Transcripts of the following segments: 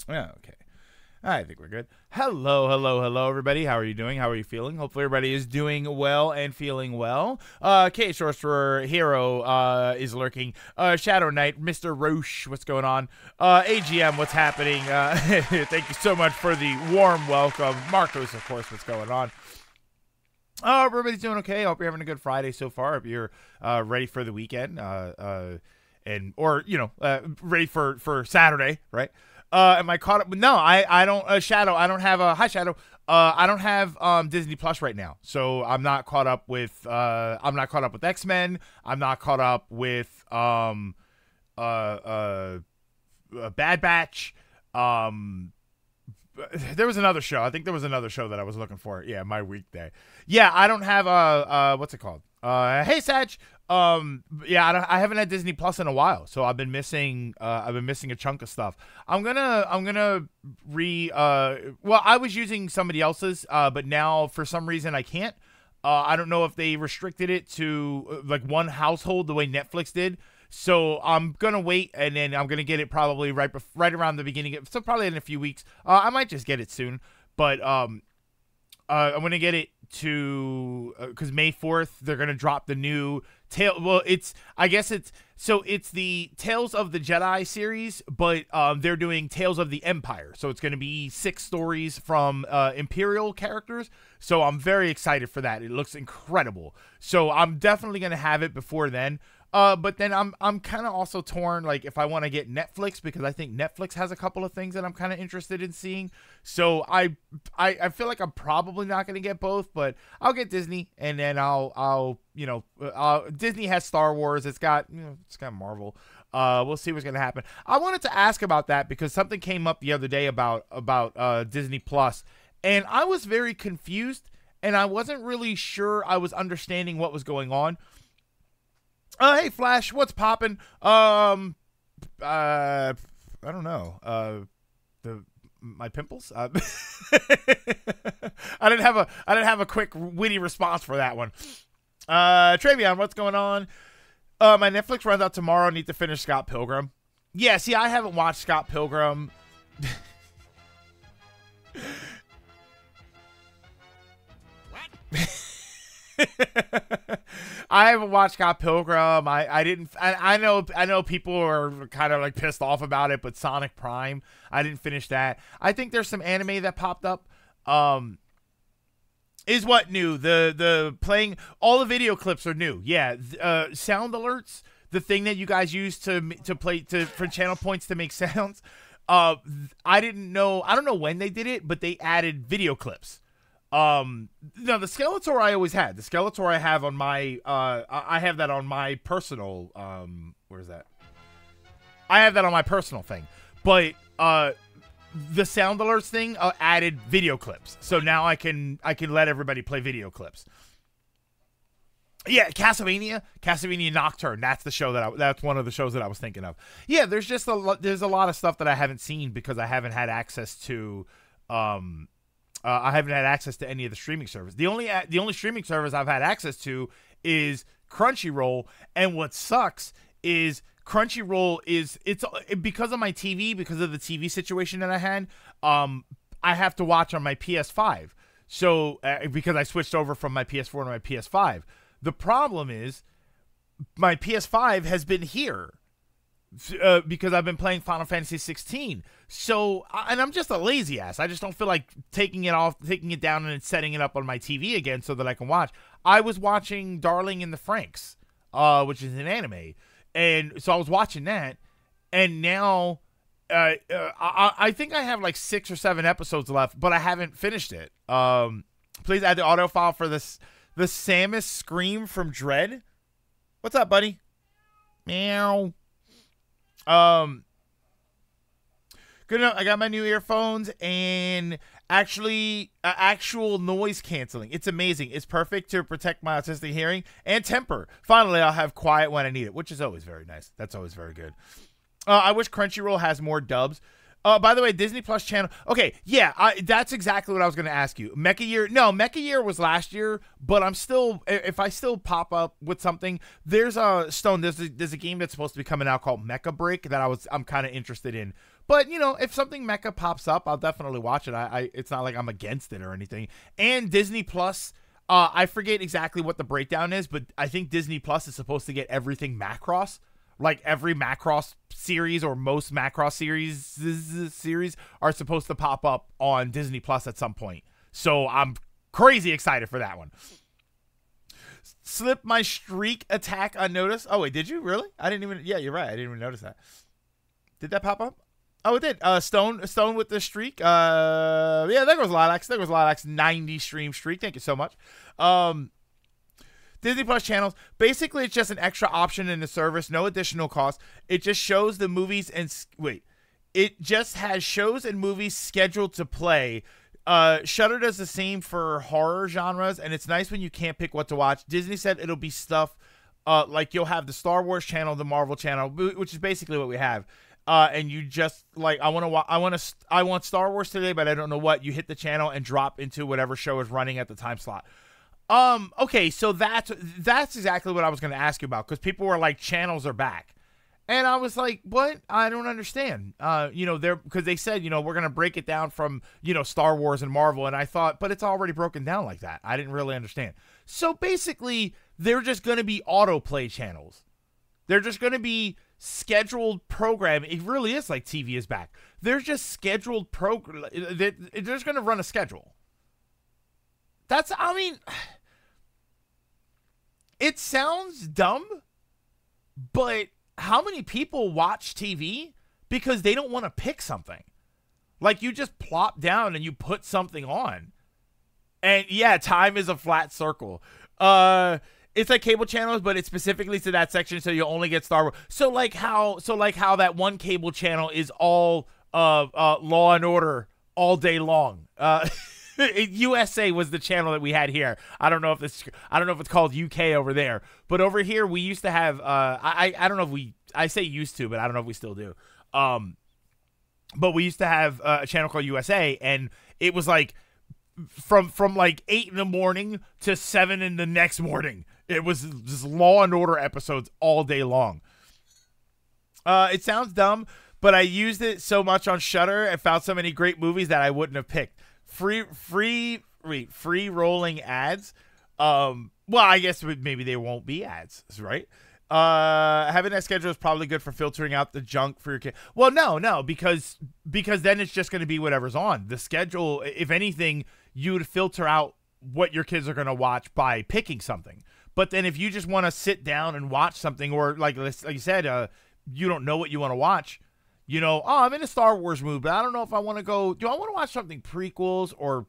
Yeah, okay. I think we're good. Hello, hello, hello, everybody. How are you doing? How are you feeling? Hopefully, everybody is doing well and feeling well. K Sorcerer Hero is lurking. Shadow Knight, Mr. Roche, what's going on? AGM, what's happening? Thank you so much for the warm welcome. Marcos, of course, what's going on? Everybody's doing okay. I hope you're having a good Friday so far. Hope you're ready for the weekend, ready for Saturday, right? Am I caught up? No, I don't. Shadow, I don't have a hi Shadow. I don't have Disney Plus right now, so I'm not caught up with. I'm not caught up with X-Men. I'm not caught up with Bad Batch. There was another show. I think there was another show that I was looking for. Yeah, my weekday. Yeah, I don't have what's it called? Hey Sag. Yeah, I haven't had Disney Plus in a while, so I've been missing a chunk of stuff. I'm gonna well, I was using somebody else's, but now for some reason I can't. I don't know if they restricted it to like one household the way Netflix did. So I'm gonna wait, and then I'm gonna get it probably right around the beginning. So probably in a few weeks. I might just get it soon, but I'm gonna get it to because May 4th they're gonna drop the new Well, it's the Tales of the Jedi series, but they're doing Tales of the Empire. So it's gonna be 6 stories from Imperial characters. So I'm very excited for that. It looks incredible. So I'm definitely gonna have it before then. But then I'm kind of also torn, like if I want to get Netflix, because I think Netflix has a couple of things that I'm kind of interested in seeing. So I feel like I'm probably not going to get both, but I'll get Disney, and then Disney has Star Wars. It's got Marvel. We'll see what's going to happen. I wanted to ask about that because something came up the other day about Disney Plus, and I was very confused, and I wasn't really sure I was understanding what was going on. Hey Flash, what's poppin'? I don't know. My pimples. I didn't have a quick witty response for that one. Travion, what's going on? My Netflix runs out tomorrow. I need to finish Scott Pilgrim. Yeah, see, I haven't watched Scott Pilgrim. What? I haven't watched Scott Pilgrim. I know people are kind of like pissed off about it, but Sonic Prime, I didn't finish that. I think there's some anime that popped up. Is what new? The playing all the video clips are new. Yeah, sound alerts, the thing that you guys use to play for channel points to make sounds. I didn't know. I don't know when they did it, but they added video clips. No, the Skeletor I always had. The Skeletor I have on my, I have that on my personal, where's that? I have that on my personal thing. But, the sound alerts thing added video clips. So now I can let everybody play video clips. Yeah, Castlevania Nocturne. That's the show that's one of the shows that I was thinking of. Yeah, there's just there's a lot of stuff that I haven't seen because I haven't had access to, I haven't had access to any of the streaming service. The only streaming service I've had access to is Crunchyroll, and what sucks is Crunchyroll it's because of my TV, because of the TV situation that I had. I have to watch on my PS5. So because I switched over from my PS4 to my PS5. The problem is my PS5 has been here. Because I've been playing Final Fantasy 16. So, and I'm just a lazy ass. I just don't feel like taking it down and setting it up on my TV again so that I can watch. I was watching Darling in the Franxx, which is an anime. And so I was watching that. And now, I think I have like 6 or 7 episodes left, but I haven't finished it. Please add the audio file for this. The Samus scream from Dread. What's up, buddy? Meow. Good enough. I got my new earphones and actual noise canceling. It's amazing. It's perfect to protect my autistic hearing and temper. Finally, I'll have quiet when I need it, which is always very nice. That's always very good. I wish Crunchyroll has more dubs. By the way, Disney Plus channel. Okay, yeah, that's exactly what I was going to ask you. Mecha Year. No, Mecha Year was last year, but I'm still. If I still pop up with something, there's a Stone. There's a game that's supposed to be coming out called Mecha Break that I'm kind of interested in. But you know, if something Mecha pops up, I'll definitely watch it. It's not like I'm against it or anything. And Disney Plus. I forget exactly what the breakdown is, but I think Disney Plus is supposed to get everything Macross. Like every Macross series or most Macross series are supposed to pop up on Disney Plus at some point. So I'm crazy excited for that one. Slip my streak attack unnoticed. Oh wait, did you really? I didn't even. Yeah, you're right. I didn't even notice that. Did that pop up? Oh, it did. Stone with the streak. Yeah, there goes Lilacs. There goes Lilacs 90 stream streak. Thank you so much. Disney Plus channels, basically it's just an extra option in the service, no additional cost. It just shows the movies it just has shows and movies scheduled to play. Shudder does the same for horror genres, and it's nice when you can't pick what to watch. Disney said it'll be stuff like you'll have the Star Wars channel, the Marvel channel, which is basically what we have. And you just like I want Star Wars today, but I don't know what. You hit the channel and drop into whatever show is running at the time slot. Okay, so that's exactly what I was going to ask you about, because people were like, channels are back. And I was like, what? I don't understand. Because they said, we're going to break it down from, Star Wars and Marvel. And I thought, but it's already broken down like that. I didn't really understand. So basically, they're just going to be autoplay channels. They're just going to be scheduled programming. It really is like TV is back. They're just scheduled program. They're just going to run a schedule. It sounds dumb, but how many people watch TV because they don't want to pick something? Like, you just plop down and you put something on. And yeah, time is a flat circle. It's like cable channels, but it's specifically to that section, so you only get Star Wars. So like how that one cable channel is all Law and Order all day long. USA was the channel that we had here. I don't know if it's called UK over there, but over here we used to have. I don't know if I say used to, but I don't know if we still do. But we used to have a channel called USA, and it was like from like 8 in the morning to 7 in the next morning. It was just Law and Order episodes all day long. It sounds dumb, but I used it so much on Shudder and found so many great movies that I wouldn't have picked. Free rolling ads. Well, I guess maybe they won't be ads, right? Having that schedule is probably good for filtering out the junk for your kid. Well, no, because then it's just going to be whatever's on the schedule. If anything, you'd filter out what your kids are going to watch by picking something. But then if you just want to sit down and watch something, or like you said, you don't know what you want to watch. I'm in a Star Wars mood, but I don't know if I want to go. Do I want to watch something prequels or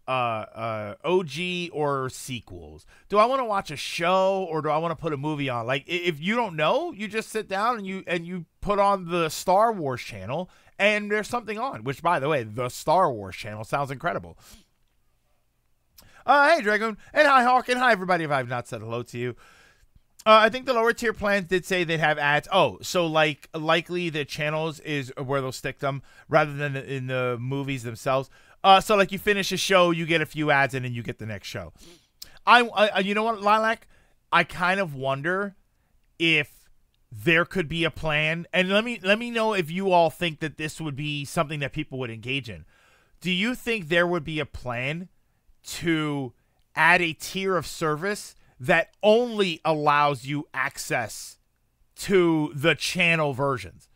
OG or sequels? Do I want to watch a show, or do I want to put a movie on? Like, if you don't know, you just sit down and you put on the Star Wars channel, and there's something on. Which, by the way, the Star Wars channel sounds incredible. Hey, Dragoon, and hi, Hawk, and hi, everybody. If I've not said hello to you. I think the lower tier plans did say they'd have ads. Oh, so likely the channels is where they'll stick them rather than in the movies themselves. So like you finish a show, you get a few ads, and then you get the next show. You know what, Lilac? I kind of wonder if there could be a plan, and let me know if you all think that this would be something that people would engage in. Do you think there would be a plan to add a tier of service that only allows you access to the channel versions,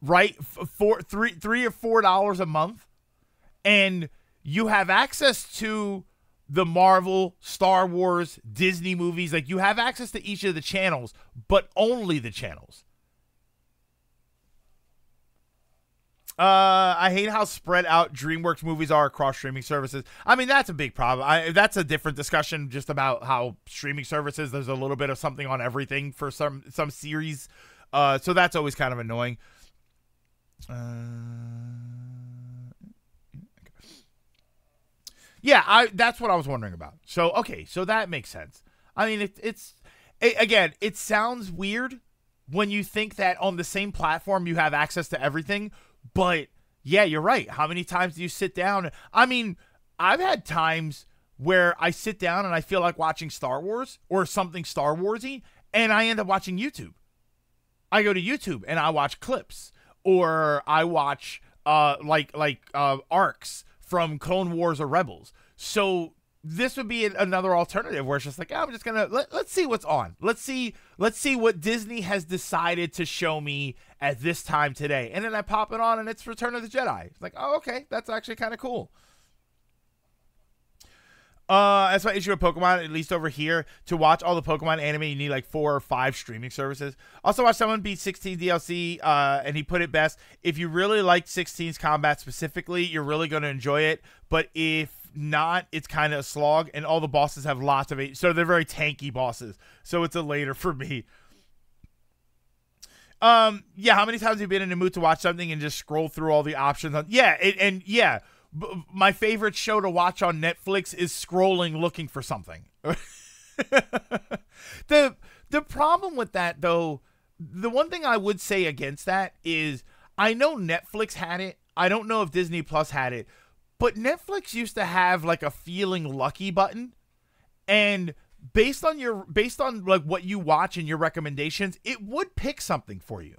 right? For $3 or $4 a month, and you have access to the Marvel, Star Wars, Disney movies. Like, you have access to each of the channels, but only the channels. I hate how spread out DreamWorks movies are across streaming services. I mean, that's a big problem. That's a different discussion, just about how streaming services, there's a little bit of something on everything for some series. So that's always kind of annoying. Yeah, that's what I was wondering about. So, okay, so that makes sense. I mean, again, it sounds weird when you think that on the same platform you have access to everything, But yeah, you're right. How many times do you sit down? I mean, I've had times where I sit down and I feel like watching Star Wars or something Star Warsy, and I end up watching YouTube. I go to YouTube and I watch clips, or I watch arcs from Clone Wars or Rebels. So this would be another alternative where it's just like, I'm just gonna let's see what's on. Let's see what Disney has decided to show me at this time today, and then I pop it on and it's Return of the Jedi. It's like, oh, okay, that's actually kind of cool. That's my issue with Pokemon, at least over here. To watch all the Pokemon anime, you need like 4 or 5 streaming services. Also watch someone beat 16 DLC, and he put it best. If you really like 16's combat specifically, you're really going to enjoy it. But if not, it's kind of a slog, and all the bosses have lots of so they're very tanky bosses. So it's a later for me. Yeah, how many times have you been in the mood to watch something and just scroll through all the options? Yeah. My favorite show to watch on Netflix is scrolling looking for something. The problem with that, though, the one thing I would say against that is I know Netflix had it. I don't know if Disney Plus had it, but Netflix used to have like a feeling lucky button, and based on like what you watch and your recommendations, it would pick something for you.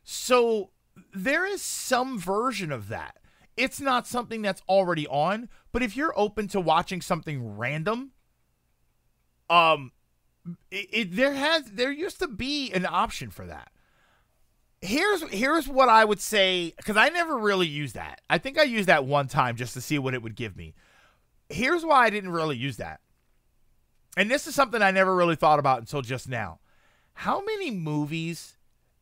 So there is some version of that. It's not something that's already on, but if you're open to watching something random, there used to be an option for that. Here's what I would say, because I never really used that. I think I used that one time just to see what it would give me. Here's why I didn't really use that. And this is something I never really thought about until just now. How many movies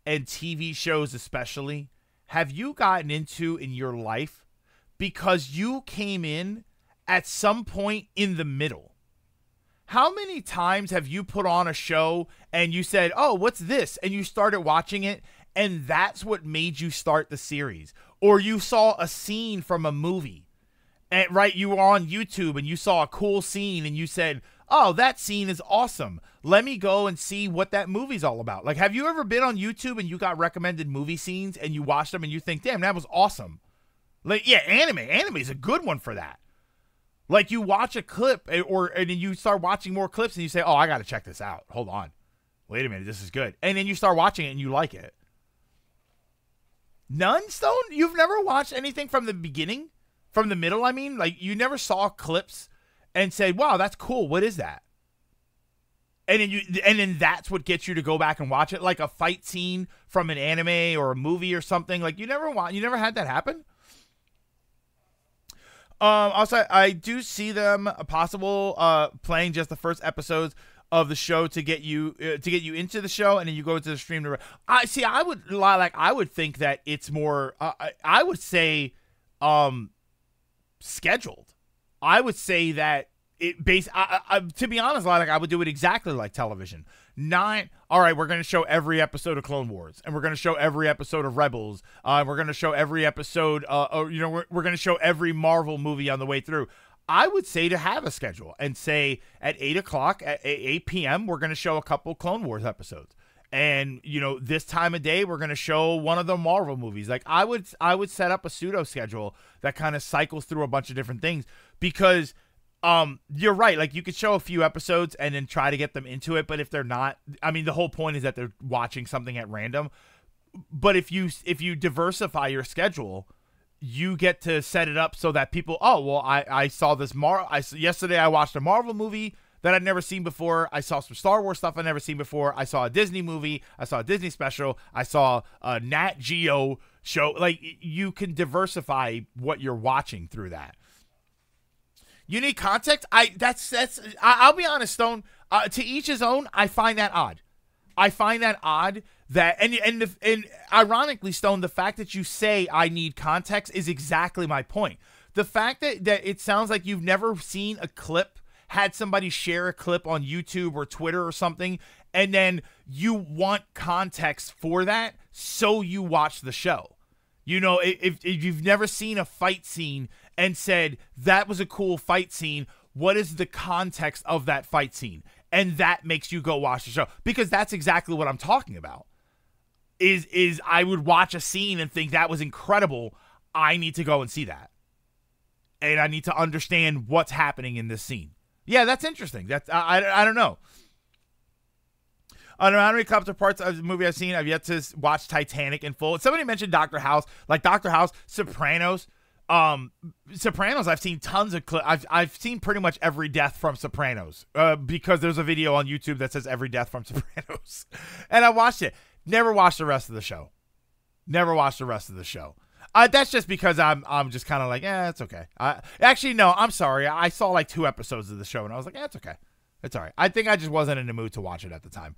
and TV shows especially have you gotten into in your life because you came in at some point in the middle? How many times have you put on a show and you said, oh, what's this? And you started watching it, and that's what made you start the series. Or you saw a scene from a movie, and you were on YouTube and you saw a cool scene and you said, oh, that scene is awesome. Let me go and see what that movie's all about. Like, have you ever been on YouTube and you got recommended movie scenes and you watched them and you think, damn, that was awesome? Like, yeah, anime is a good one for that. Like, you watch a clip and then you start watching more clips and you say, oh, I got to check this out. Hold on. Wait a minute. This is good. And then you start watching it and you like it. None, Stone? You've never watched anything from the beginning? From the middle, I mean? Like, you never saw clips and said, wow, that's cool. What is that? And then that's what gets you to go back and watch it, like a fight scene from an anime or a movie or something. Like, you never had that happen? Also, I do see them possible playing just the first episodes of the show to get you into the show, and then you go into the stream. I would think that it's more. I would say, scheduled. I would say that to be honest, I would do it exactly like television. Not, all right, we're going to show every episode of Clone Wars, and we're going to show every episode of Rebels. We're going to show every episode, we're going to show every Marvel movie on the way through. I would say to have a schedule and say at 8 o'clock, at 8 p.m., we're going to show a couple Clone Wars episodes. And, this time of day, we're going to show one of the Marvel movies. Like, I would set up a pseudo schedule that kind of cycles through a bunch of different things, because you're right. Like, you could show a few episodes and then try to get them into it. But if they're not, I mean, the whole point is that they're watching something at random. But if you diversify your schedule, you get to set it up so that people, oh, well, I saw this yesterday I watched a Marvel movie that I'd never seen before. I saw some Star Wars stuff I'd never seen before. I saw a Disney movie. I saw a Disney special. I saw a Nat Geo show. Like, you can diversify what you're watching through that. You need context. I'll be honest, Stone. To each his own. I find that odd. That and ironically, Stone, the fact that you say I need context is exactly my point. The fact that it sounds like you've never seen a clip, had somebody share a clip on YouTube or Twitter or something, and then you want context for that, so you watch the show. If you've never seen a fight scene and said, that was a cool fight scene, what is the context of that fight scene? And that makes you go watch the show. Because that's exactly what I'm talking about. is I would watch a scene and think that was incredible. I need to go and see that. And I need to understand what's happening in this scene. Yeah, that's interesting. That's I don't know. I don't know how many clips or parts of the movie I've seen. I've yet to watch Titanic in full. Somebody mentioned Dr. House. Like Dr. House, Sopranos. Sopranos, I've seen tons of clips. I've seen pretty much every death from Sopranos because there's a video on YouTube that says every death from Sopranos. And I watched it. Never watched the rest of the show. That's just because I'm just kind of like, it's okay. Actually, no, I'm sorry. I saw like 2 episodes of the show, and I was like, it's okay. It's all right. I think I just wasn't in the mood to watch it at the time.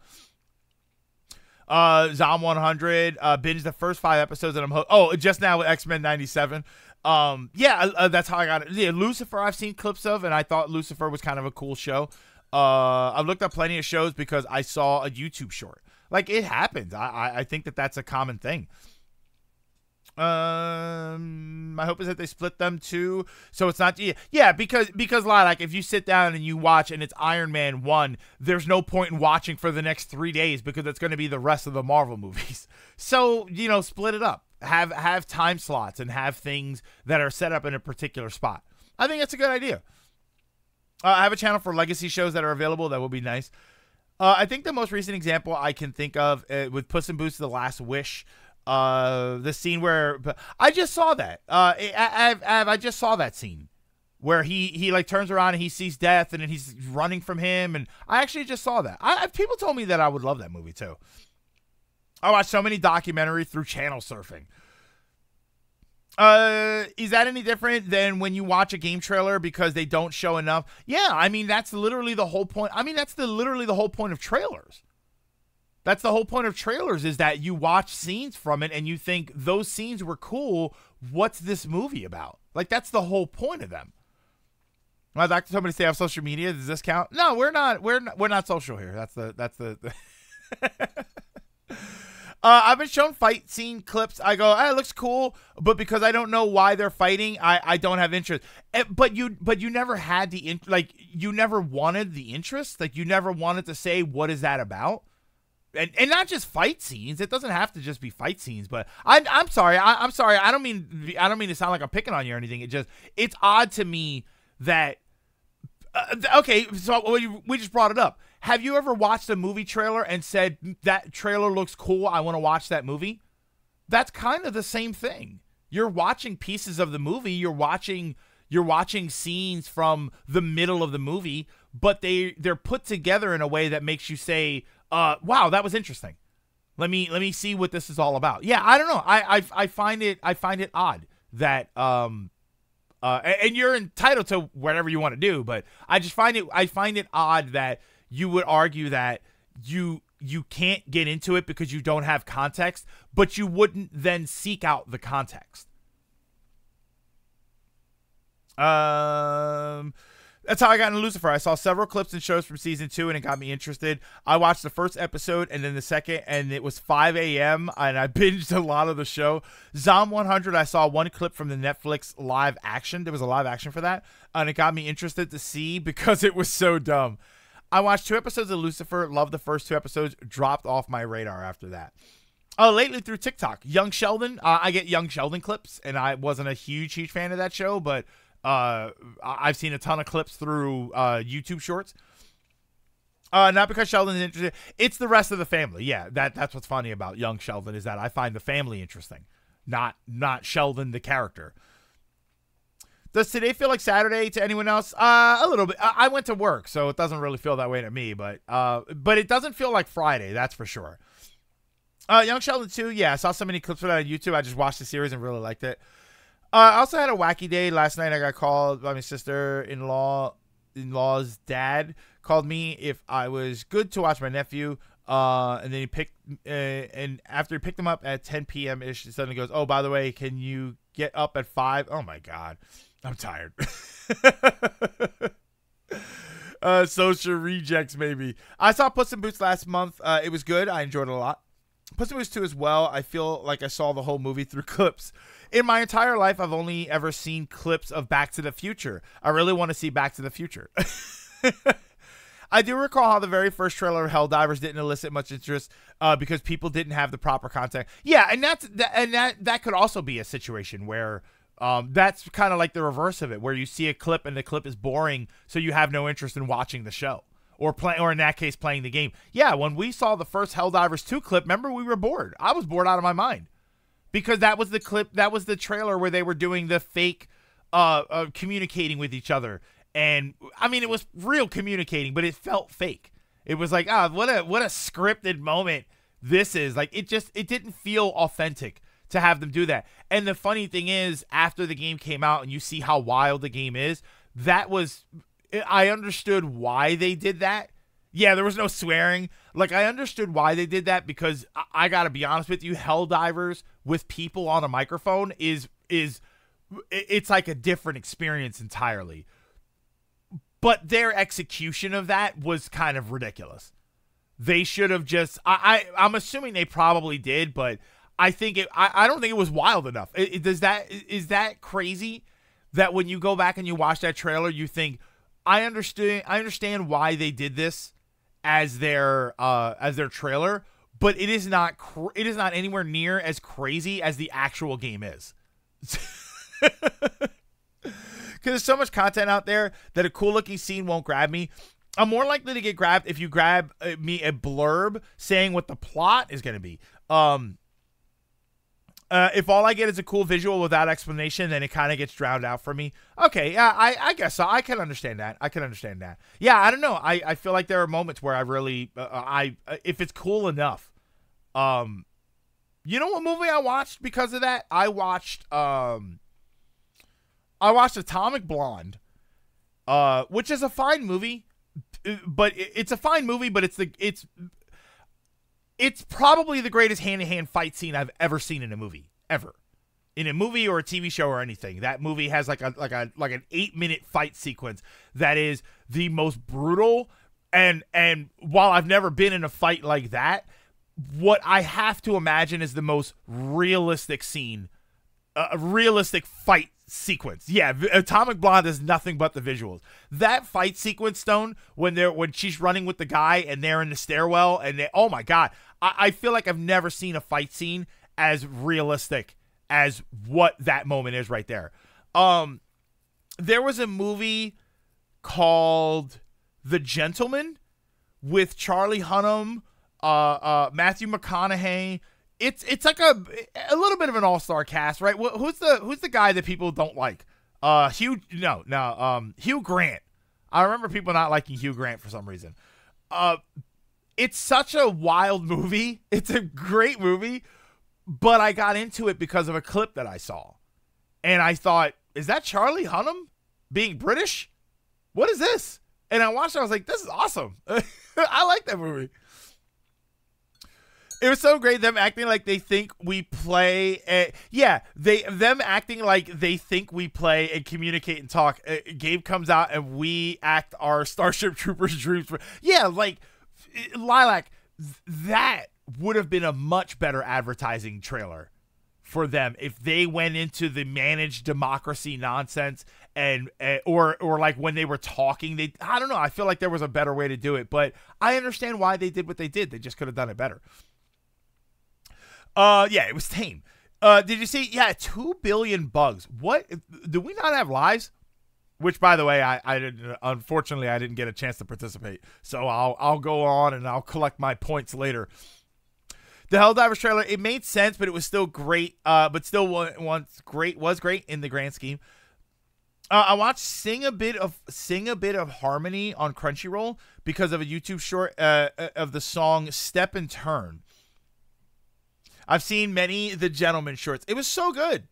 Zom 100 binged the first 5 episodes, and just now with X-Men 97. That's how I got it. Yeah, Lucifer I've seen clips of, and I thought Lucifer was kind of a cool show. I've looked up plenty of shows because I saw a YouTube short. Like, it happens. I think that's a common thing. My hope is that they split them too, so it's not because like if you sit down and you watch and it's Iron Man 1, there's no point in watching for the next 3 days because it's going to be the rest of the Marvel movies. So split it up, have time slots, and have things that are set up in a particular spot. I think that's a good idea. I have a channel for legacy shows that are available. That would be nice. I think the most recent example I can think of with Puss in Boots: The Last Wish, the scene where I just saw that. I just saw that scene where he like turns around and he sees death and then he's running from him, and I actually just saw that. People told me that I would love that movie too. I watched so many documentaries through channel surfing. Is that any different than when you watch a game trailer because they don't show enough? Yeah, I mean, that's literally the whole point. Literally the whole point of trailers. That's the whole point of trailers, is that you watch scenes from it and you think those scenes were cool. What's this movie about? Like, that's the whole point of them. I'd like somebody to say I have social media. Does this count? No, we're not social here. That's the I've been shown fight scene clips. I go, it looks cool, but because I don't know why they're fighting, I don't have interest. But you never had you never wanted the interest. Like, you never wanted to say, what is that about? And not just fight scenes. It doesn't have to just be fight scenes. But I'm sorry. I'm sorry. I don't mean to sound like I'm picking on you or anything. It's odd to me that. Okay, so we just brought it up. Have you ever watched a movie trailer and said, that trailer looks cool, I want to watch that movie? That's kind of the same thing. You're watching pieces of the movie. You're watching scenes from the middle of the movie, but they're put together in a way that makes you say, wow, that was interesting. Let me see what this is all about. Yeah, I don't know. I find it odd that and you're entitled to whatever you want to do, but I find it odd that you would argue that you can't get into it because you don't have context, but you wouldn't then seek out the context. That's how I got into Lucifer. I saw several clips and shows from season 2, and it got me interested. I watched the first episode and then the second, and it was 5 a.m., and I binged a lot of the show. Zom 100, I saw one clip from the Netflix live action. There was a live action for that, and it got me interested to see because it was so dumb. I watched 2 episodes of Lucifer, loved the first 2 episodes, dropped off my radar after that. Lately through TikTok, Young Sheldon. I get Young Sheldon clips, and I wasn't a huge fan of that show, but I've seen a ton of clips through YouTube shorts. Not because Sheldon's interested. It's the rest of the family. Yeah, that's what's funny about Young Sheldon, is that I find the family interesting, not Sheldon the character. Does today feel like Saturday to anyone else? A little bit. I went to work, so it doesn't really feel that way to me, but it doesn't feel like Friday, that's for sure. Young Sheldon 2, yeah, I saw so many clips of that on YouTube. I just watched the series and really liked it. I also had a wacky day last night. I got called by my sister-in-law's dad. Called me if I was good to watch my nephew. And then and after he picked him up at 10 p.m. ish, he suddenly goes, "Oh, by the way, can you get up at 5?" Oh my God, I'm tired. Social rejects, maybe. I saw Puss in Boots last month. It was good. I enjoyed it a lot. Puss in Boots 2 as well. I feel like I saw the whole movie through clips. In my entire life, I've only ever seen clips of Back to the Future. I really want to see Back to the Future. I do recall how the very first trailer of Helldivers didn't elicit much interest because people didn't have the proper context. Yeah, and that could also be a situation where that's kind of like the reverse of it, where you see a clip and the clip is boring, so you have no interest in watching the show or in that case playing the game. Yeah, when we saw the first Helldivers 2 clip, remember, we were bored. I was bored out of my mind because that was the clip, that was the trailer where they were doing the fake communicating with each other. And I mean, it was real communicating, but it felt fake. It was like, what a scripted moment this is. Like, it didn't feel authentic to have them do that. And the funny thing is, after the game came out and you see how wild the game is, I understood why they did that. Yeah, there was no swearing. Like, I understood why they did that because I gotta be honest with you, Helldivers with people on a microphone it's like a different experience entirely. But their execution of that was kind of ridiculous. They should have just, I'm assuming they probably did, but I think I don't think it was wild enough. Is that crazy that when you go back and you watch that trailer, you think, I understand why they did this as their trailer, but it is not anywhere near as crazy as the actual game is. Because there's so much content out there that a cool looking scene won't grab me. I'm more likely to get grabbed if you grab me a blurb saying what the plot is going to be. If all I get is a cool visual without explanation, then it kind of gets drowned out for me. Okay, yeah, I guess so. I can understand that. Yeah, I don't know. I feel like there are moments where I really, if it's cool enough. You know what movie I watched because of that? I watched Atomic Blonde, which is a fine movie, but it's probably the greatest hand-to-hand fight scene I've ever seen in a movie, ever. In a movie or a TV show or anything. That movie has like an 8-minute fight sequence that is the most brutal. And while I've never been in a fight like that, what I have to imagine is the most realistic scene, a realistic fight sequence. Yeah, Atomic Blonde is nothing but the visuals. That fight sequence, Stone, when she's running with the guy and they're in the stairwell and oh my god, I feel like I've never seen a fight scene as realistic as what that moment is right there. There was a movie called The Gentleman with Charlie Hunnam, Matthew McConaughey. It's like a little bit of an all-star cast, right? Who's the guy that people don't like? Hugh Grant. I remember people not liking Hugh Grant for some reason. It's such a wild movie. It's a great movie, but I got into it because of a clip that I saw. And I thought, is that Charlie Hunnam being British? What is this? And I watched it, I was like, this is awesome. I like that movie. It was so great, them acting like they think we play. Them acting like they think we play and communicate and talk. Gabe comes out and we act our Starship Troopers dreams. Yeah, like, Lilac, that would have been a much better advertising trailer for them if they went into the managed democracy nonsense and or like when they were talking. I don't know. I feel like there was a better way to do it, but I understand why they did what they did. They just could have done it better. Yeah, it was tame. Did you see? Yeah, 2 billion bugs. What? Do we not have lives? Which, by the way, I didn't. Unfortunately, I didn't get a chance to participate. So I'll go on and I'll collect my points later. The Helldivers trailer, it made sense, but it was still great. But still was great in the grand scheme. I watched Sing a bit of Harmony on Crunchyroll because of a YouTube short of the song "Step and Turn." I've seen many The Gentleman shorts. It was so good.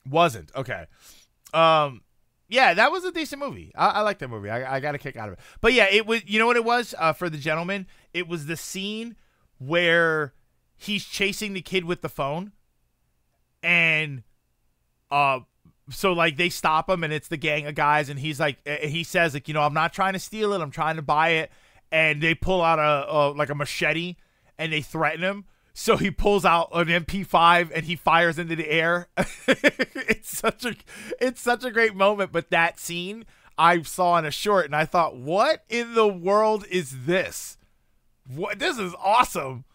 Wasn't. Okay. Yeah, that was a decent movie. I like that movie. I got a kick out of it. But yeah, it was, you know what it was for The Gentleman? It was the scene where he's chasing the kid with the phone. And so like they stop him and it's the gang of guys and he's like, he says like, I'm not trying to steal it. I'm trying to buy it. And they pull out a machete and they threaten him. So he pulls out an MP5 and he fires into the air. It's such a great moment. But that scene, I saw in a short, and I thought, what in the world is this? What? This is awesome.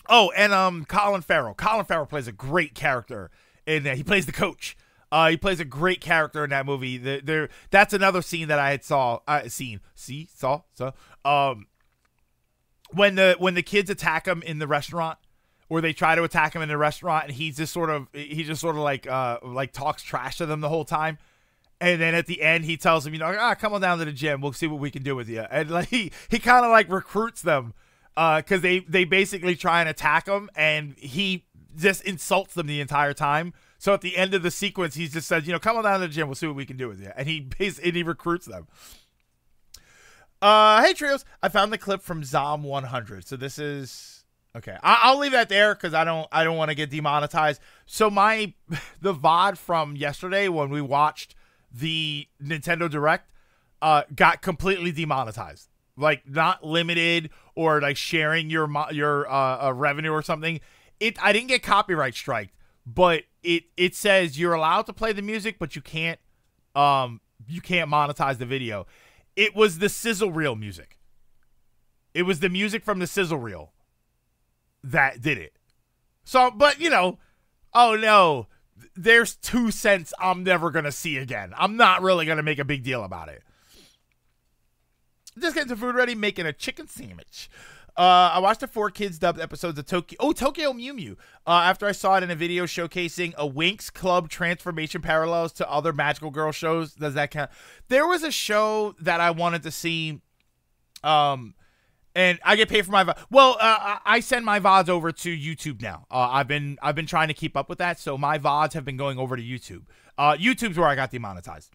Oh, and Colin Farrell. Colin Farrell plays a great character in that. He plays the coach. He plays a great character in that movie. That's another scene that I had saw. When the kids attack him in the restaurant, or they try to attack him in the restaurant, and he just sort of like talks trash to them the whole time. And then at the end, he tells them, come on down to the gym. We'll see what we can do with you. And like he kind of like recruits them because they basically try and attack him, and he just insults them the entire time. So at the end of the sequence, he just says, come on down to the gym. We'll see what we can do with you. And he recruits them. Hey, Trios. I found the clip from Zom 100. So this is... Okay. I'll leave that there because I don't want to get demonetized. So the VOD from yesterday when we watched the Nintendo Direct got completely demonetized. Like, not limited or like sharing your revenue or something. I didn't get copyright striked. But it says you're allowed to play the music, but you can't monetize the video. It was the sizzle reel music. It was the music from the sizzle reel that did it. So, but oh no, there's 2 cents I'm never gonna see again. I'm not really gonna make a big deal about it. Just getting the food ready, making a chicken sandwich. I watched the 4Kids dubbed episodes of Tokyo Mew Mew after I saw it in a video showcasing a Winx Club transformation parallels to other magical girl shows. Does that count? There was a show that I wanted to see, and I get paid for my VOD. Well, I send my VODs over to YouTube now. I've been trying to keep up with that, so my VODs have been going over to YouTube. YouTube's where I got demonetized.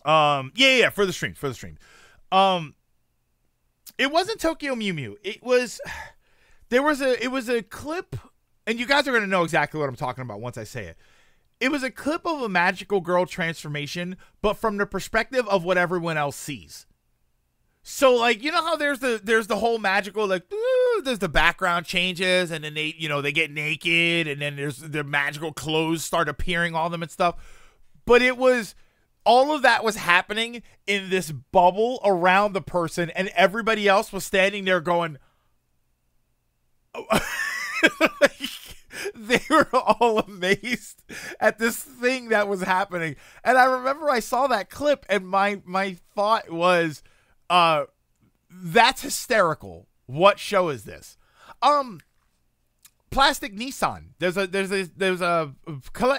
Yeah, for the stream. It wasn't Tokyo Mew Mew. It was a clip, and you guys are going to know exactly what I'm talking about once I say it. It was a clip of a magical girl transformation, but from the perspective of what everyone else sees. So, like, how there's the whole magical, like, there's the background changes, and then they get naked, and then there's the magical clothes start appearing on them and stuff. But all of that was happening in this bubble around the person, and everybody else was standing there going, they were all amazed at this thing that was happening. And I remember I saw that clip, and my thought was, that's hysterical. What show is this? Plastic Nissan.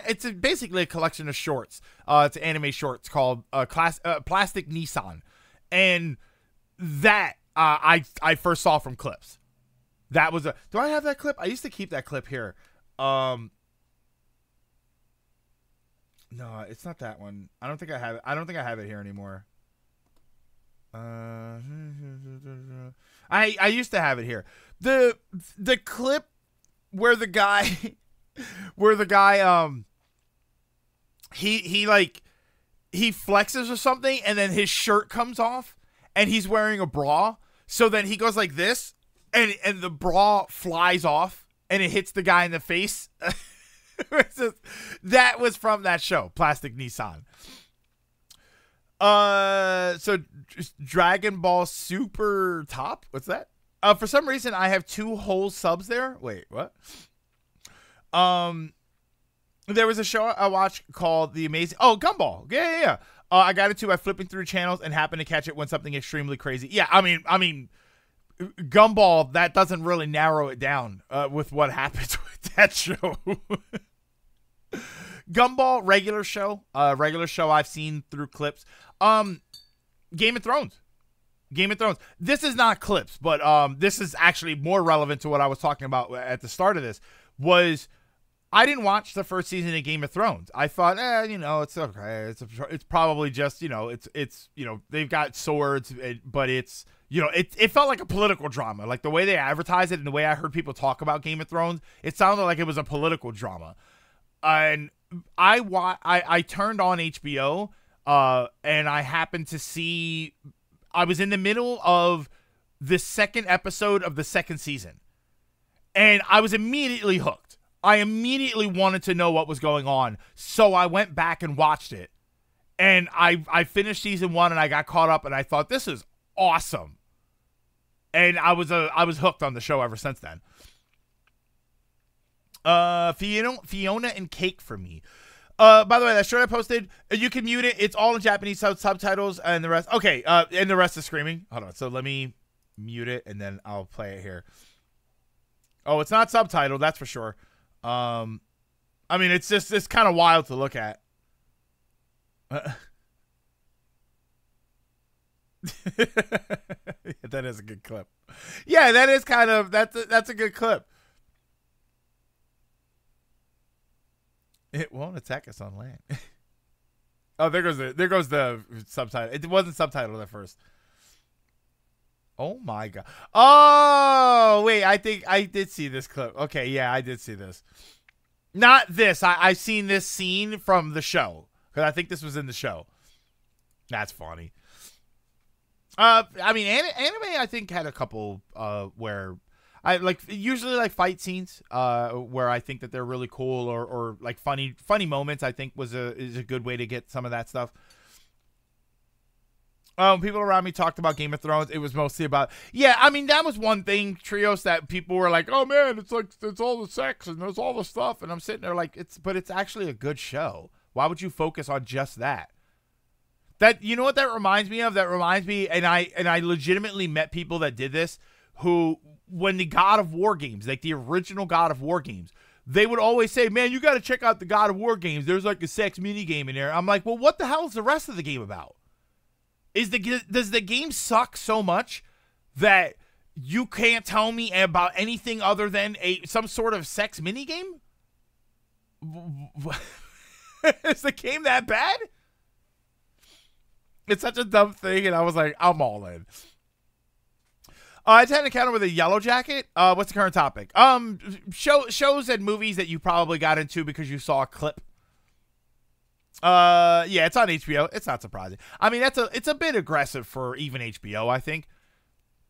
It's basically a collection of shorts. It's anime shorts called Plastic Nissan, and that I first saw from clips. That was do I have that clip? I used to keep that clip here. No, it's not that one. I don't think I have it. I don't think I have it here anymore. I used to have it here. The clip where the guy he flexes or something, and then his shirt comes off, and he's wearing a bra. So then he goes like this, and the bra flies off, and it hits the guy in the face. That was from that show, Plastic Nissan. So Dragon Ball Super Top. What's that? For some reason, I have 2 whole subs there. Wait, what? There was a show I watched called The Amazing... Oh, Gumball. Yeah. I got into by flipping through channels and happened to catch it when something extremely crazy. Yeah, I mean, Gumball, that doesn't really narrow it down with what happens with that show. Gumball, regular show I've seen through clips. Game of Thrones. This is not clips, but this is actually more relevant to what I was talking about at the start of this. I didn't watch the first season of Game of Thrones. I thought, it's okay. It's probably just, it's they've got swords, but it's, it felt like a political drama. Like the way they advertise it and the way I heard people talk about Game of Thrones, it sounded like it was a political drama. And I turned on HBO, and I happened to see, I was in the middle of the second episode of the second season, and I was immediately hooked. I immediately wanted to know what was going on, so I went back and watched it. And I finished season 1 and I got caught up and I thought, this is awesome. And I was hooked on the show ever since then. Fiona and Cake for me. By the way, that shirt I posted, you can mute it. It's all in Japanese subtitles and the rest. Okay, and the rest is screaming. Hold on. So let me mute it and then I'll play it here. Oh, it's not subtitled, that's for sure. I mean, it's kind of wild to look at. That is a good clip. Yeah, that is kind of that's a good clip. It won't attack us on land. Oh, there goes the subtitle. It wasn't subtitled at first. Oh my god. Oh wait, I think I did see this clip. Okay, yeah, I did see this. Not this. I've seen this scene from the show because I think this was in the show. That's funny. I mean, anime I think had a couple where I like usually like fight scenes where I think that they're really cool or like funny moments. I think is a good way to get some of that stuff. People around me talked about Game of Thrones. It was mostly about, yeah, I mean, that was one thing, Trios, that people were like, oh man, it's like, it's all the sex and there's all the stuff. And I'm sitting there like, but it's actually a good show. Why would you focus on just that? That, you know what that reminds me of? That reminds me, and I legitimately met people that did this, who, when the God of War games, like the original God of War games, they would always say, man, you got to check out the God of War games. There's like a sex mini game in there. I'm like, well, what the hell is the rest of the game about? Does the game suck so much that you can't tell me about anything other than some sort of sex mini game? Is the game that bad? It's such a dumb thing, and I was like, I'm all in. I had an encounter with a Yellow Jacket. What's the current topic? Shows and movies that you probably got into because you saw a clip. Yeah, it's on HBO. It's not surprising. I mean, it's a bit aggressive for even HBO, I think.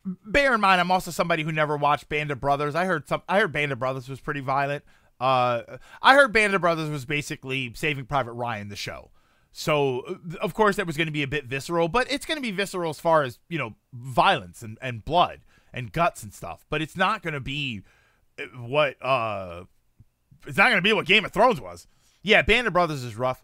Bear in mind, I'm also somebody who never watched Band of Brothers. I heard Band of Brothers was pretty violent. I heard Band of Brothers was basically Saving Private Ryan, the show. So, of course, that was going to be a bit visceral, but it's going to be visceral as far as, you know, violence and blood and guts and stuff. But it's not going to be what Game of Thrones was. Yeah, Band of Brothers is rough.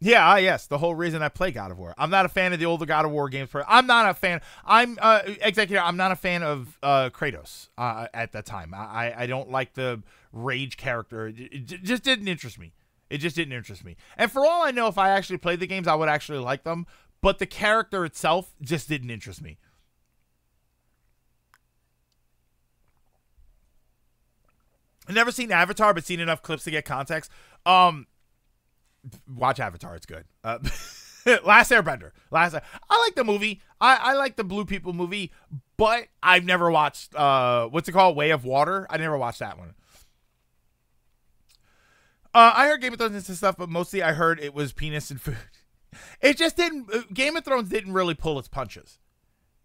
Yeah, yes, the whole reason I play God of War. I'm not a fan of the older God of War games. I'm not a fan. I'm not a fan of Kratos at that time. I don't like the rage character. It just didn't interest me. It just didn't interest me. And for all I know, if I actually played the games, I would actually like them. But the character itself just didn't interest me. I've never seen Avatar, but seen enough clips to get context. Watch Avatar. It's good. Last Airbender. I like the movie. I like the Blue People movie, but I've never watched, what's it called? Way of Water. I never watched that one. I heard Game of Thrones and stuff, but mostly I heard it was penis and food. It just didn't, Game of Thrones didn't really pull its punches.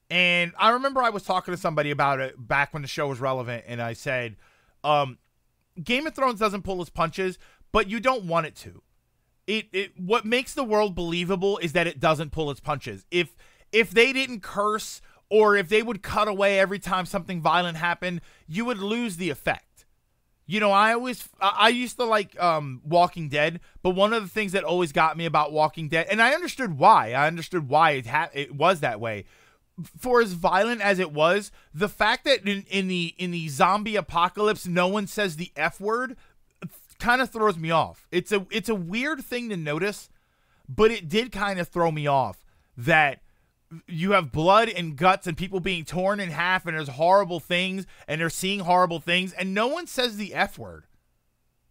And I remember I was talking to somebody about it back when the show was relevant, and I said, Game of Thrones doesn't pull its punches, but you don't want it to. What makes the world believable is that it doesn't pull its punches. If they didn't curse, or if they would cut away every time something violent happened, you would lose the effect. You know, I used to like Walking Dead, but one of the things that always got me about Walking Dead, and I understood why. It was that way. For as violent as it was, the fact that in the zombie apocalypse no one says the F word kind of throws me off. It's a weird thing to notice, but it did kind of throw me off that you have blood and guts and people being torn in half, and there's horrible things, and they're seeing horrible things, and no one says the F word.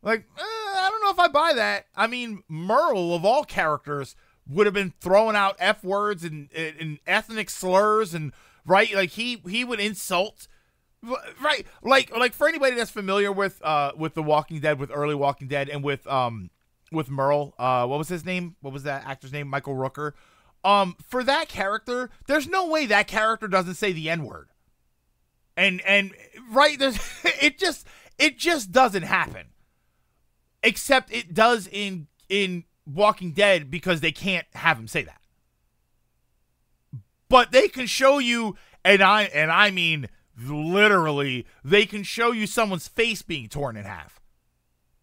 Like, I don't know if I buy that. I mean, Merle, of all characters, would have been throwing out F words and ethnic slurs, and right, like he would insult, right, like for anybody that's familiar with The Walking Dead, with early Walking Dead, and with Merle, what was his name? What was that actor's name? Michael Rooker. For that character, there's no way that character doesn't say the N-word. And right, it just doesn't happen. except it does in Walking Dead because they can't have him say that. But they can show you, and I mean literally, they can show you someone's face being torn in half,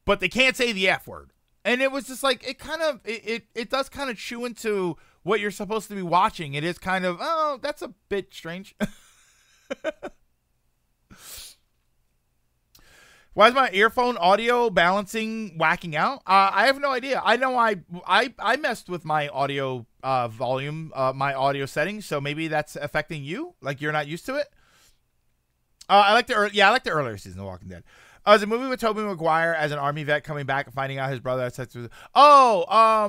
but they can't say the F word. And it was just like, it does kind of chew into what you're supposed to be watching. It is kind of, oh, that's a bit strange. Why is my earphone audio balancing whacking out? I have no idea. I know I messed with my audio volume, my audio settings, so maybe that's affecting you. Like you're not used to it. I like the earlier season of Walking Dead. It's a movie with Tobey Maguire as an army vet coming back and finding out his brother had sex with. Oh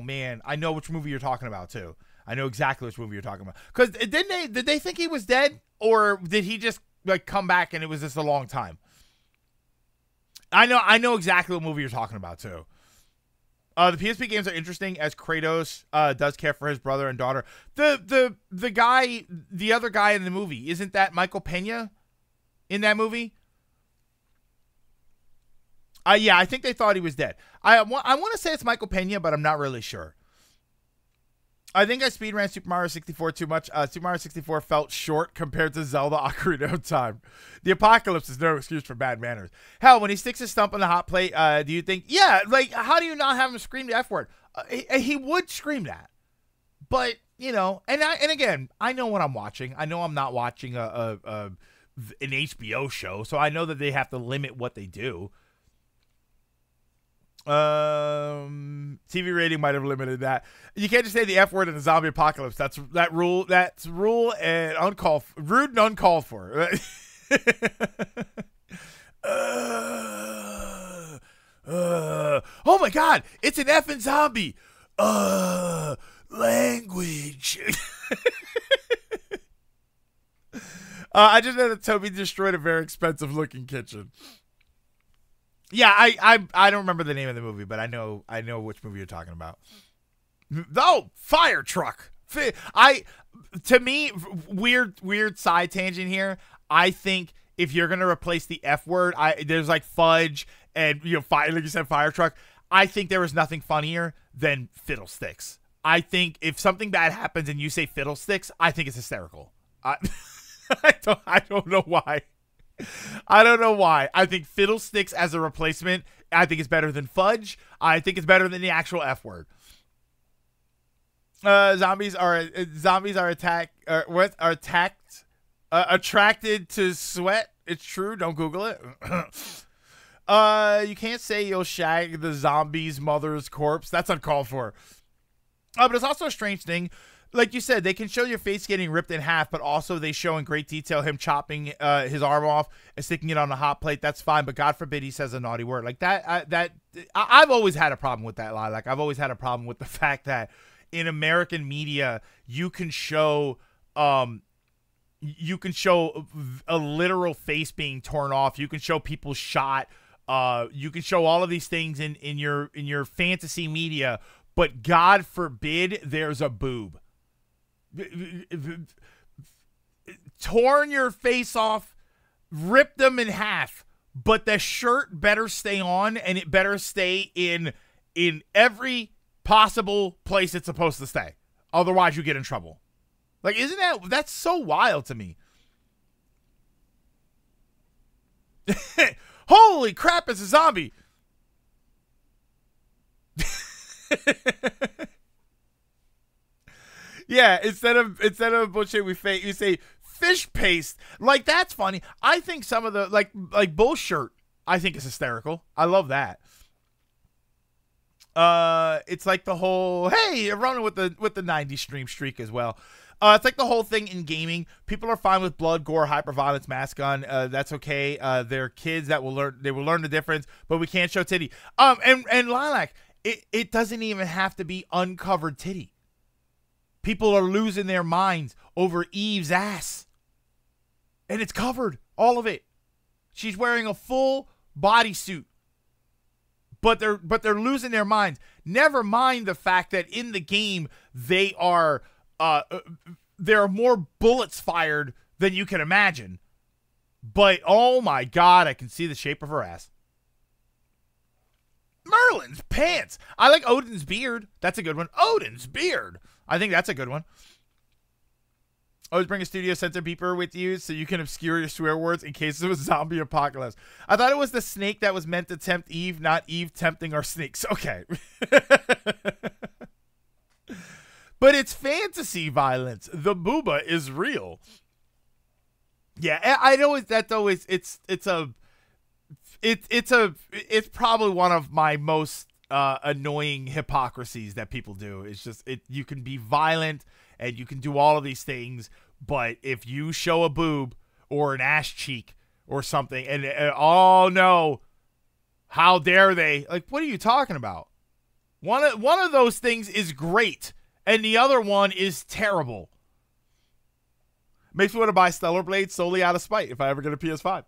man, I know which movie you're talking about too. I know exactly which movie you're talking about. Because did they think he was dead, or did he just like come back and it was just a long time? I know exactly what movie you're talking about too. The PSP games are interesting as Kratos does care for his brother and daughter. The other guy in the movie, isn't that Michael Pena in that movie? Yeah, I think they thought he was dead. I want to say it's Michael Pena, but I'm not really sure. I think I speedran Super Mario 64 too much. Super Mario 64 felt short compared to Zelda Ocarina of Time. The apocalypse is no excuse for bad manners. Hell, when he sticks his stump on the hot plate, do you think, yeah, like, how do you not have him scream the F word? He would scream that. But, you know, and again, I know what I'm watching. I know I'm not watching an HBO show, so I know that they have to limit what they do. TV rating might have limited that. You can't just say the F word in the zombie apocalypse. That's rule and rude and uncalled for. Oh my god, it's an effing zombie. Language. I just know that Toby destroyed a very expensive looking kitchen. Yeah, I don't remember the name of the movie, but I know which movie you're talking about. Oh, fire truck. To me, weird side tangent here. I think if you're gonna replace the F word, there's like fudge and fire, like you said, fire truck. I think there is nothing funnier than fiddlesticks. I think if something bad happens and you say fiddlesticks, I think it's hysterical. I don't know why. I don't know why. I think fiddlesticks as a replacement, I think it's better than fudge. I think it's better than the actual F word. Zombies are attracted to sweat. It's true. Don't Google it. You can't say you'll shag the zombie's mother's corpse. That's uncalled for. But it's also a strange thing. Like you said, they can show your face getting ripped in half, but also they show in great detail him chopping his arm off and sticking it on a hot plate. That's fine, but God forbid he says a naughty word like that. I've always had a problem with that lie. Like I've always had a problem with the fact that in American media you can show a literal face being torn off. You can show people shot. You can show all of these things in your fantasy media, but God forbid there's a boob. Torn your face off, ripped them in half, but the shirt better stay on and it better stay in every possible place it's supposed to stay. Otherwise you get in trouble. Like, that's so wild to me. Holy crap, it's a zombie. Yeah, instead of bullshit we say fish paste. Like, that's funny. I think some of the like bullshit, I think is hysterical. I love that. It's like the whole, hey, you're running with the 90s stream streak as well. It's like the whole thing in gaming. People are fine with blood, gore, hyperviolence, mask gun. That's okay. They're kids that will learn the difference, but we can't show titty. And Lilac, it doesn't even have to be uncovered titty. People are losing their minds over Eve's ass. And it's covered. All of it. She's wearing a full bodysuit. But they're losing their minds. Never mind the fact that in the game there are more bullets fired than you can imagine. But oh my god, I can see the shape of her ass. Merlin's pants. I like Odin's beard. That's a good one. Odin's beard. I think that's a good one. Always bring a studio censor beeper with you so you can obscure your swear words in case of a zombie apocalypse. I thought it was the snake that was meant to tempt Eve, not Eve tempting our snakes. Okay. But it's fantasy violence. The booba is real. Yeah, it's probably one of my most annoying hypocrisies that people do. It's just you can be violent and you can do all of these things, but if you show a boob or an ass cheek or something, and oh no, how dare they? Like, what are you talking about? One of those things is great, and the other one is terrible. Makes me want to buy Stellar Blade solely out of spite if I ever get a PS5.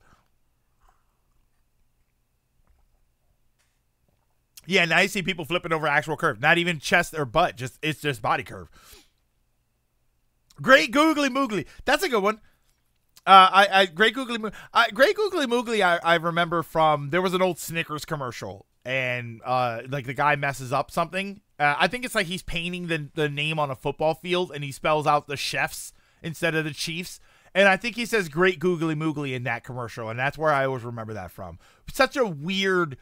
Yeah, now you see people flipping over actual curve. Not even chest or butt. It's just body curve. Great Googly Moogly. That's a good one. Great Googly Moogly. I remember from, there was an old Snickers commercial, and like the guy messes up something. I think it's like he's painting the name on a football field, and he spells out the chefs instead of the Chiefs. And I think he says Great Googly Moogly in that commercial, and that's where I always remember that from. Such a weird,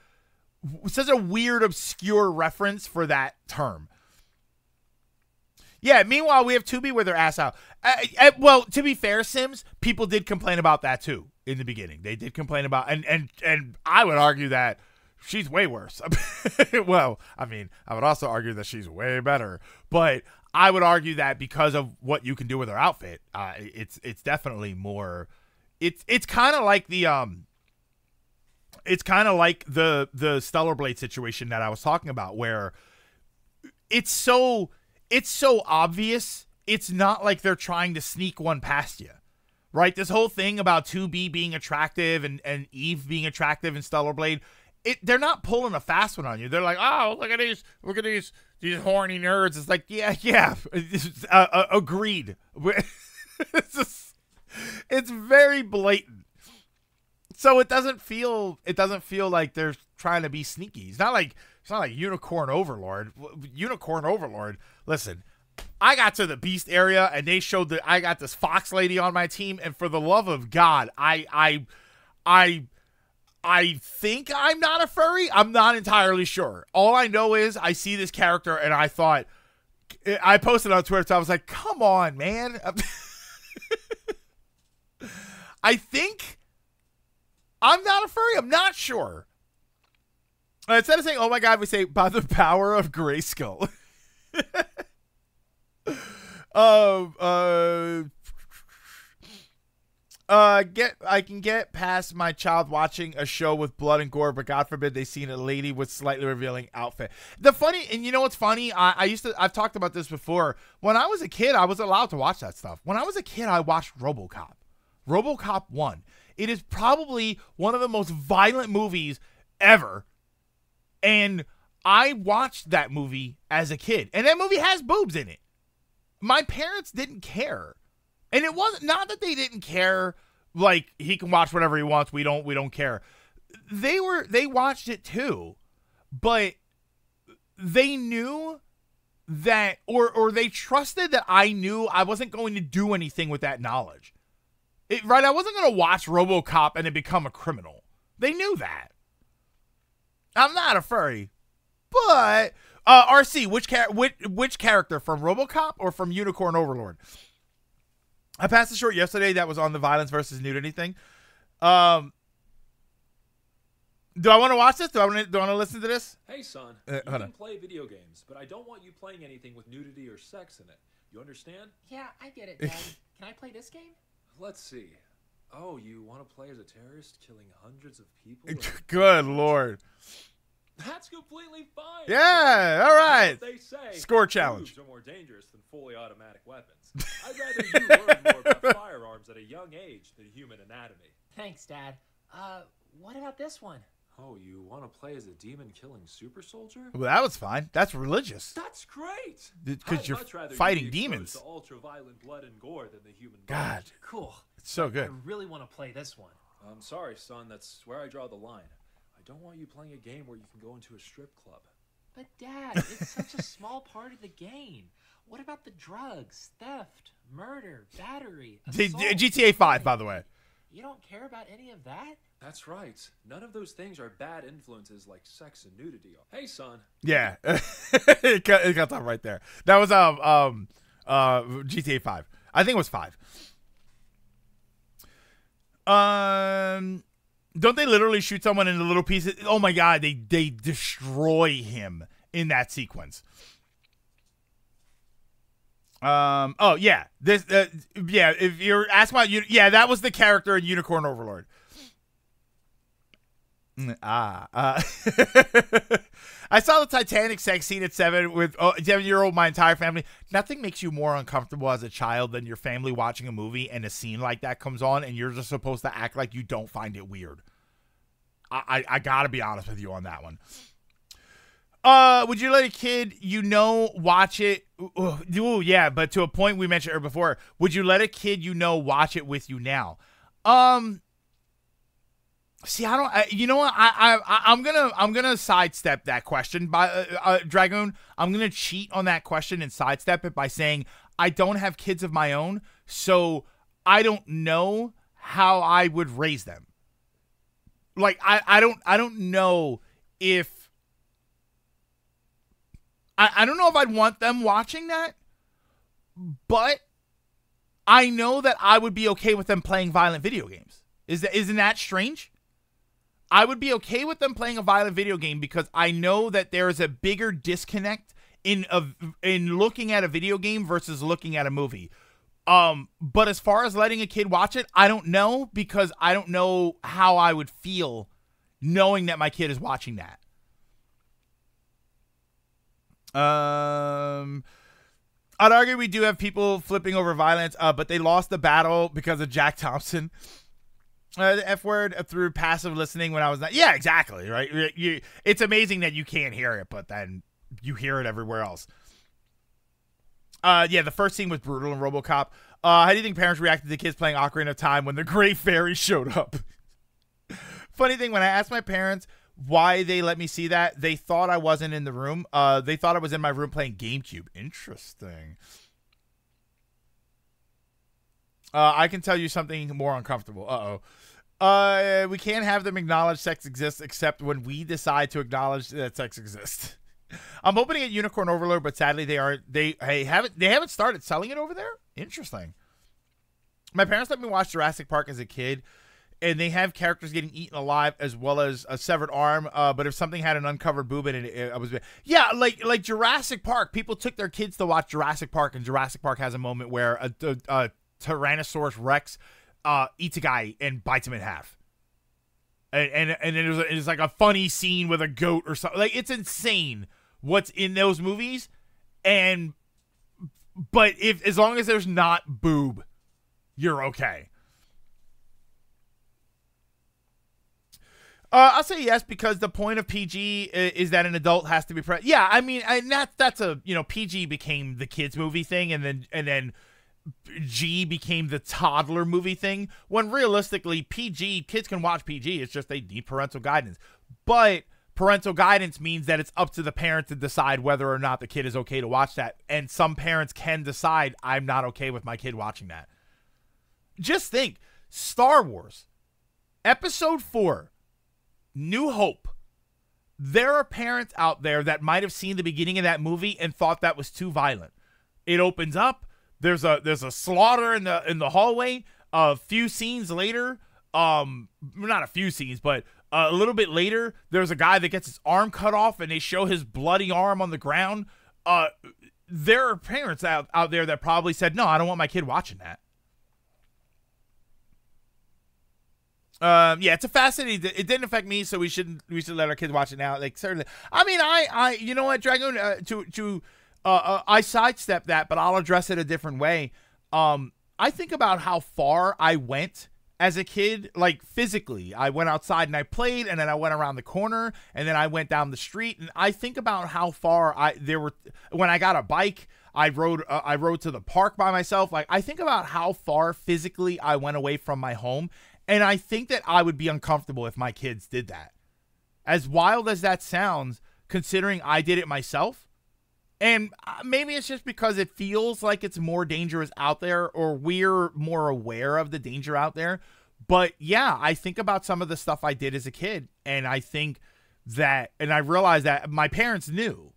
obscure reference for that term. Yeah, meanwhile, we have Tubi with her ass out. Well, to be fair, Sims, people did complain about that too in the beginning. They did complain about, and I would argue that she's way worse. Well, I mean, I would also argue that she's way better, but I would argue that because of what you can do with her outfit, it's definitely more. It's kind of like the the Stellar Blade situation that I was talking about, where it's so obvious. It's not like they're trying to sneak one past you, right? This whole thing about 2B being attractive and Eve being attractive in Stellar Blade, they're not pulling a fast one on you. They're like, oh, look at these horny nerds. It's like, yeah, agreed. It's very blatant. So it doesn't feel like they're trying to be sneaky. It's not like Unicorn Overlord. Unicorn Overlord. Listen, I got to the Beast area and they showed I got this fox lady on my team, and for the love of God, I think I'm not a furry. I'm not entirely sure. All I know is I see this character and I thought, I posted on Twitter, so I was like, come on, man. I think I'm not a furry. I'm not sure. Instead of saying, oh my God, we say, by the power of Grayskull. I can get past my child watching a show with blood and gore, but God forbid they seen a lady with slightly revealing outfit. And you know what's funny? I've talked about this before. When I was a kid, I was allowed to watch that stuff. When I was a kid, I watched RoboCop. RoboCop 1. It is probably one of the most violent movies ever. And I watched that movie as a kid. And that movie has boobs in it. My parents didn't care. And it wasn't, not that they didn't care, like he can watch whatever he wants, we don't care. They watched it too. But they knew that, or they trusted that I knew I wasn't going to do anything with that knowledge. Right? I wasn't going to watch RoboCop and then become a criminal. They knew that. I'm not a furry. But RC, which character, from RoboCop or from Unicorn Overlord? I passed a short yesterday that was on the violence versus nudity thing. Do I want to watch this? Do I want to listen to this? Hey, son. You can play video games, but I don't want you playing anything with nudity or sex in it. You understand? Yeah, I get it, Dad. Can I play this game? Let's see. Oh, you want to play as a terrorist killing hundreds of people? Good Lord. That's completely fine. Yeah, all right. They say score challenge. Boobs are more dangerous than fully automatic weapons. I'd rather you learn more about firearms at a young age than human anatomy. Thanks, Dad. What about this one? Oh, you want to play as a demon-killing super soldier? Well, that was fine. That's religious. That's great. Because you're fighting demons. To ultra-violent blood and gore than the human body. God. Cool. It's so good. I really want to play this one. I'm sorry, son. That's where I draw the line. I I don't want you playing a game where you can go into a strip club. But Dad, it's such a small part of the game. What about the drugs, theft, murder, battery, assault, GTA 5, by the way. You don't care about any of that? That's right. None of those things are bad influences like sex and nudity. Hey, son. Yeah, it got that right there. That was GTA 5. I think it was 5. Don't they literally shoot someone into little pieces? Oh my god, they destroy him in that sequence. Oh yeah, this yeah. If you're asking about yeah, that was the character in Unicorn Overlord. I saw the Titanic sex scene at 7 with 7-year-old my entire family. Nothing makes you more uncomfortable as a child than your family watching a movie and a scene like that comes on and you're just supposed to act like you don't find it weird. I gotta be honest with you on that one. Would you let a kid watch it? Ooh, yeah, but to a point we mentioned earlier before, would you let a kid watch it with you now? See, I don't. You know what? I'm gonna sidestep that question by Dragoon. I'm gonna cheat on that question and sidestep it by saying I don't have kids of my own, so I don't know how I would raise them. Like I don't know if I don't know if I'd want them watching that, but I know that I would be okay with them playing violent video games. Isn't that strange? I would be okay with them playing a violent video game because I know that there is a bigger disconnect in looking at a video game versus looking at a movie. But as far as letting a kid watch it, I don't know because I don't know how I would feel knowing that my kid is watching that. I'd argue we do have people flipping over violence, but they lost the battle because of Jack Thompson. The F word through passive listening when I was not. Yeah, exactly. Right. It's amazing that you can't hear it, but then you hear it everywhere else. Yeah, the first scene was brutal in RoboCop. How do you think parents reacted to kids playing Ocarina of Time when the Great Fairy showed up? Funny thing, when I asked my parents why they let me see that, they thought I wasn't in the room. They thought I was in my room playing GameCube. Interesting. I can tell you something more uncomfortable. We can't have them acknowledge sex exists except when we decide to acknowledge that sex exists. I'm opening at Unicorn Overlord, but sadly they haven't started selling it over there. Interesting. My parents let me watch Jurassic Park as a kid, and they have characters getting eaten alive as well as a severed arm. But if something had an uncovered boob in it, I was like Jurassic Park. People took their kids to watch Jurassic Park, and Jurassic Park has a moment where a Tyrannosaurus Rex eats a guy and bites him in half. And it was like a funny scene with a goat or something. Like, it's insane what's in those movies. But as long as there's not boob, you're okay. I'll say yes, because the point of PG is that an adult has to be present. Yeah, I mean, that's a, PG became the kids movie thing, and then G became the toddler movie thing, when realistically PG, kids can watch PG, it's just they need parental guidance. But parental guidance means that it's up to the parent to decide whether or not the kid is okay to watch that, and some parents can decide, I'm not okay with my kid watching that. Just think, Star Wars Episode 4, New Hope. There are parents out there that might have seen the beginning of that movie and thought that was too violent. It opens up, there's a slaughter in the hallway. A few scenes later, not a few scenes, but a little bit later, there's a guy that gets his arm cut off, and they show his bloody arm on the ground. There are parents out there that probably said, "No, I don't want my kid watching that." Yeah, it's a fascinating. It didn't affect me, so we should let our kids watch it now. Like, certainly, I mean, I you know what, Dragoon, I sidestep that, but I'll address it a different way. I think about how far I went as a kid, like physically. I went outside and I played, and then I went around the corner, and then I went down the street, and I think about how far when I got a bike, I rode to the park by myself. Like, I think about how far physically I went away from my home, and I think that I would be uncomfortable if my kids did that. As wild as that sounds, considering I did it myself, and maybe it's just because it feels like it's more dangerous out there, or we're more aware of the danger out there. But yeah, I think about some of the stuff I did as a kid, and I think that, and I realized that my parents knew,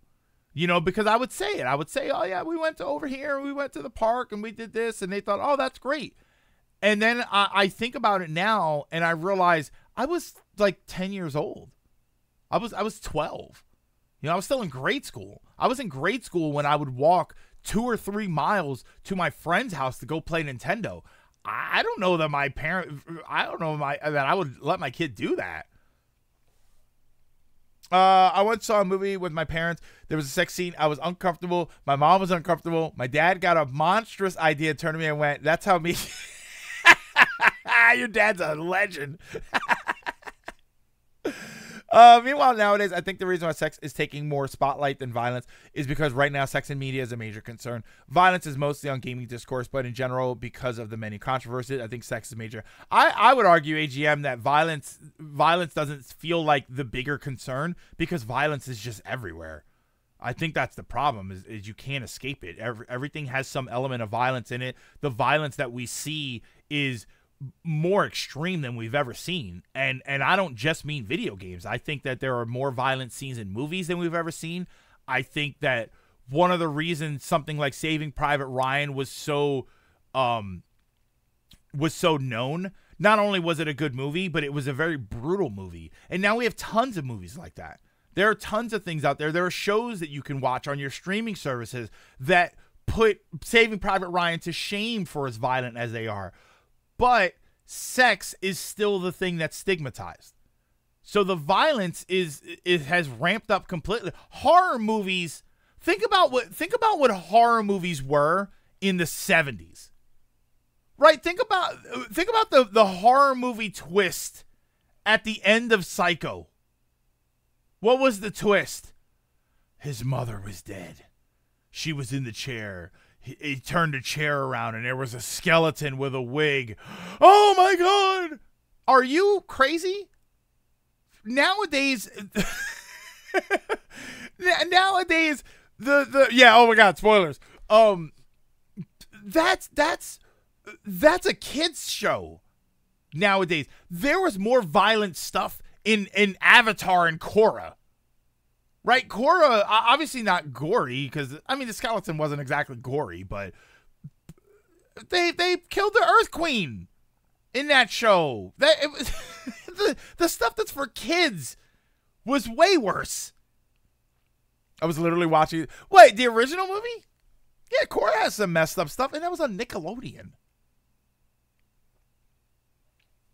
you know, because I would say it. I would say, oh yeah, we went to over here, we went to the park and we did this, and they thought, oh, that's great. And then I think about it now, and I realize I was like 10 years old. I was 12. You know, I was still in grade school. I was in grade school when I would walk 2 or 3 miles to my friend's house to go play Nintendo. I don't know that that I would let my kid do that. I once saw a movie with my parents. There was a sex scene. I was uncomfortable. My mom was uncomfortable. My dad got a monstrous idea, turned to me and went, "That's how me." Your dad's a legend. Meanwhile, nowadays, I think the reason why sex is taking more spotlight than violence is because right now sex in media is a major concern. Violence is mostly on gaming discourse, but in general, because of the many controversies, I think sex is major. I would argue, AGM, that violence doesn't feel like the bigger concern because violence is just everywhere. I think that's the problem, is you can't escape it. Everything has some element of violence in it. The violence that we see is more extreme than we've ever seen, and I don't just mean video games. I think that there are more violent scenes in movies than we've ever seen. I think that one of the reasons something like Saving Private Ryan was so known, not only was it a good movie, but it was a very brutal movie. And now we have tons of movies like that. There are tons of things out there. There are shows that you can watch on your streaming services that put Saving Private Ryan to shame for as violent as they are. But sex is still the thing that's stigmatized. So the violence has ramped up completely. Horror movies, think about what horror movies were in the 70s. Right? Think about the horror movie twist at the end of Psycho. What was the twist? His mother was dead. She was in the chair. He turned the chair around and there was a skeleton with a wig. Oh my God. Are you crazy? Nowadays, yeah, oh my God, spoilers. That's a kid's show. Nowadays, there was more violent stuff in Avatar and Korra. Right, Korra, obviously not gory, because, I mean, the skeleton wasn't exactly gory, but they killed the Earth Queen in that show. It was the stuff that's for kids was way worse. I was literally watching, wait, the original movie? Yeah, Korra has some messed up stuff, and that was on Nickelodeon.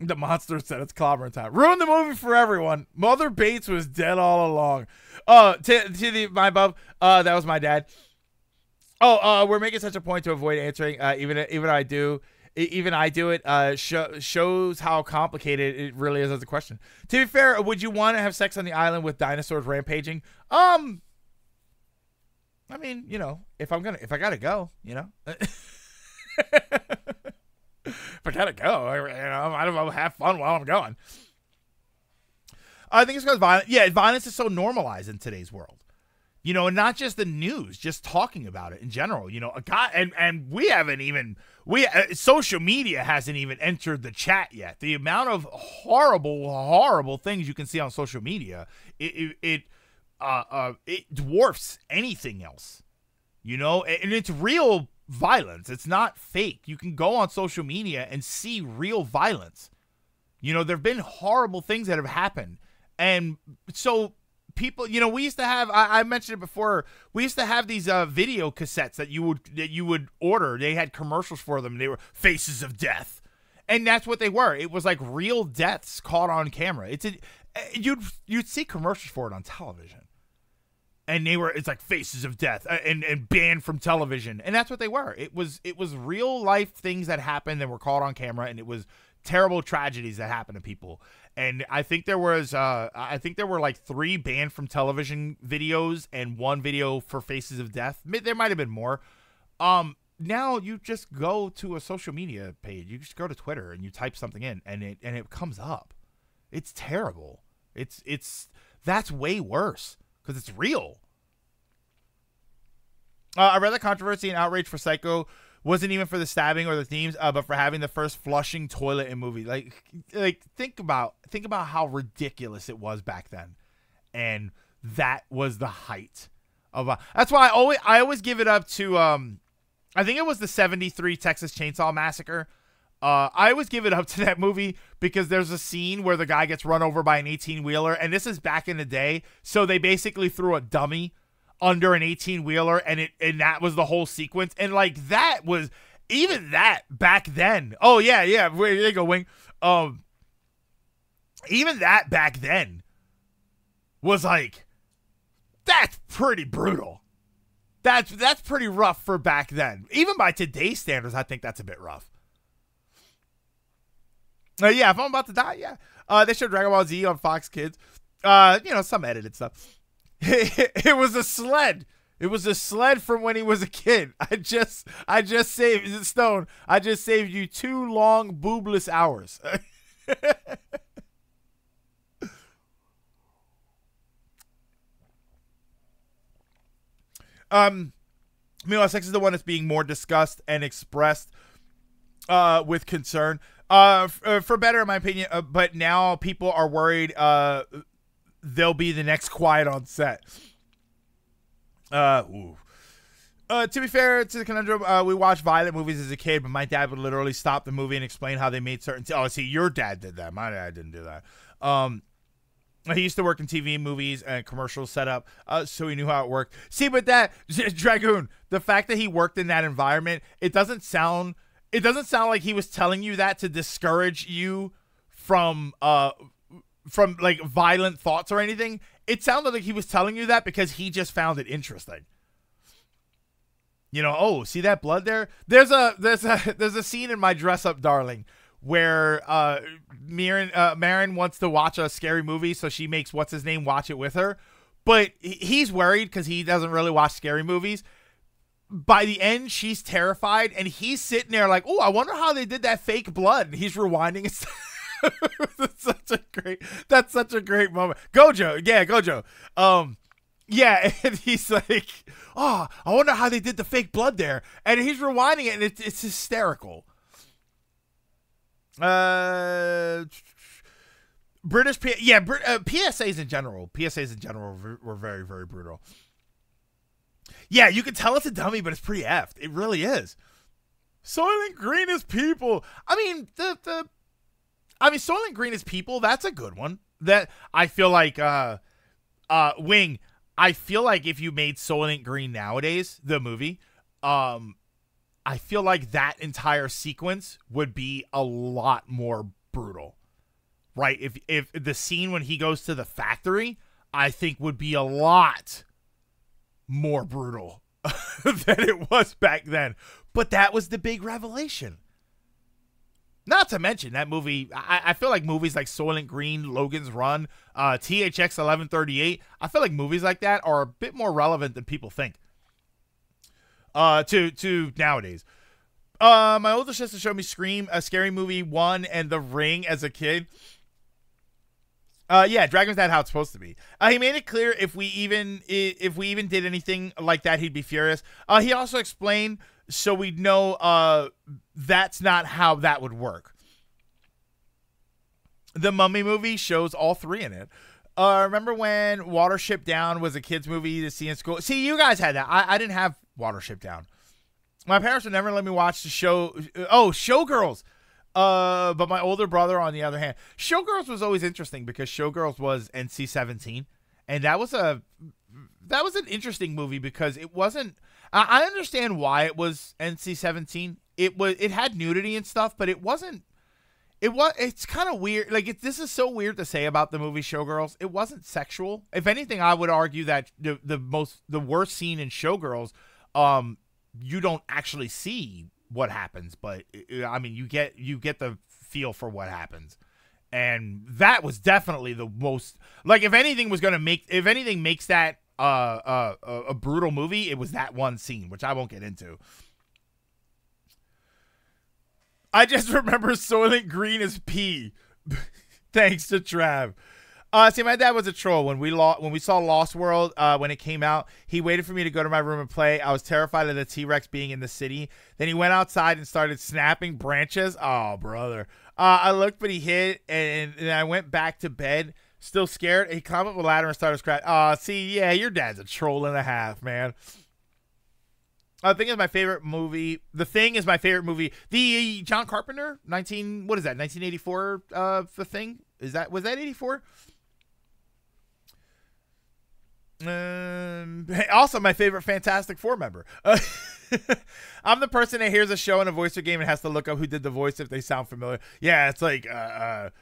The monster said it's clobbering time. Ruined the movie for everyone. Mother Bates was dead all along. My bub. That was my dad. We're making such a point to avoid answering. Even I do it. Shows how complicated it really is as a question. To be fair, would you want to have sex on the island with dinosaurs rampaging? I mean, you know, if I gotta go, you know. If I gotta go, I don't know, have fun while I'm going. I think it's because violence is so normalized in today's world. You know, and not just the news, just talking about it in general. You know, a guy, and we haven't even, social media hasn't even entered the chat yet. The amount of horrible things you can see on social media, it dwarfs anything else. You know, and it's real violence. It's not fake. You can go on social media and see real violence. You know, there have been horrible things that have happened. And so people, you know, we used to have, I mentioned it before, we used to have these video cassettes that you would order. They had commercials for them. They were Faces of Death. And that's what they were. It was like real deaths caught on camera. You'd see commercials for it on television. And it's like Faces of Death and banned from television. And that's what they were. It was real life things that happened and were caught on camera, and it was terrible tragedies that happened to people. And I think there were like 3 banned from television videos and 1 video for Faces of Death. There might have been more. Now you just go to a social media page. You just go to Twitter and you type something in, and it comes up. It's terrible. That's way worse because it's real. I read the controversy and outrage for Psycho wasn't even for the stabbing or the themes, but for having the first flushing toilet in movie. Like think about how ridiculous it was back then, and that was the height of. That's why I always give it up to. I think it was the '73 Texas Chainsaw Massacre. I always give it up to that movie because there's a scene where the guy gets run over by an 18-wheeler, and this is back in the day, so they basically threw a dummy under an 18-wheeler, and that was the whole sequence, and like that was even that back then. Oh yeah, there you go, Wing. Even that back then was like, that's pretty brutal. That's pretty rough for back then. Even by today's standards, I think that's a bit rough. Yeah, if I'm about to die, yeah. They showed Dragon Ball Z on Fox Kids. Some edited stuff. It was a sled. It was a sled from when he was a kid. I just saved Stone. I just saved you 2 long boobless hours. Meanwhile, sex is the one that's being more discussed and expressed with concern. For better, in my opinion, but now people are worried they'll be the next Quiet on set. To be fair to the conundrum, we watched violent movies as a kid, but my dad would literally stop the movie and explain how they made certain. See, your dad did that. My dad didn't do that. He used to work in TV, movies, and commercial setup, so he knew how it worked. See, but that Dragoon, the fact that he worked in that environment, it doesn't sound like he was telling you that to discourage you from like violent thoughts or anything. It sounded like he was telling you that because he just found it interesting. Oh, see that blood there? There's a scene in My Dress Up Darling where Marin wants to watch a scary movie, so she makes what's his name watch it with her, but he's worried because he doesn't really watch scary movies. By the end, she's terrified, and he's sitting there like, "Oh, I wonder how they did that fake blood." And he's rewinding it. That's such a great moment. Gojo. Yeah, and he's like, "Oh, I wonder how they did the fake blood there," and he's rewinding it, and it's hysterical. British PSAs in general were very, very brutal. Yeah, you can tell it's a dummy, but it's pretty effed. It really is. Soylent Green is people. I mean, Soylent Green is people. That's a good one. That I feel like, Wing. I feel like if you made Soylent Green nowadays, the movie, I feel like that entire sequence would be a lot more brutal, right? If the scene when he goes to the factory, I think would be a lot more brutal than it was back then. But that was the big revelation. Not to mention that movie, I feel like movies like Soylent Green, Logan's Run, THX 1138, I feel like movies like that are a bit more relevant than people think. To nowadays. My older sister showed me Scream, a Scary Movie 1, and The Ring as a kid. Yeah, Dragon's Dad how it's supposed to be. He made it clear if we even did anything like that, he'd be furious. He also explained so we'd know that's not how that would work. The Mummy movie shows all 3 in it. Remember when Watership Down was a kid's movie to see in school? See, you guys had that. I didn't have Watership Down. My parents would never let me watch the show. Showgirls. But my older brother, on the other hand, Showgirls was always interesting because Showgirls was NC-17, and that was an interesting movie because it wasn't. I understand why it was NC-17. It had nudity and stuff, but it wasn't. It's kind of weird. Like this is so weird to say about the movie Showgirls. It wasn't sexual. If anything, I would argue that the worst scene in Showgirls, you don't actually see what happens, but I mean, you get the feel for what happens, and that was definitely the most. Like, if anything makes that a brutal movie, it was that one scene, which I won't get into. I just remember Soylent Green as pee. Thanks to Trav. See, my dad was a troll when we saw Lost World when it came out. He waited for me to go to my room and play. I was terrified of the T-Rex being in the city. Then he went outside and started snapping branches. Oh, brother. I looked, but he hid, and I went back to bed, still scared. He climbed up a ladder and started scratching. See, yeah, your dad's a troll and a half, man. The Thing is my favorite movie. The Thing is my favorite movie. The John Carpenter 1984 The Thing. Was that 84? Also, my favorite Fantastic Four member. I'm the person that hears a show in a voicer game and has to look up who did the voice if they sound familiar. Yeah, it's like, I'm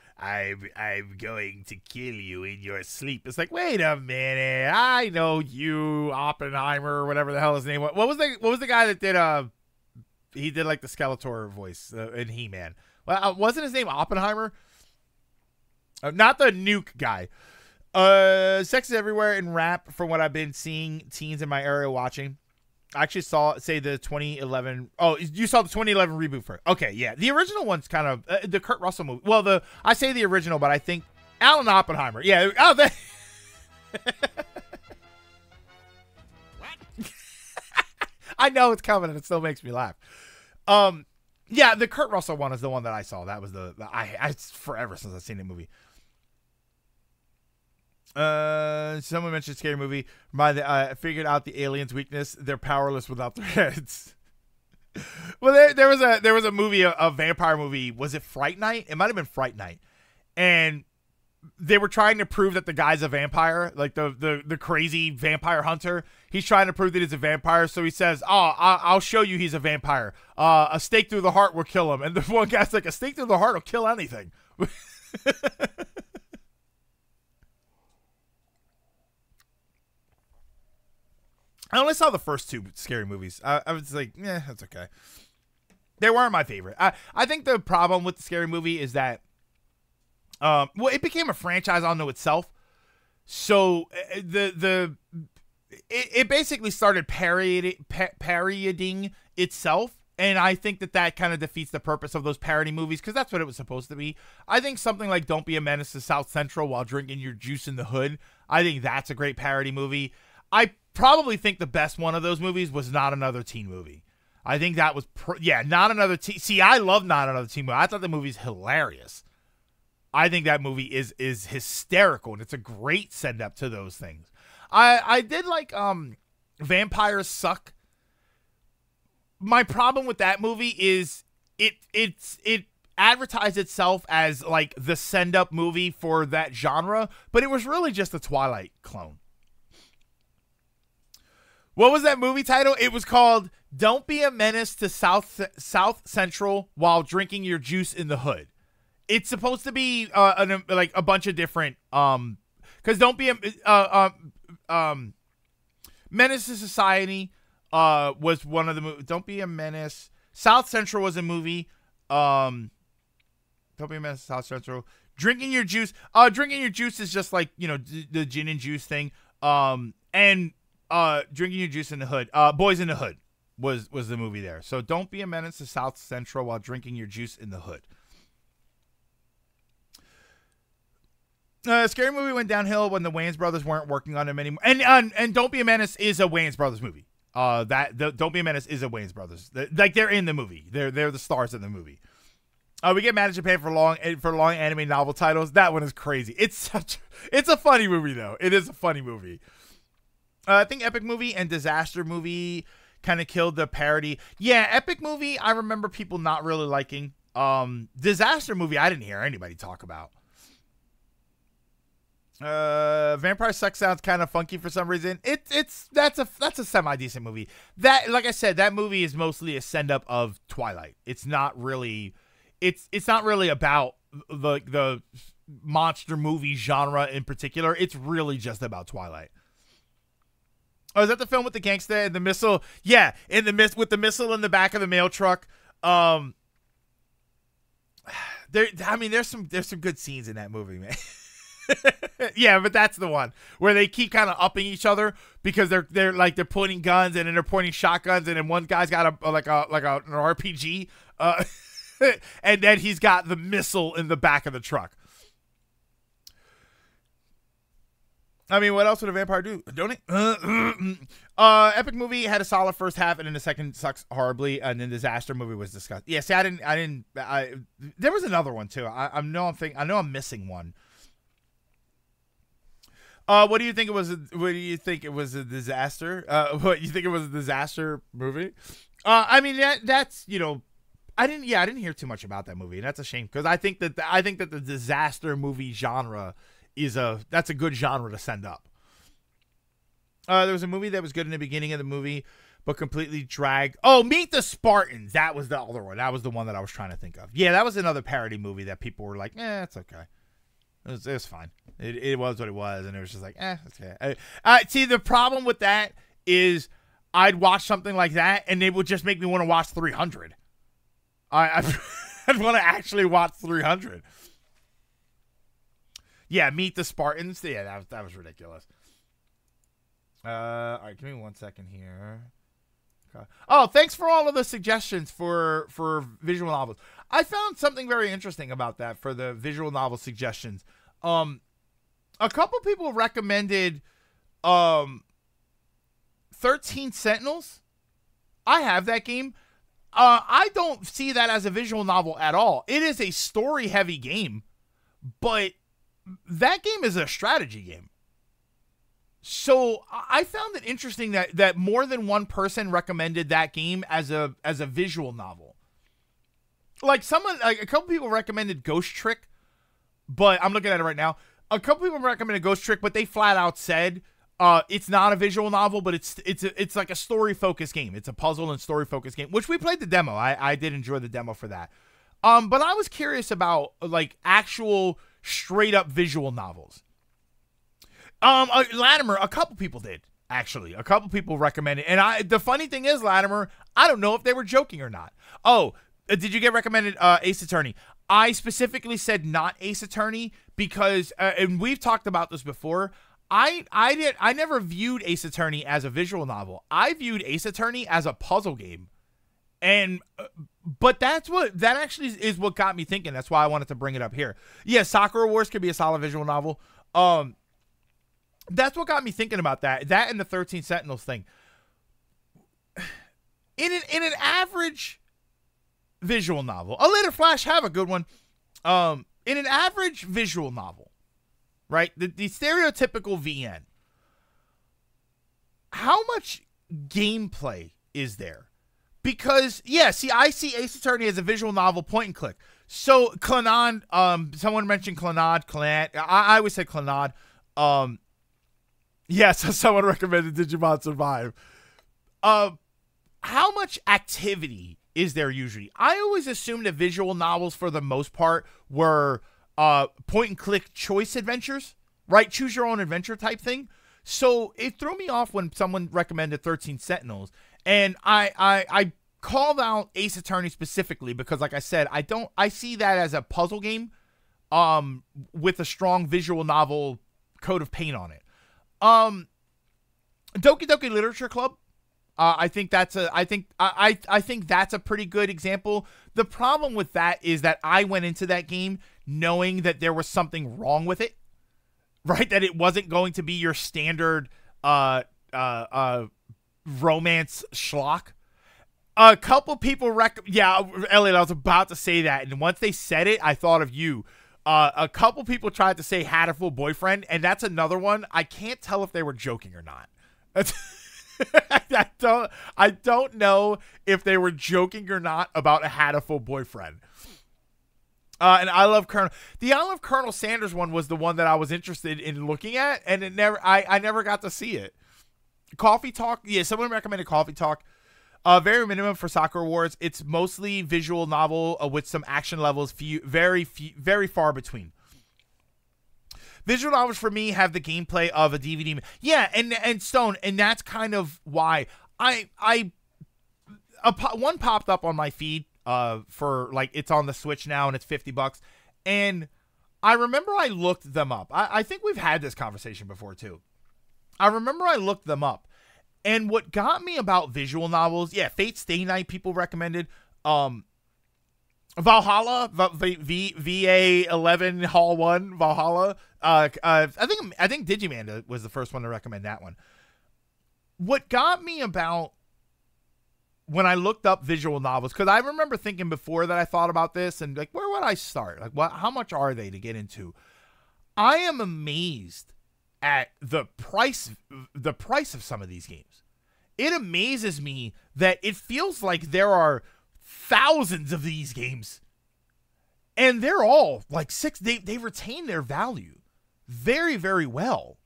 going to kill you in your sleep. It's like, wait a minute, I know you, Oppenheimer, or whatever the hell his name was. What was the guy that did he did like the Skeletor voice in He-Man? Well, wasn't his name Oppenheimer? Not the nuke guy. Sex is everywhere in rap from what I've been seeing teens in my area watching. I actually saw, say, the 2011. Oh, you saw the 2011 reboot for it. Okay, yeah. The original one's kind of the Kurt Russell movie. Well, I say the original, but I think Alan Oppenheimer. Yeah. Oh, that. What? I know it's coming, and it still makes me laugh. Yeah, the Kurt Russell one is the one that I saw. That was it's forever since I've seen the movie. Someone mentioned scary movie. I figured out the aliens' weakness. They're powerless without their heads. Well, there was a movie, a vampire movie. Was it Fright Night? It might have been Fright Night. And they were trying to prove that the guy's a vampire, like the crazy vampire hunter. He's trying to prove that he's a vampire. So he says, I'll show you he's a vampire. A stake through the heart will kill him. And the one guy's like, a stake through the heart will kill anything. I only saw the first two scary movies. I was like, yeah, that's okay. They weren't my favorite. I think the problem with the scary movie is that, it became a franchise unto itself. So it basically started parodying itself. And I think that kind of defeats the purpose of those parody movies, because that's what it was supposed to be. I think something like Don't Be a Menace to South Central While Drinking Your Juice in the Hood, I think that's a great parody movie. I probably think the best one of those movies was Not Another Teen Movie. I think that was, Not Another Teen. See, I love Not Another Teen Movie. I thought the movie's hilarious. I think that movie is hysterical, and it's a great send up to those things. I did like Vampires Suck. My problem with that movie is it advertised itself as like the send up movie for that genre, but it was really just a Twilight clone. What was that movie title? It was called Don't Be a Menace to South Central While Drinking Your Juice in the Hood. It's supposed to be like a bunch of different because Don't Be a Menace to Society was one of the movies. Don't Be a Menace. South Central was a movie. Don't Be a Menace to South Central. Drinking Your Juice. Drinking Your Juice is just like, the gin and juice thing. And Drinking Your Juice in the Hood. Boys in the Hood was the movie there. So Don't Be a Menace to South Central While Drinking Your Juice in the Hood. Scary Movie went downhill when the Wayans brothers weren't working on him anymore. And Don't Be a Menace is a Wayans brothers movie. Don't Be a Menace is a Wayans brothers. They're in the movie. They're the stars in the movie. We get mad at Japan for long anime novel titles. That one is crazy. It's a funny movie though. It is a funny movie. I think Epic Movie and Disaster Movie kind of killed the parody. Yeah, Epic Movie, I remember people not really liking. Disaster Movie, I didn't hear anybody talk about. Vampire Suck sounds kind of funky for some reason. That's a semi decent movie. That, like I said, that movie is mostly a send up of Twilight. It's not really about the monster movie genre in particular. It's really just about Twilight. Oh, is that the film with the gangster and the missile? Yeah, with the missile in the back of the mail truck. There's some good scenes in that movie, man. Yeah, but that's the one where they keep kind of upping each other because they're pointing guns and then they're pointing shotguns and then one guy's got an RPG, and then he's got the missile in the back of the truck. I mean, what else would a vampire do? Donate? Epic movie had a solid first half, and then the second sucks horribly, and then disaster movie was disgusting. Yeah, see, there was another one too. I know I'm missing one. What do you think it was? What do you think it was a disaster? What you think it was a disaster movie? I mean that's I didn't hear too much about that movie, and that's a shame because I think that the disaster movie genre that's a good genre to send up. There was a movie that was good in the beginning of the movie, but completely dragged. Oh, Meet the Spartans. That was the other one. That was the one that I was trying to think of. Yeah, that was another parody movie that people were like, it's okay. It was fine. It was what it was, and it was just like, it's okay. See, the problem with that is I'd watch something like that, and it would just make me want to watch 300. I'd want to actually watch 300. Yeah, Meet the Spartans. Yeah, that was ridiculous. All right, give me 1 second here. Okay. Oh, thanks for all of the suggestions for visual novels. I found something very interesting about that for the visual novel suggestions. A couple people recommended 13 Sentinels. I have that game. I don't see that as a visual novel at all. It is a story-heavy game, but that game is a strategy game. So I found it interesting that more than one person recommended that game as a visual novel. Like a couple people recommended Ghost Trick, but I'm looking at it right now. A couple people recommended Ghost Trick, but they flat out said it's not a visual novel, but it's like a story focused game. It's a puzzle and story focused game, which we played the demo. I did enjoy the demo for that. But I was curious about like actual straight up visual novels. Latimer, a couple people did, actually. A couple people recommended. And the funny thing is, Latimer, I don't know if they were joking or not. Oh, did you get recommended Ace Attorney? I specifically said not Ace Attorney because, and we've talked about this before, I never viewed Ace Attorney as a visual novel. I viewed Ace Attorney as a puzzle game. And, but that actually is what got me thinking. That's why I wanted to bring it up here. Yeah, Sakura Wars could be a solid visual novel. That's what got me thinking about that. That and the 13 Sentinels thing. In an average visual novel, I'll let Flash have a good one. In an average visual novel, right? The stereotypical VN. How much gameplay is there? Because, yeah, see, I see Ace Attorney as a visual novel point and click. So, Clannad, someone mentioned Clannad. I always said Clannad. Yes, someone recommended Digimon Survive. How much activity is there usually? I always assumed that visual novels, for the most part, were point-and-click choice adventures, right? Choose-your-own-adventure type thing. So it threw me off when someone recommended 13 Sentinels. And I called out Ace Attorney specifically because, like I said, I see that as a puzzle game with a strong visual novel coat of paint on it. Doki Doki Literature Club. I think that's a pretty good example. The problem with that is that I went into that game knowing that there was something wrong with it, right? That it wasn't going to be your standard romance schlock. A couple people Elliot, I was about to say that, and once they said it, I thought of you. A couple people tried to say Hatoful Boyfriend, and that's another one. I can't tell if they were joking or not. I don't know if they were joking or not about a Hatoful Boyfriend. And I Love Colonel. The I Love Colonel Sanders one was the one that I was interested in looking at, and I never got to see it. Coffee Talk. Yeah, someone recommended Coffee Talk. Very minimum for Sakura Wars. It's mostly visual novel with some action levels, very far between. Visual novels for me have the gameplay of a DVD. Yeah, and Stone, and that's kind of why one popped up on my feed for like it's on the Switch now and it's $50, and I remember I looked them up. I think we've had this conversation before too. I remember I looked them up. And what got me about visual novels, yeah, Fate Stay Night people recommended. Valhalla, VA 11 Hall 1 Valhalla. I think Digimanda was the first one to recommend that one. What got me about when I looked up visual novels, because I remember thinking before that I thought about this and like, where would I start? Like, how much are they to get into? I am amazed at the price of some of these games. It amazes me that it feels like there are thousands of these games, and they're all like they retain their value very, very well.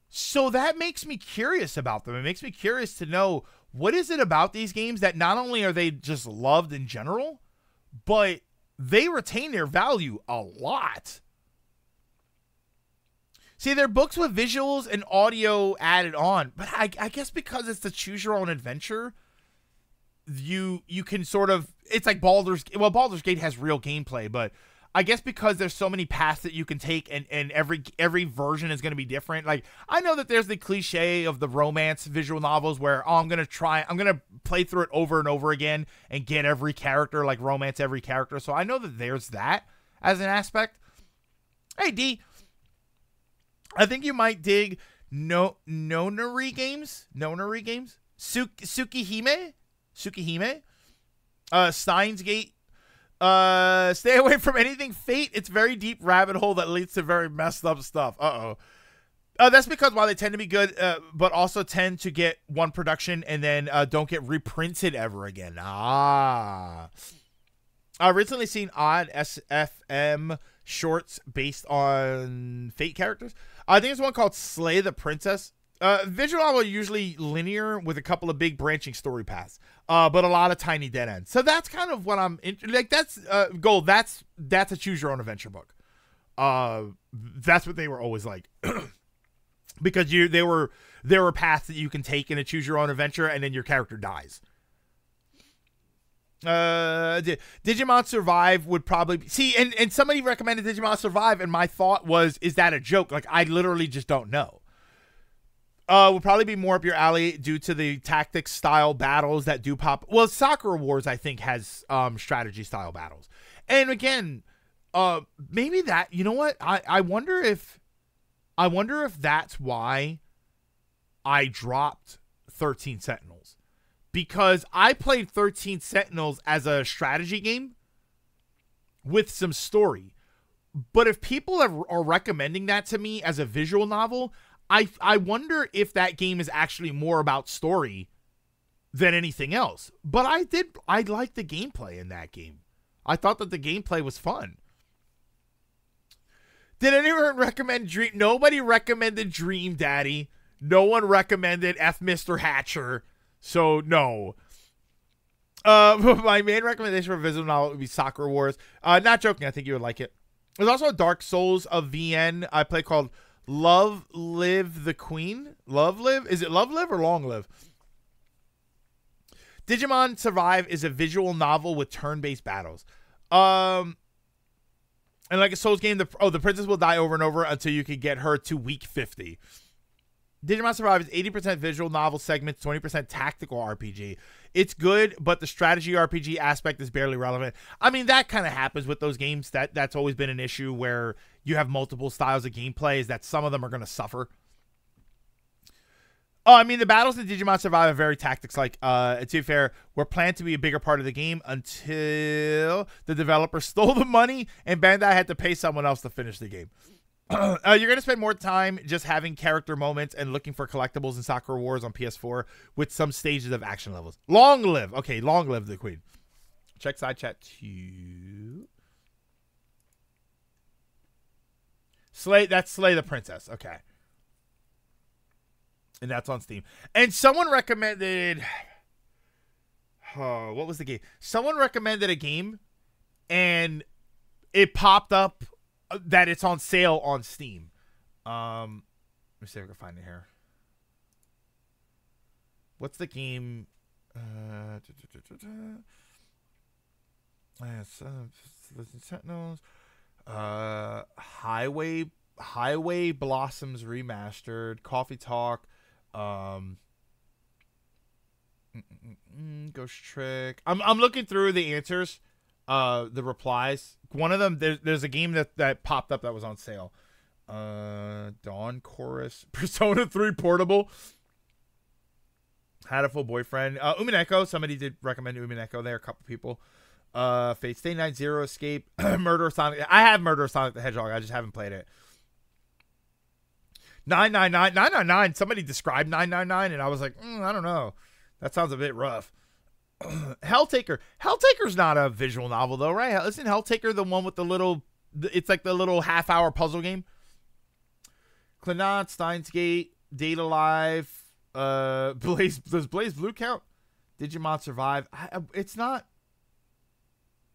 So that makes me curious about them. It makes me curious to know, what is it about these games that not only are they just loved in general, but they retain their value a lot. See, they're books with visuals and audio added on, but I guess because it's the choose your own adventure, you can sort of, it's like Baldur's Gate has real gameplay, but I guess because there's so many paths that you can take, and every version is going to be different. Like, I know that there's the cliche of the romance visual novels where, I'm going to play through it over and over again and get every character, like romance every character. So I know that there's that as an aspect. Hey, D, I think you might dig Nonary games. Tsukihime? Steins Gate. Stay away from anything Fate. It's very deep rabbit hole that leads to very messed up stuff. That's because while they tend to be good, but also tend to get one production and then don't get reprinted ever again. I've recently seen odd SFM shorts based on Fate characters. I think there's one called Slay the Princess. Visual novel are usually linear with a couple of big branching story paths, but a lot of tiny dead ends. So that's kind of what I'm like. That's Gold. That's a choose your own adventure book. That's what they were always like, because there were paths that you can take in a choose your own adventure, and then your character dies. Digimon Survive would probably be, see, and somebody recommended Digimon Survive, and my thought was, is that a joke? Like, I literally just don't know. Will probably be more up your alley due to the tactics style battles that do pop. Well, Sakura Wars, I think, has strategy style battles. And again, maybe that, you know what? I wonder if that's why I dropped 13 Sentinels. Because I played 13 Sentinels as a strategy game with some story. But if people are recommending that to me as a visual novel, I wonder if that game is actually more about story than anything else. But I liked the gameplay in that game. I thought that the gameplay was fun. Did anyone recommend Dream? Nobody recommended Dream Daddy. No one recommended F Mr. Hatcher. So, no. My main recommendation for a visual novel would be Sakura Wars. Not joking, I think you would like it. There's also a Dark Souls of VN I play called Love Live the Queen. Love Live? Is it Love Live or Long Live? Digimon Survive is a visual novel with turn-based battles. And like a Souls game, the princess will die over and over until you can get her to week 50. Digimon Survive is 80% visual novel segments, 20% tactical RPG. It's good, but the strategy RPG aspect is barely relevant. I mean, that kind of happens with those games. That's always been an issue where you have multiple styles of gameplay, is that some of them are going to suffer. Oh, I mean, the battles in Digimon Survive are very tactics-like. To be fair, were planned to be a bigger part of the game until the developer stole the money and Bandai had to pay someone else to finish the game. You're going to spend more time just having character moments and looking for collectibles in Sakura Wars on PS4 with some stages of action levels. Long live. Okay, long live the queen. Check side chat 2. That's Slay the Princess. Okay. And that's on Steam. And someone recommended... Oh, what was the game? Someone recommended a game and it popped up that it's on sale on Steam. Let me see if I can find it here. What's the game? Sentinels. Highway Blossoms Remastered. Coffee Talk. Ghost Trick. I'm looking through the answers. the replies. One of them, there's a game that popped up that was on sale. Dawn Chorus, Persona 3 Portable, Hatful Boyfriend, Umineko. Somebody did recommend Umineko there. A couple people. Fate Stay Night, Zero Escape, Murder of Sonic. I have Murder of Sonic the Hedgehog. I just haven't played it. 999. Somebody described 999, and I was like, I don't know. That sounds a bit rough. Helltaker. Helltaker's not a visual novel, though, right? Isn't Helltaker the one with the little... It's like the little half-hour puzzle game? Clannad, Steins Gate, Data Live, Blaze... Does Blaze Blue count? Digimon Survive. It's not...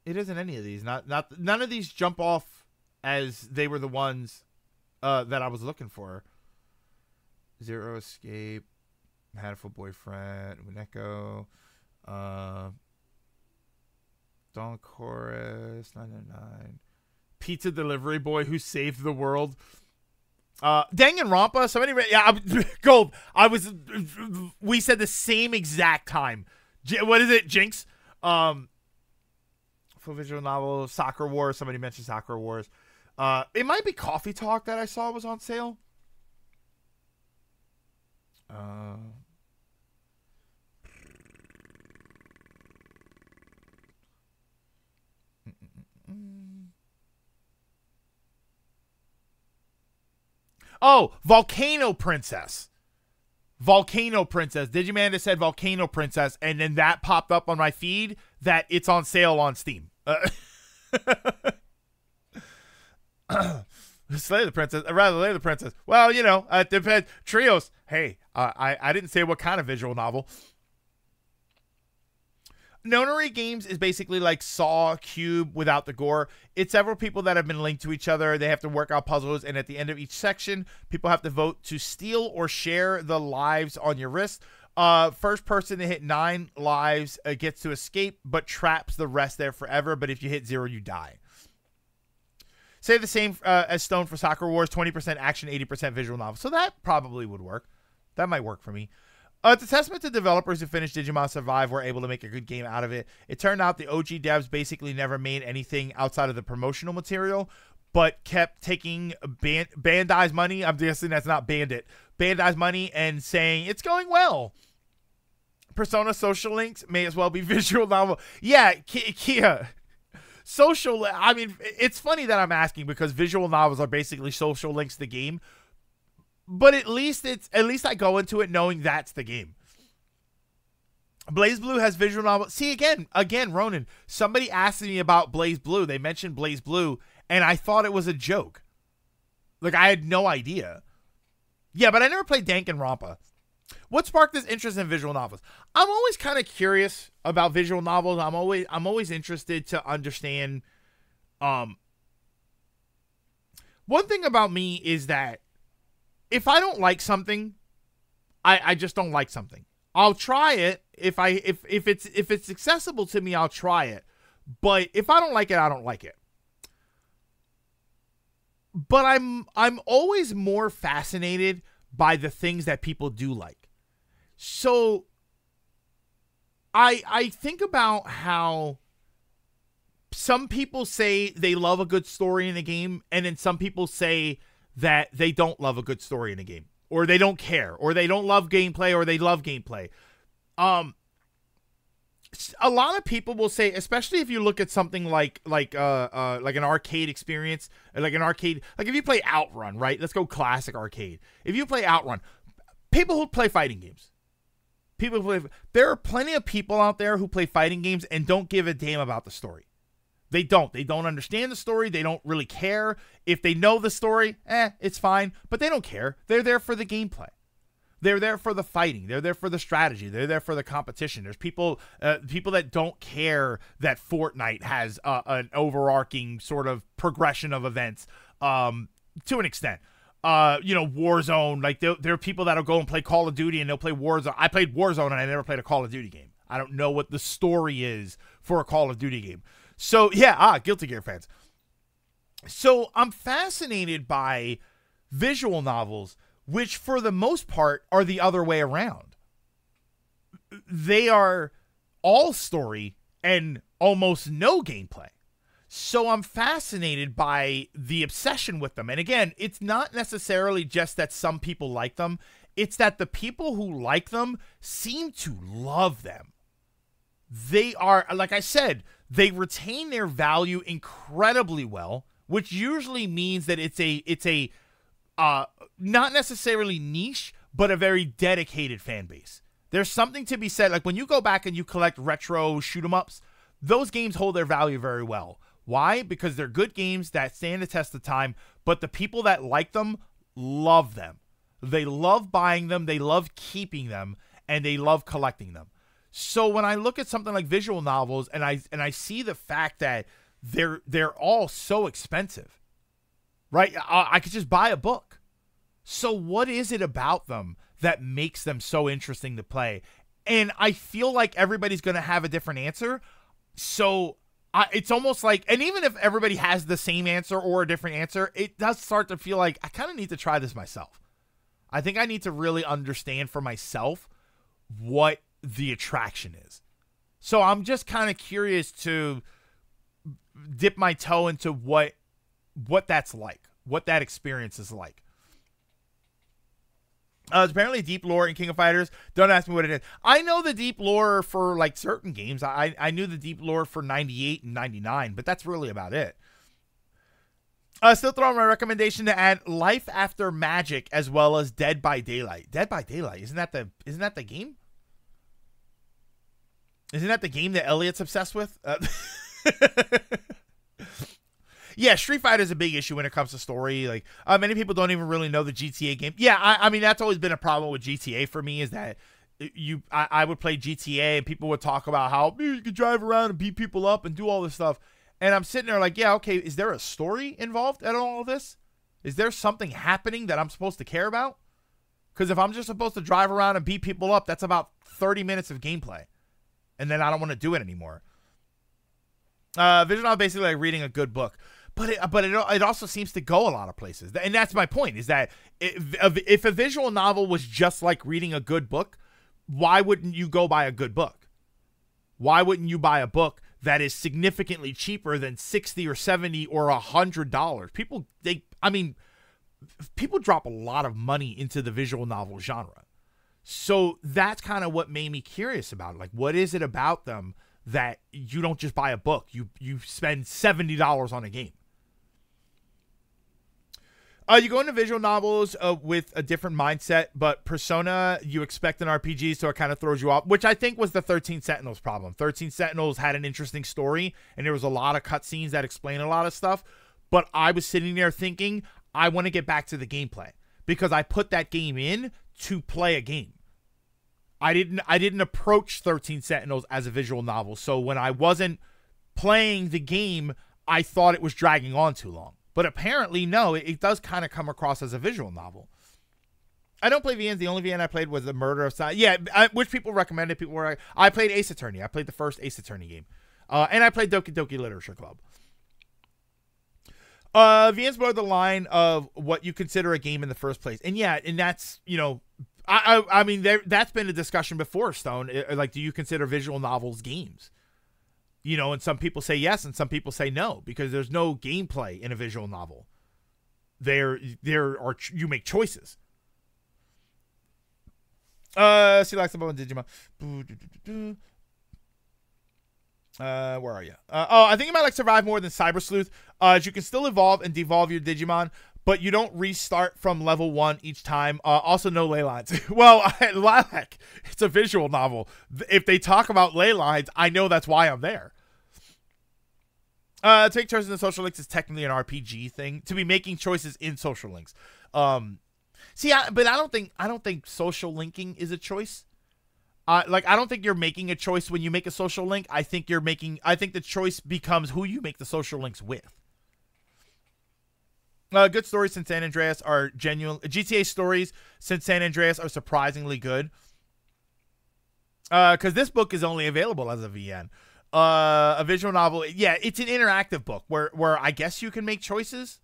It isn't any of these. None of these jump off as they were the ones that I was looking for. Zero Escape, Hatful Boyfriend, Umineko, Dawn Chorus, 999, Pizza Delivery Boy Who Saved the World, Danganronpa. Somebody, Gold. We said the same exact time. What is it, Jinx? Full visual novel, Soccer Wars. Somebody mentioned Soccer Wars. It might be Coffee Talk that I saw was on sale. Oh, Volcano Princess. Volcano Princess. Digimanda said Volcano Princess, and then that popped up on my feed that it's on sale on Steam. Slay the Princess. Rather, Lay the Princess. Well, you know, it depends. Trios. Hey, I didn't say what kind of visual novel. Nonary Games is basically like Saw Cube without the gore. It's several people that have been linked to each other. They have to work out puzzles, and at the end of each section, people have to vote to steal or share the lives on your wrist. First person to hit 9 lives gets to escape, but traps the rest there forever. But if you hit 0, you die. Say the same as Stone for Soccer Wars, 20% action, 80% visual novel. So that probably would work. That might work for me. It's a testament to developers who finished Digimon Survive were able to make a good game out of it. It turned out the OG devs basically never made anything outside of the promotional material, but kept taking Bandai's money. I'm guessing that's not Bandit. Bandai's money and saying, it's going well. Persona Social Links may as well be visual novel. Yeah, Kia. Social, I mean, it's funny that I'm asking because visual novels are basically social links to the game. But at least I go into it knowing that's the game. Blaze Blue has visual novel. See, again, Ronan, somebody asked me about Blaze Blue. They mentioned Blaze Blue, and I thought it was a joke. Like, I had no idea. Yeah, but I never played Danganronpa. What sparked this interest in visual novels? I'm always kind of curious about visual novels. I'm always interested to understand. One thing about me is that if I don't like something, I just don't like something. I'll try it if it's accessible to me. I'll try it, but if I don't like it, I don't like it. But I'm always more fascinated by the things that people do like. So I think about how some people say they love a good story in a game, and then some people say that they don't love a good story in a game, or they don't care, or they don't love gameplay, or they love gameplay. A lot of people will say, especially if you look at something like an arcade experience, like if you play Outrun, right? Let's go classic arcade. If you play Outrun, people who play fighting games, there are plenty of people out there who play fighting games and don't give a damn about the story. They don't understand the story. They don't really care. If they know the story, it's fine, but they don't care. They're there for the gameplay. They're there for the fighting. They're there for the strategy. They're there for the competition. There's people that don't care that Fortnite has an overarching sort of progression of events to an extent. Warzone, like there are people that'll go and play Call of Duty and they'll play Warzone. I played Warzone and I never played a Call of Duty game. I don't know what the story is for a Call of Duty game. So, yeah, Guilty Gear fans. So, I'm fascinated by visual novels, which for the most part are the other way around. They are all story and almost no gameplay. So I'm fascinated by the obsession with them. And again, it's not necessarily just that some people like them. It's that the people who like them seem to love them. They are, like I said, they retain their value incredibly well, which usually means that it's a not necessarily niche, but a very dedicated fan base. There's something to be said. Like when you go back and you collect retro shoot 'em ups, those games hold their value very well. Why? Because they're good games that stand the test of time, but the people that like them love them. They love buying them, they love keeping them, and they love collecting them. So when I look at something like visual novels and I see the fact that they're all so expensive, right? I could just buy a book. So what is it about them that makes them so interesting to play? And I feel like everybody's going to have a different answer. So it's almost like, and even if everybody has the same answer or a different answer, it does start to feel like I kind of need to try this myself. I think I need to really understand for myself what the attraction is. So I'm just kind of curious to dip my toe into what that's like, what that experience is like. There's apparently deep lore in King of Fighters. Don't ask me what it is. I know the deep lore for like certain games. I knew the deep lore for 98 and 99, but that's really about it. Still throwing my recommendation to add Life After Magic as well as Dead by Daylight. Dead by Daylight, isn't that the game? Isn't that the game that Elliot's obsessed with? Yeah, Street Fighter is a big issue when it comes to story. Like, many people don't even really know the GTA game. Yeah, I mean, that's always been a problem with GTA for me, is that I would play GTA and people would talk about how you could drive around and beat people up and do all this stuff. And I'm sitting there like, yeah, okay, is there a story involved in all of this? Is there something happening that I'm supposed to care about? Because if I'm just supposed to drive around and beat people up, that's about 30 minutes of gameplay. And then I don't want to do it anymore. Visual novel basically like reading a good book. But it also seems to go a lot of places. And that's my point, is that if a visual novel was just like reading a good book, why wouldn't you go buy a good book? Why wouldn't you buy a book that is significantly cheaper than $60 or $70 or $100? People drop a lot of money into the visual novel genre. So that's kind of what made me curious about it. Like, what is it about them that you don't just buy a book? You spend $70 on a game. You go into visual novels with a different mindset, but Persona, you expect an RPG, so it kind of throws you off, which I think was the 13 Sentinels problem. 13 Sentinels had an interesting story, and there was a lot of cutscenes that explain a lot of stuff, but I was sitting there thinking, I want to get back to the gameplay, because I put that game in to play a game. I didn't approach 13 Sentinels as a visual novel, so when I wasn't playing the game, I thought it was dragging on too long. But apparently, no, it does kind of come across as a visual novel. I don't play VNs. The only VN I played was The Murder of Silence. Yeah, which people recommended. I played Ace Attorney. I played the first Ace Attorney game. And I played Doki Doki Literature Club. VNs blur the line of what you consider a game in the first place. And yeah, and that's, I mean, that's been a discussion before, Stone. Like, do you consider visual novels games? And some people say yes, and some people say no, because there's no gameplay in a visual novel. You make choices. See, like about Digimon. Where are you? I think you might like Survive more than Cyber Sleuth. As you can still evolve and devolve your Digimon, but you don't restart from level 1 each time. Also, no ley lines. Well, Lilac, it's a visual novel. If they talk about ley lines, I know that's why I'm there. Take choices in social links is technically an RPG thing. To be making choices in social links. But I don't think social linking is a choice. I don't think you're making a choice when you make a social link. I think the choice becomes who you make the social links with. Good stories since San Andreas are genuine. GTA stories since San Andreas are surprisingly good. Because this book is only available as a VN. A visual novel, yeah, it's an interactive book where I guess you can make choices,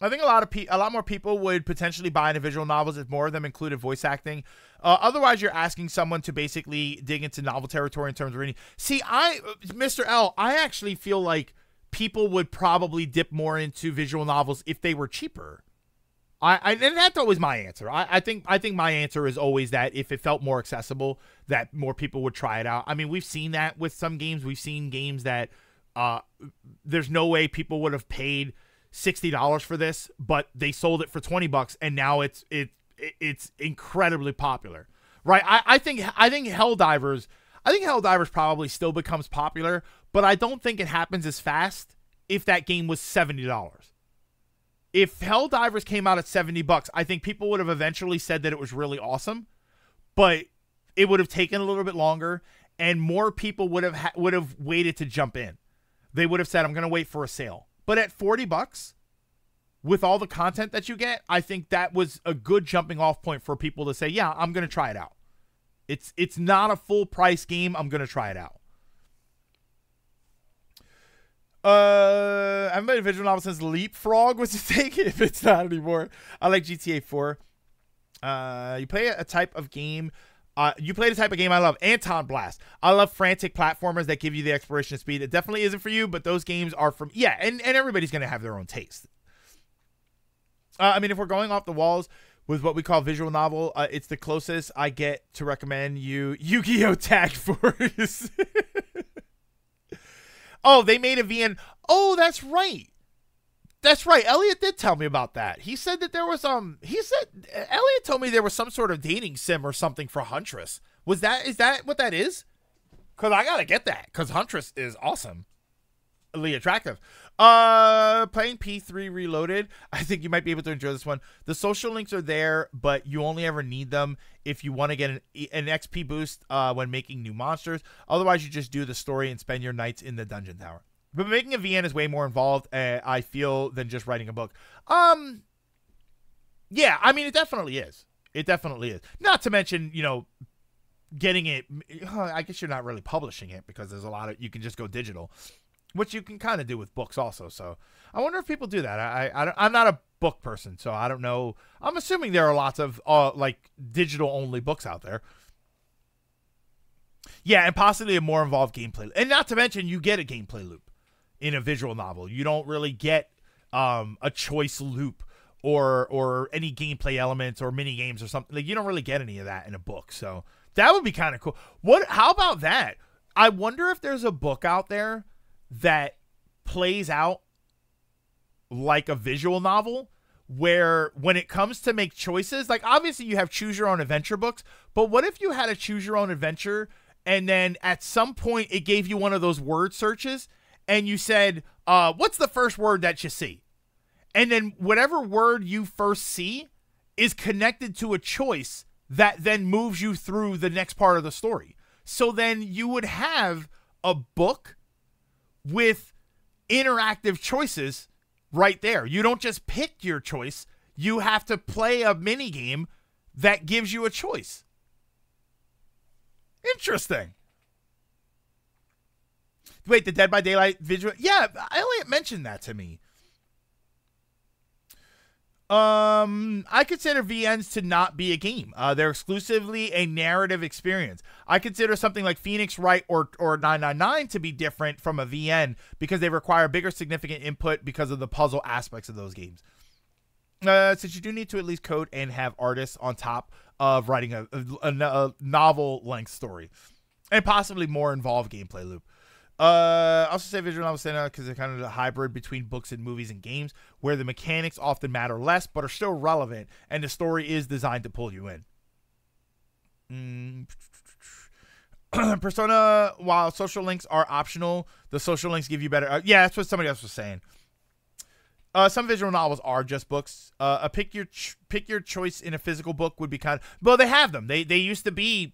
I think a lot more people would potentially buy into visual novels if more of them included voice acting. Otherwise, you're asking someone to basically dig into novel territory in terms of reading. See, Mr. L, I actually feel like people would probably dip more into visual novels if they were cheaper. And that's always my answer. I think my answer is always that if it felt more accessible, that more people would try it out. I mean, we've seen that with some games. We've seen games that there's no way people would have paid $60 for this, but they sold it for $20, and now it's incredibly popular, right? I think Helldivers probably still becomes popular, but I don't think it happens as fast if that game was $70. If Helldivers came out at $70, I think people would have eventually said that it was really awesome, but it would have taken a little bit longer, and more people would have waited to jump in. They would have said, "I'm going to wait for a sale." But at $40, with all the content that you get, I think that was a good jumping off point for people to say, "Yeah, I'm going to try it out." It's not a full price game. I'm going to try it out. I haven't played a visual novel since Leapfrog was a thing, if it's not anymore. I like GTA 4. You play a type of game. You play the type of game I love, Anton Blast. I love frantic platformers that give you the exploration speed. It definitely isn't for you, but those games are from, yeah, and everybody's going to have their own taste. I mean, if we're going off the walls with what we call visual novel, it's the closest I get to recommend you Yu-Gi-Oh! Tag Force. Oh, they made a VN. Oh, that's right. That's right. Elliot did tell me about that. He said that there was Elliot told me there was some sort of dating sim or something for Huntress. Is that what that is? Because I gotta get that, because Huntress is awesome. Really attractive. Playing P3 Reloaded. I think you might be able to enjoy this one. The social links are there, but you only ever need them if you want to get an XP boost when making new monsters. Otherwise, you just do the story and spend your nights in the dungeon tower. But making a VN is way more involved, I feel, than just writing a book. Yeah, I mean, it definitely is. It definitely is. Not to mention, getting it. I guess you're not really publishing it, because there's a lot of, you can just go digital, which you can kind of do with books also. So I wonder if people do that. I'm not a book person, so I don't know. I'm assuming there are lots of like digital only books out there. Yeah, and possibly a more involved gameplay. And not to mention, you get a gameplay loop in a visual novel. You don't really get a choice loop or any gameplay elements or mini games or something. Like, you don't really get any of that in a book. So that would be kind of cool. How about that? I wonder if there's a book out there that plays out like a visual novel, where when it comes to make choices, like obviously you have choose your own adventure books, but what if you had a choose your own adventure and then at some point it gave you one of those word searches and you said, what's the first word that you see? And then whatever word you first see is connected to a choice that then moves you through the next part of the story. So then you would have a book with interactive choices right there. You don't just pick your choice. You have to play a mini game that gives you a choice. Interesting. Wait, the Dead by Daylight visual? Yeah, Elliot mentioned that to me. I consider VNs to not be a game. They're exclusively a narrative experience. I consider something like Phoenix Wright or 999 to be different from a VN because they require bigger significant input because of the puzzle aspects of those games. Since you do need to at least code and have artists on top of writing a novel-length story and possibly more involved gameplay loop. Also say visual novel stand out because they're kind of a hybrid between books and movies and games, where the mechanics often matter less but are still relevant, and the story is designed to pull you in. Persona, while social links are optional, the social links give you better. Yeah, that's what somebody else was saying. Some visual novels are just books. Pick your choice in a physical book would be kind of. Well, they have them. They used to be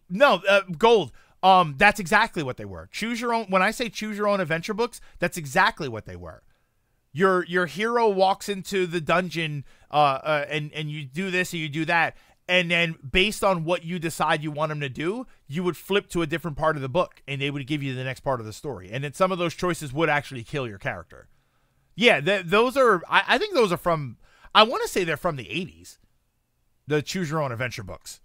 gold. That's exactly what they were. Choose your own. When I say choose your own adventure books, that's exactly what they were. Your hero walks into the dungeon, and you do this and you do that, and then based on what you decide you want them to do, you would flip to a different part of the book, and they would give you the next part of the story. And then some of those choices would actually kill your character. Yeah, those are. I think those are from. I want to say they're from the 80s. The Choose Your Own Adventure books.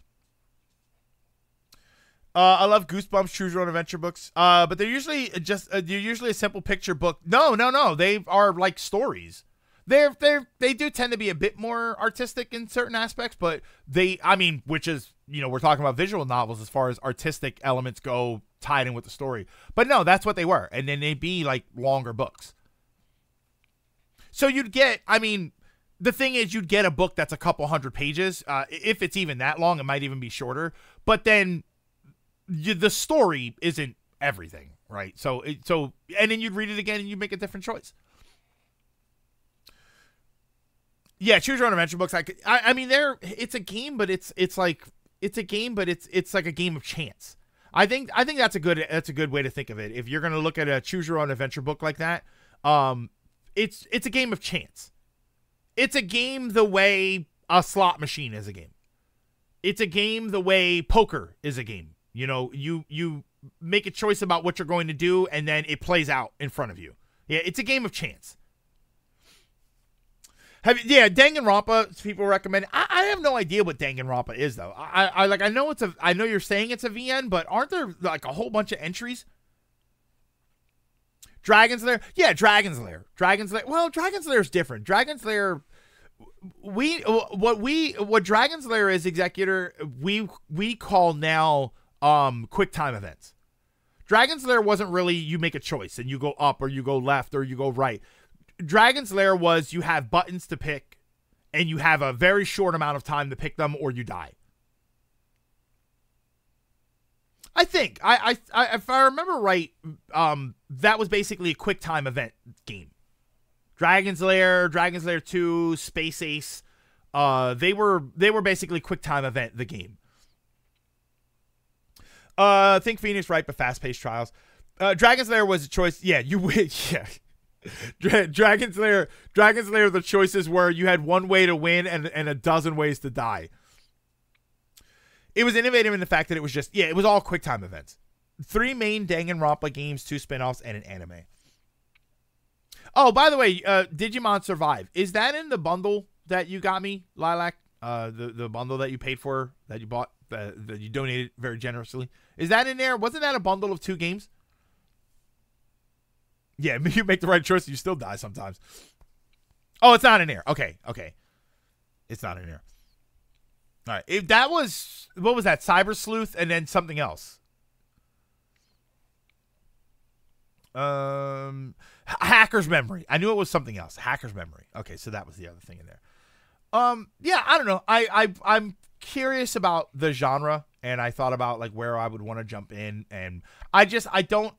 I love Goosebumps Choose Your Own Adventure books. But they're usually they're usually a simple picture book. No. They are like stories. They do tend to be a bit more artistic in certain aspects, but which is, we're talking about visual novels as far as artistic elements go tied in with the story. But no, that's what they were. And then they'd be like longer books. So you'd get, the thing is you'd get a book that's a couple hundred pages. If it's even that long, it might even be shorter. But then the story isn't everything, right? So and then you'd read it again and you'd make a different choice. Yeah, Choose Your Own Adventure books. It's a game, but it's like a game of chance. I think that's a good way to think of it. If you're gonna look at a Choose Your Own Adventure book like that, it's a game of chance. It's a game the way a slot machine is a game. It's a game the way poker is a game. You make a choice about what you're going to do, and then it plays out in front of you. Yeah, it's a game of chance. Danganronpa, people recommend. I have no idea what Danganronpa is though. I know you're saying it's a VN, but aren't there like a whole bunch of entries? Dragon's Lair? Yeah, Dragon's Lair. Well, Dragon's Lair is different. Dragon's Lair, what Dragon's Lair is, Executor, we call now quick time events. Dragon's Lair wasn't really you make a choice and you go up or you go left or you go right. Dragon's Lair was you have buttons to pick and you have a very short amount of time to pick them or you die. I think if I remember right, that was basically a quick time event game. Dragon's Lair 2, Space Ace, they were basically quick time event the game. Think Phoenix Wright, but fast paced trials. Dragon's Lair was a choice. Yeah, you would. Yeah. Dragon's Lair, the choices were you had one way to win and a dozen ways to die. It was innovative in the fact that it was it was all quick time events. 3 main Danganronpa games, 2 spinoffs, and an anime. Oh, by the way, Digimon Survive. Is that in the bundle that you got me, Lilac? The bundle that you paid for, that you bought, that you donated very generously. Is that in there? Wasn't that a bundle of 2 games? Yeah, you make the right choice, you still die sometimes. Oh, it's not in there. Okay. It's not in there. All right. If that was, what was that? Cyber Sleuth and then something else. Hacker's Memory. I knew it was something else. Hacker's Memory. Okay, so that was the other thing in there. Yeah, I don't know. I'm curious about the genre, and I thought about like where I would want to jump in, and I don't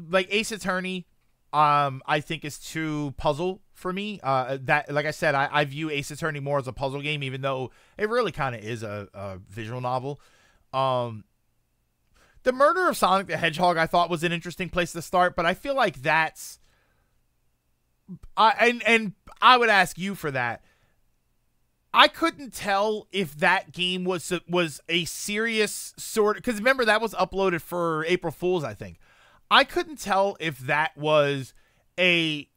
like Ace Attorney. I think is too puzzle for me. That, like I said, I view Ace Attorney more as a puzzle game, even though it really kind of is a visual novel. The Murder of Sonic the Hedgehog I thought was an interesting place to start, but I feel like that's and I would ask you for that. I couldn't tell if that game was a serious sort, because remember that was uploaded for April Fools, I think. I couldn't tell if that was a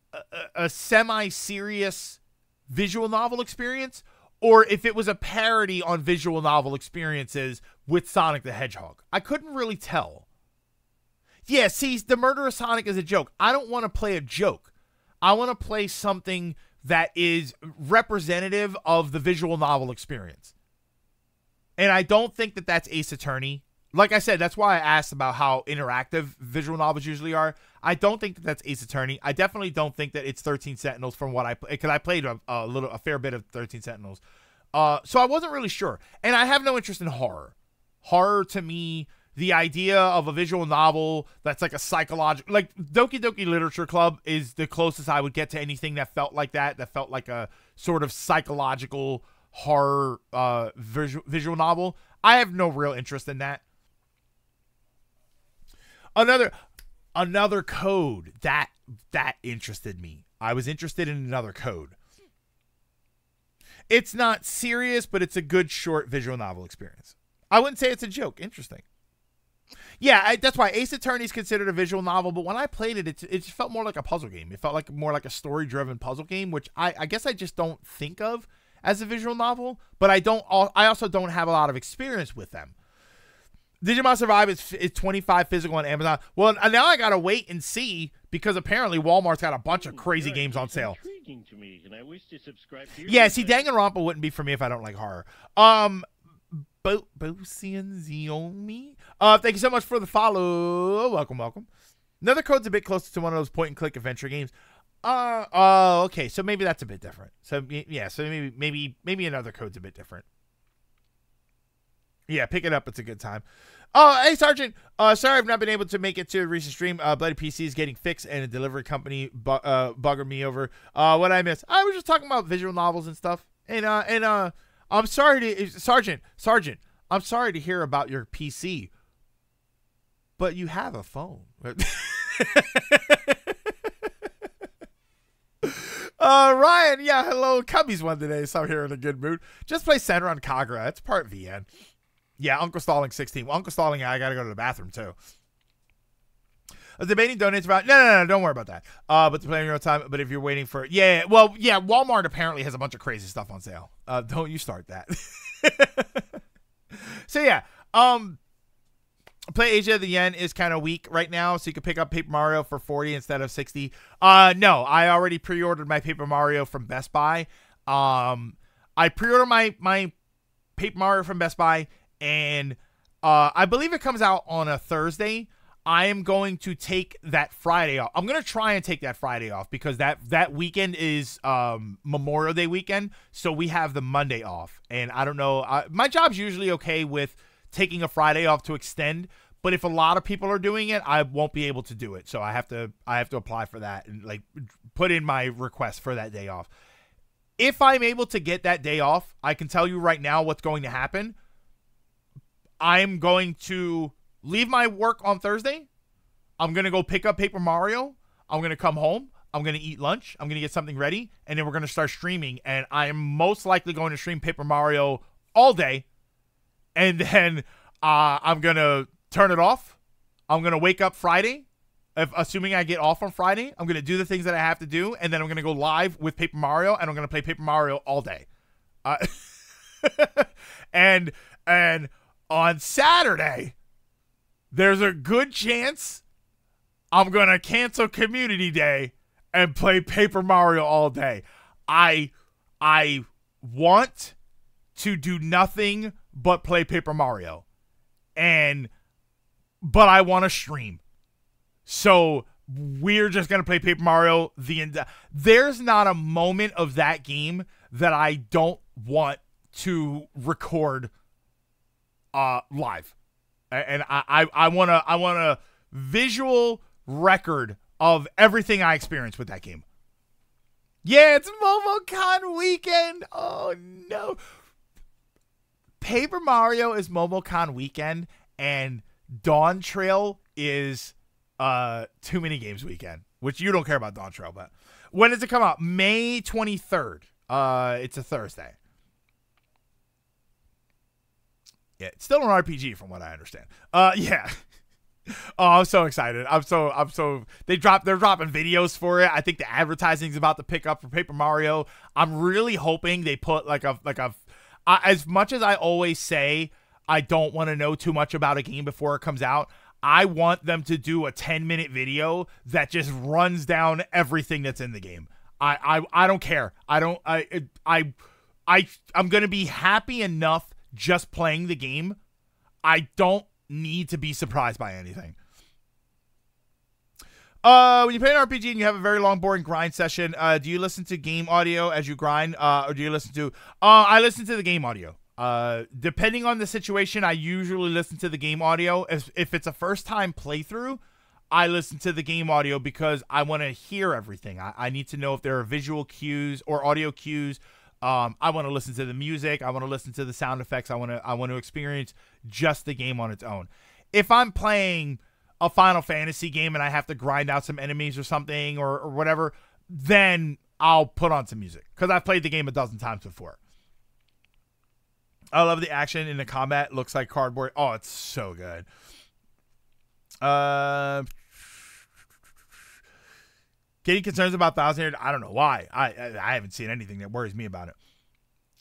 semi-serious visual novel experience or if it was a parody on visual novel experiences with Sonic the Hedgehog. I couldn't really tell. Yeah, see, the Murder of Sonic is a joke. I don't want to play a joke. I want to play something that is representative of the visual novel experience. And I don't think that that's Ace Attorney. Like I said, that's why I asked about how interactive visual novels usually are. I don't think that that's Ace Attorney. I definitely don't think that it's 13 Sentinels from what because I played a fair bit of 13 Sentinels. So I wasn't really sure. And I have no interest in horror. Horror to me, the idea of a visual novel that's like a psychological, like Doki Doki Literature Club is the closest I would get to anything that felt like that felt like a sort of psychological horror visual novel. I have no real interest in that. Another code that interested me. I was interested in another code. It's not serious, but it's a good short visual novel experience. I wouldn't say it's a joke. Interesting. Yeah, that's why Ace Attorney is considered a visual novel, but when I played it, it just felt more like a puzzle game. It felt like more like a story-driven puzzle game, which I guess I just don't think of as a visual novel, but I also don't have a lot of experience with them. Digimon Survive is 25 physical on Amazon. Well, now I gotta wait and see because apparently Walmart's got a bunch of crazy games on sale. Intriguing to me, and I wish to subscribe to your Yeah, see, Danganronpa wouldn't be for me if I don't like horror. Bosian Ziomi. Thank you so much for the follow. Welcome. Another code's a bit closer to one of those point-and-click adventure games. Okay, so maybe that's a bit different. So yeah, so maybe another code's a bit different. Yeah, pick it up. It's a good time. Hey, Sergeant. Sorry I've not been able to make it to a recent stream. Bloody PC is getting fixed, and a delivery company buggered me over. What I missed? I was just talking about visual novels and stuff. And I'm sorry to Sergeant. I'm sorry to hear about your PC, but you have a phone. Ryan, yeah, hello. Cubby's won today, so I'm here in a good mood. Just play Senran Kagura. It's part VN. Yeah, Uncle Stalling 16. Well, Uncle Stalling, I gotta go to the bathroom too. I was debating donates about. No, don't worry about that. But to play in your own time. But if you're waiting for, Walmart apparently has a bunch of crazy stuff on sale. Don't you start that. So yeah, Play Asia the yen is kind of weak right now, so you can pick up Paper Mario for 40 instead of 60. No, I already pre-ordered my Paper Mario from Best Buy. I pre-ordered my Paper Mario from Best Buy, and I believe it comes out on a Thursday. I am going to take that Friday off. I'm going to try and take that Friday off because that weekend is Memorial Day weekend, so we have the Monday off. And I don't know, my job's usually okay with taking a Friday off to extend, but if a lot of people are doing it, I won't be able to do it. So I have to apply for that and like put in my request for that day off. If I'm able to get that day off, I can tell you right now what's going to happen. I'm going to leave my work on Thursday. I'm going to go pick up Paper Mario. I'm going to come home. I'm going to eat lunch. I'm going to get something ready, and then we're going to start streaming, and I am most likely going to stream Paper Mario all day. And then I'm going to turn it off. I'm going to wake up Friday, assuming I get off on Friday. I'm going to do the things that I have to do, and then I'm going to go live with Paper Mario, and I'm going to play Paper Mario all day. And on Saturday, there's a good chance I'm going to cancel Community Day and play Paper Mario all day. I want to do nothing but play Paper Mario, but I want to stream, so we're just gonna play Paper Mario. There's not a moment of that game that I don't want to record live, and I want a visual record of everything I experienced with that game. Yeah, it's MomoCon weekend. Oh no. Paper Mario is MomoCon weekend, and Dawn Trail is Too Many Games weekend, which you don't care about Dawn Trail, but when does it come out? May 23rd. It's a Thursday. Yeah, it's still an RPG from what I understand. Yeah. Oh, I'm so excited. They're dropping videos for it. I think the advertising's about to pick up for Paper Mario. I'm really hoping they put as much as I always say, I don't want to know too much about a game before it comes out. I want them to do a 10-minute video that just runs down everything that's in the game. I don't care. I'm going to be happy enough just playing the game. I don't need to be surprised by anything. When you play an RPG and you have a very long, boring grind session, do you listen to game audio as you grind, or do you listen to? I listen to the game audio. Depending on the situation, I usually listen to the game audio. If it's a first-time playthrough, I listen to the game audio because I want to hear everything. I need to know if there are visual cues or audio cues. I want to listen to the music. I want to listen to the sound effects. I want to experience just the game on its own. If I'm playing a Final Fantasy game and I have to grind out some enemies or something or whatever, then I'll put on some music because I've played the game a dozen times before. I love the action in the combat. It looks like cardboard. Oh, it's so good. Getting concerns about Thousand. I don't know why. I haven't seen anything that worries me about it.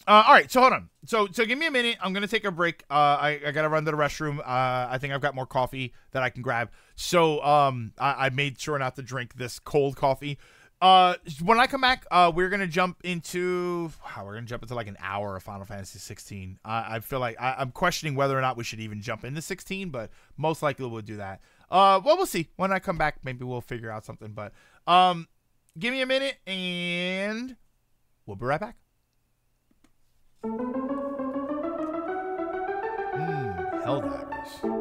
All right, so hold on. So give me a minute. I'm gonna take a break. I gotta run to the restroom. I think I've got more coffee that I can grab. So I made sure not to drink this cold coffee. When I come back, we're gonna jump into like an hour of Final Fantasy 16. I feel like I'm questioning whether or not we should even jump into 16, but most likely we'll do that. Well, we'll see. When I come back, maybe we'll figure out something. But give me a minute, and we'll be right back. Helldivers.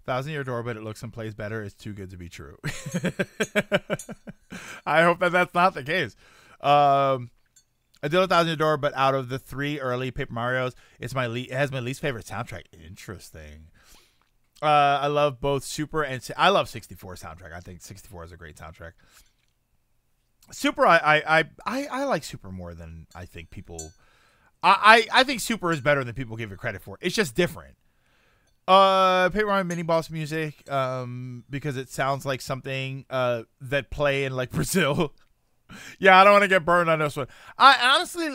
1,000 Year Door, but it looks and plays better. It's too good to be true. I hope that that's not the case. I did 1,000 Year Door, but out of the 3 early Paper Marios, it has my least favorite soundtrack. Interesting. I love both Super and I love 64 soundtrack. I think 64 is a great soundtrack. Super, I like Super more than I think people. I think Super is better than people give it credit for. It's just different. Paper Mario Mini Boss music, because it sounds like something that play in like Brazil. Yeah, I don't want to get burned on this one. I honestly,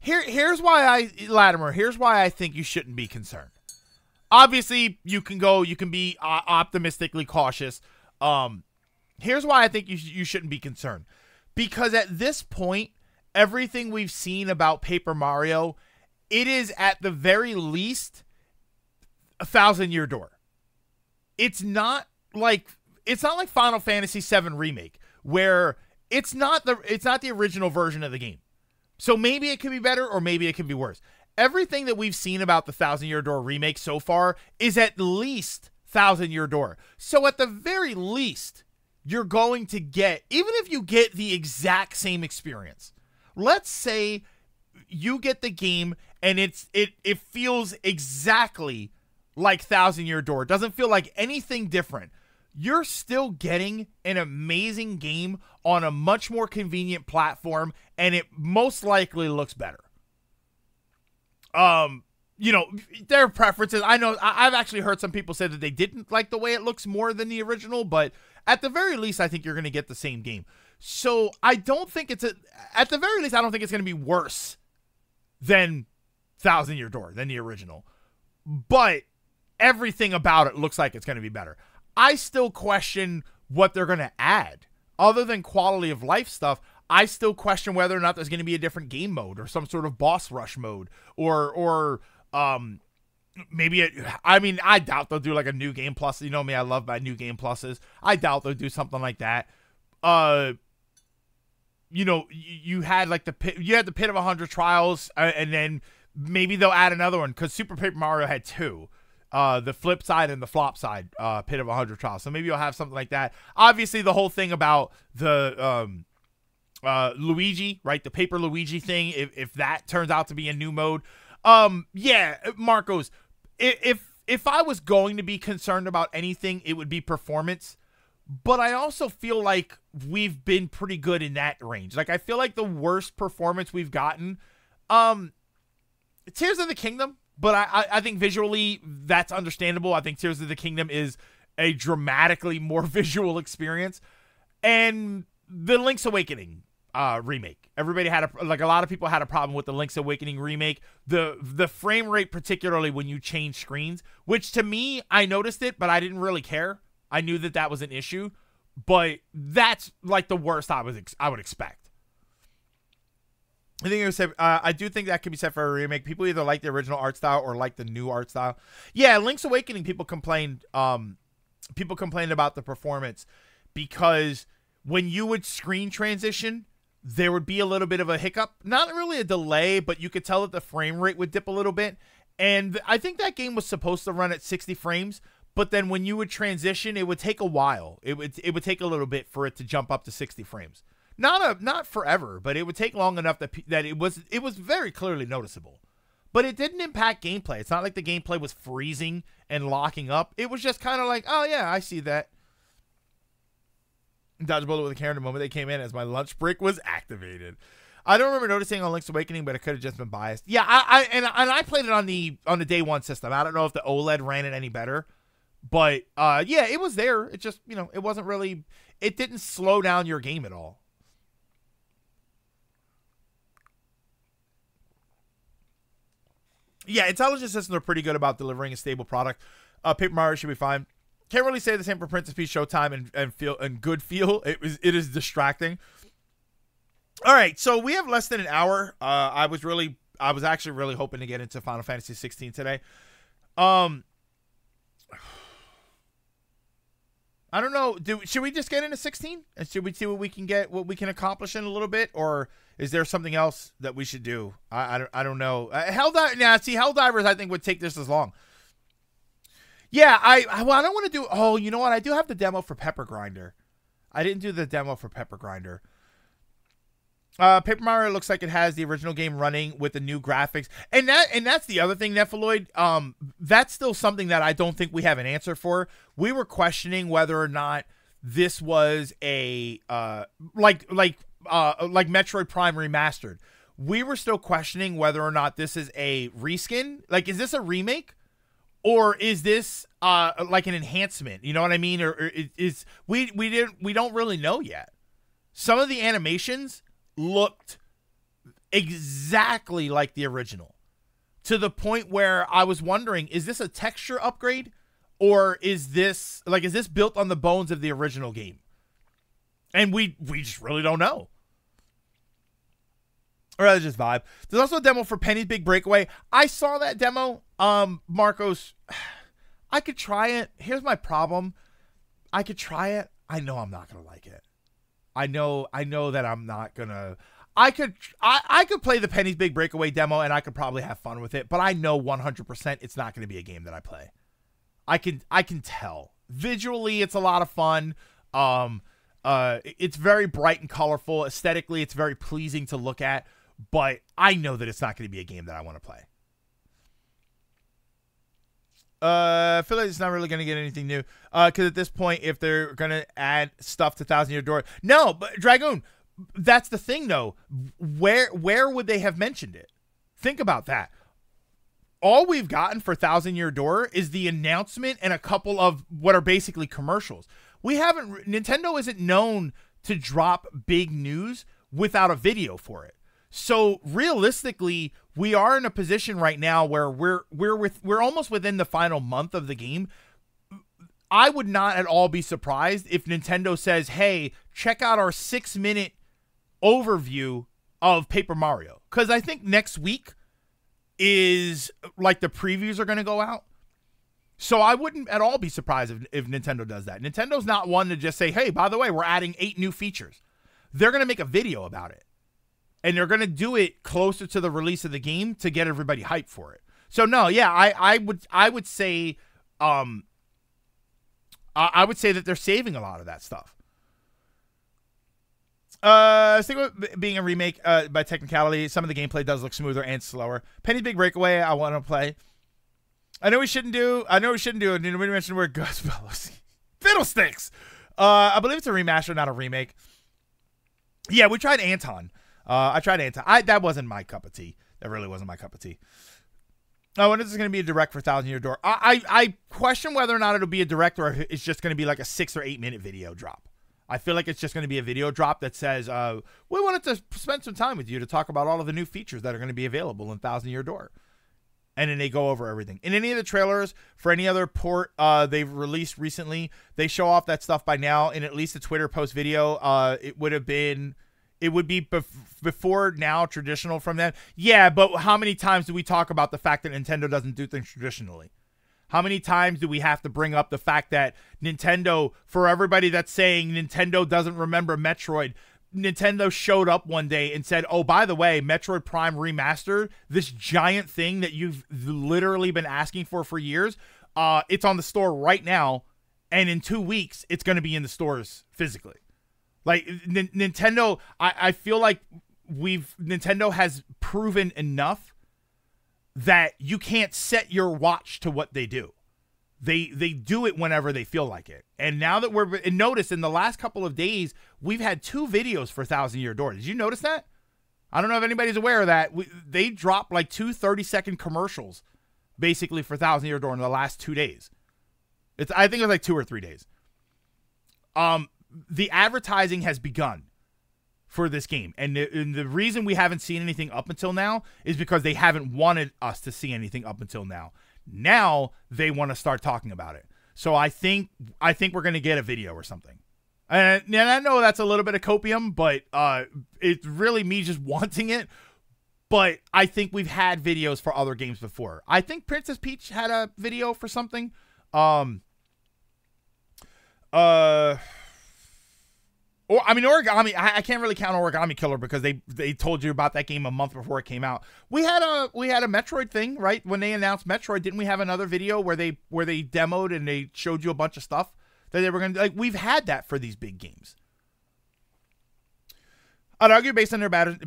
here's why Latimer. Here's why I think you shouldn't be concerned. Obviously, you can be optimistically cautious. Here's why I think you shouldn't be concerned. Because at this point, everything we've seen about Paper Mario, it is at the very least 1,000 Year Door. It's not like Final Fantasy VII Remake, where it's not the original version of the game. So maybe it could be better or maybe it could be worse. Everything that we've seen about the 1,000 Year Door remake so far is at least 1,000 Year Door. So at the very least, you're going to get, even if you get the exact same experience, let's say you get the game and it feels exactly like 1,000 Year Door. It doesn't feel like anything different. You're still getting an amazing game on a much more convenient platform, and it most likely looks better. Their preferences. I know I've actually heard some people say that they didn't like the way it looks more than the original, but at the very least, I think you're going to get the same game. So I don't think at the very least, I don't think it's going to be worse than 1,000 Year Door, than the original. But everything about it looks like it's going to be better. I still question what they're going to add. Other than quality of life stuff, I still question whether or not there's going to be a different game mode or some sort of boss rush mode or maybe I doubt they'll do like a new game plus. You know me, I love my new game pluses. I doubt they'll do something like that. You had like the Pit of 100 Trials, and then maybe they'll add another one because Super Paper Mario had 2. The flip side and the flop side, Pit of 100 Trials. So maybe you'll have something like that. Obviously, the whole thing about the Luigi, right? The Paper Luigi thing, if that turns out to be a new mode. Yeah, Marcos, if I was going to be concerned about anything, it would be performance. But I also feel like we've been pretty good in that range. Like, I feel like the worst performance we've gotten, Tears of the Kingdom. But I think visually that's understandable. I think Tears of the Kingdom is a dramatically more visual experience. And the Link's Awakening remake. Everybody had a lot of people had a problem with the Link's Awakening remake. The frame rate, particularly when you change screens, which to me, I noticed it, but I didn't really care. I knew that was an issue, but that's like the worst I would expect. I think it was said, I do think that could be said for a remake. People either like the original art style or like the new art style. Yeah, Link's Awakening, people complained about the performance because when you would screen transition, there would be a little bit of a hiccup. Not really a delay, but you could tell that the frame rate would dip a little bit. And I think that game was supposed to run at 60 frames, but then when you would transition, it would take a while. It would take a little bit for it to jump up to 60 frames. Not forever, but it would take long enough that it was very clearly noticeable. But it didn't impact gameplay. It's not like the gameplay was freezing and locking up. It was just kind of like, oh yeah, I see that. Dodge a bullet with a camera the moment they came in as my lunch break was activated. I don't remember noticing on Link's Awakening, but it could have just been biased. Yeah, I played it on the day one system. I don't know if the OLED ran it any better, but yeah, it was there. It just it wasn't really. It didn't slow down your game at all. Yeah, intelligent systems are pretty good about delivering a stable product. Paper Mario should be fine. Can't really say the same for Princess Peach Showtime and good feel. It is distracting. All right, so we have less than an hour. I was actually really hoping to get into Final Fantasy 16 today. I don't know. Should we just get into 16 and should we see what we can accomplish in a little bit, or is there something else that we should do? I don't know. Helldivers I think would take this as long. Yeah, well, I don't want to do. Oh, you know what? I do have the demo for Pepper Grinder. I didn't do the demo for Pepper Grinder. Paper Mario looks like it has the original game running with the new graphics, and that's the other thing, Nephaloid. That's still something that I don't think we have an answer for. We were questioning whether or not this was a like Metroid Prime Remastered. We were still questioning whether or not this is a reskin. Like, is this a remake? Or is this like an enhancement? You know what I mean? Or is we don't really know yet. Some of the animations looked exactly like the original, to the point where I was wondering, is this a texture upgrade, or is this built on the bones of the original game? And we just really don't know. Or rather, just vibe. There's also a demo for Penny's Big Breakaway. I saw that demo. Marcos, I could try it. Here's my problem. I could try it. I know I'm not gonna like it. I know that I'm not gonna. I could play the Penny's Big Breakaway demo, and I could probably have fun with it. But I know 100% it's not gonna be a game that I play. I can tell. Visually, it's a lot of fun. It's very bright and colorful. Aesthetically, it's very pleasing to look at. But I know that it's not going to be a game that I want to play. I feel like it's not really going to get anything new. Because at this point, if they're going to add stuff to Thousand Year Door. No, but Dragoon, that's the thing, though. Where would they have mentioned it? Think about that. All we've gotten for Thousand Year Door is the announcement and a couple of what are basically commercials. Nintendo isn't known to drop big news without a video for it. So realistically, we are in a position right now where we're almost within the final month of the game. I would not at all be surprised if Nintendo says, "Hey, check out our 6-minute overview of Paper Mario." Because I think next week is like the previews are going to go out. So I wouldn't at all be surprised if Nintendo does that. Nintendo's not one to just say, "Hey, by the way, we're adding 8 new features." They're going to make a video about it. And they're going to do it closer to the release of the game to get everybody hyped for it. So no, yeah, I would say I would say that they're saving a lot of that stuff. Stick with being a remake by technicality. Some of the gameplay does look smoother and slower. Penny's Big Breakaway, I want to play. I know we shouldn't do it. We mentioned we're Ghostbusters. Fiddlesticks. I believe it's a remaster, not a remake. Yeah, we tried Anton. I tried Anton. That wasn't my cup of tea. That really wasn't my cup of tea. When is this going to be a direct for Thousand Year Door? I question whether or not it'll be a direct or if it's just going to be like a 6 or 8 minute video drop. I feel like it's just going to be a video drop that says, we wanted to spend some time with you to talk about all of the new features that are going to be available in Thousand Year Door. And then they go over everything. In any of the trailers for any other port they've released recently, they show off that stuff by now. In at least a Twitter post video, it would be before now traditional from them. Yeah, but how many times do we talk about the fact that Nintendo doesn't do things traditionally? How many times do we have to bring up the fact that Nintendo, for everybody that's saying Nintendo doesn't remember Metroid, Nintendo showed up one day and said, "Oh, by the way, Metroid Prime Remastered, this giant thing that you've literally been asking for years, it's on the store right now, and in 2 weeks, it's going to be in the stores physically." Like, Nintendo, I feel like Nintendo has proven enough that you can't set your watch to what they do. They do it whenever they feel like it. And now that and notice in the last couple of days, we've had 2 videos for Thousand Year Door. Did you notice that? I don't know if anybody's aware of that. They dropped like 2 30-second commercials basically for Thousand Year Door in the last 2 days. I think it was like 2 or 3 days. The advertising has begun for this game. And the reason we haven't seen anything up until now is because they haven't wanted us to see anything up until now. Now they want to start talking about it. So I think we're going to get a video or something. And I know that's a little bit of copium, but it's really me just wanting it. But I think we've had videos for other games before. I think Princess Peach had a video for something. Or I mean, Origami. I can't really count Origami Killer because they told you about that game a month before it came out. We had a Metroid thing, right? When they announced Metroid, didn't we have another video where they demoed and they showed you a bunch of stuff that they were gonna like? We've had that for these big games. I'd argue based on their pattern,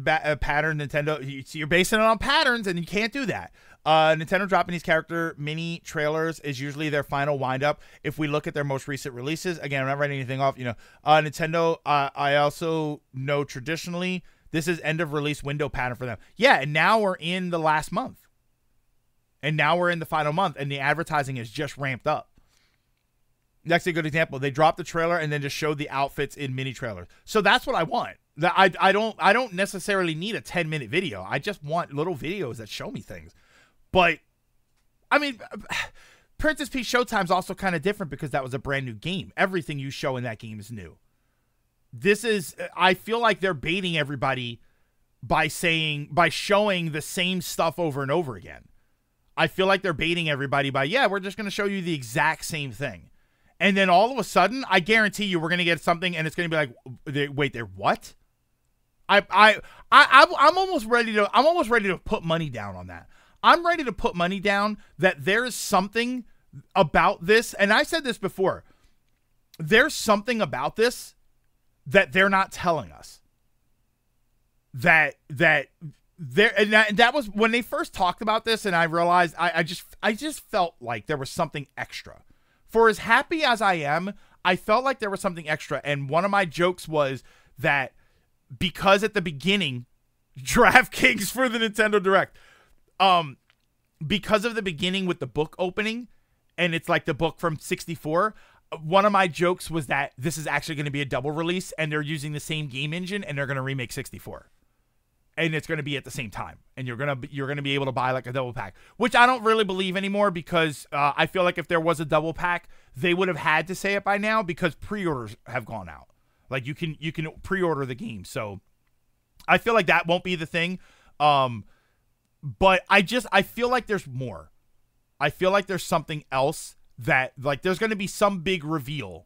Nintendo. You're basing it on patterns, and you can't do that. Nintendo dropping these character mini trailers is usually their final windup. If we look at their most recent releases, again, I'm not writing anything off. Nintendo. I also know traditionally this is end of release window pattern for them. Yeah, and now we're in the last month, and now we're in the final month, and the advertising is just ramped up. That's a good example. They dropped the trailer and then just showed the outfits in mini trailers. So that's what I want. I don't necessarily need a 10-minute video. I just want little videos that show me things. But, I mean, Princess Peach Showtime is also kind of different because that was a brand new game. Everything you show in that game is new. I feel like they're baiting everybody by showing the same stuff over and over again. I feel like they're baiting everybody by, yeah, we're just going to show you the exact same thing. And then all of a sudden, I guarantee you we're going to get something and it's going to be like, wait, they're what? I'm almost ready to put money down on that. I'm ready to put money down that there is something about this, and I said this before, there's something about this that they're not telling us. That was when they first talked about this, and I realized I just felt like there was something extra. For as happy as I am, I felt like there was something extra, and one of my jokes was that because at the beginning, DraftKings for the Nintendo Direct, because of the beginning with the book opening, and it's like the book from 64, one of my jokes was that this is actually going to be a double release, and they're using the same game engine, and they're going to remake 64. And it's going to be at the same time, and you're going to be able to buy like a double pack, which I don't really believe anymore because I feel like if there was a double pack, they would have had to say it by now because pre-orders have gone out. Like you can pre-order the game, so I feel like that won't be the thing. But I feel like there's more. I feel like there's something else that like there's going to be some big reveal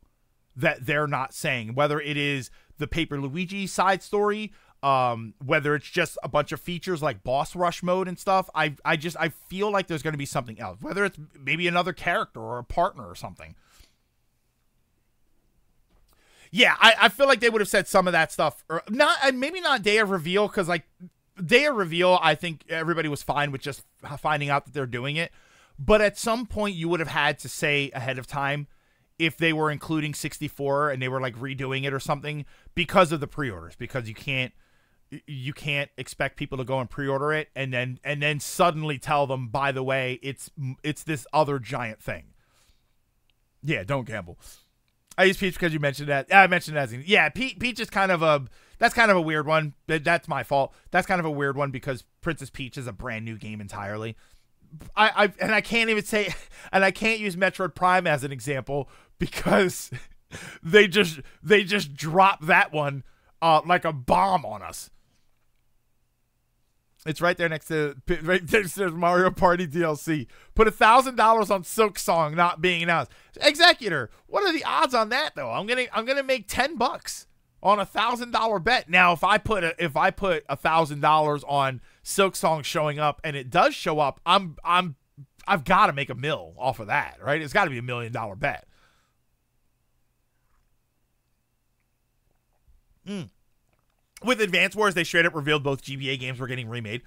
that they're not saying, whether it is the Paper Luigi side story, whether it's just a bunch of features like boss rush mode and stuff. I feel like there's going to be something else, whether it's maybe another character or a partner or something. Yeah, I feel like they would have said some of that stuff, or not, maybe not day of reveal, because like day of reveal, I think everybody was fine with just finding out that they're doing it. But at some point, you would have had to say ahead of time if they were including 64 and they were like redoing it or something because of the pre-orders, because you can't expect people to go and pre-order it and then suddenly tell them, by the way, it's this other giant thing. Yeah, don't gamble. I use Peach because you mentioned that. I mentioned that. Yeah, Peach is kind of a weird one. That's my fault. That's kind of a weird one because Princess Peach is a brand new game entirely. I can't even say, and I can't use Metroid Prime as an example because they just dropped that one like a bomb on us. It's right there next to Mario Party DLC. Put $1,000 on Silk Song not being announced. Executor, what are the odds on that though? I'm gonna make $10 on a $1,000 bet. Now, if I put $1,000 on Silk Song showing up and it does show up, I've got to make $1 million off of that, right? It's got to be $1 million bet. With Advance Wars, they straight up revealed both GBA games were getting remade.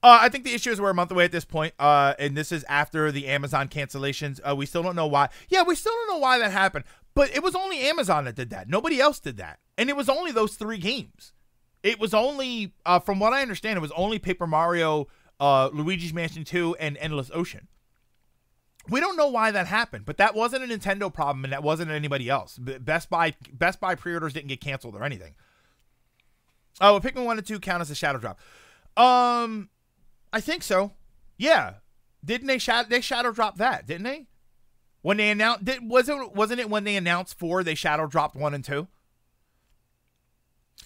I think the issue is we're a month away at this point, and this is after the Amazon cancellations. We still don't know why. Yeah, we still don't know why that happened, but it was only Amazon that did that. Nobody else did that, and it was only those 3 games. It was only, from what I understand, it was only Paper Mario, Luigi's Mansion 2, and Endless Ocean. We don't know why that happened, but that wasn't a Nintendo problem, and that wasn't anybody else. Best Buy pre-orders didn't get canceled or anything. Oh, Pikmin 1 and 2 count as a shadow drop. I think so. Yeah, didn't they shadow drop that? Didn't they? When they announced, wasn't it when they announced 4, they shadow dropped 1 and 2?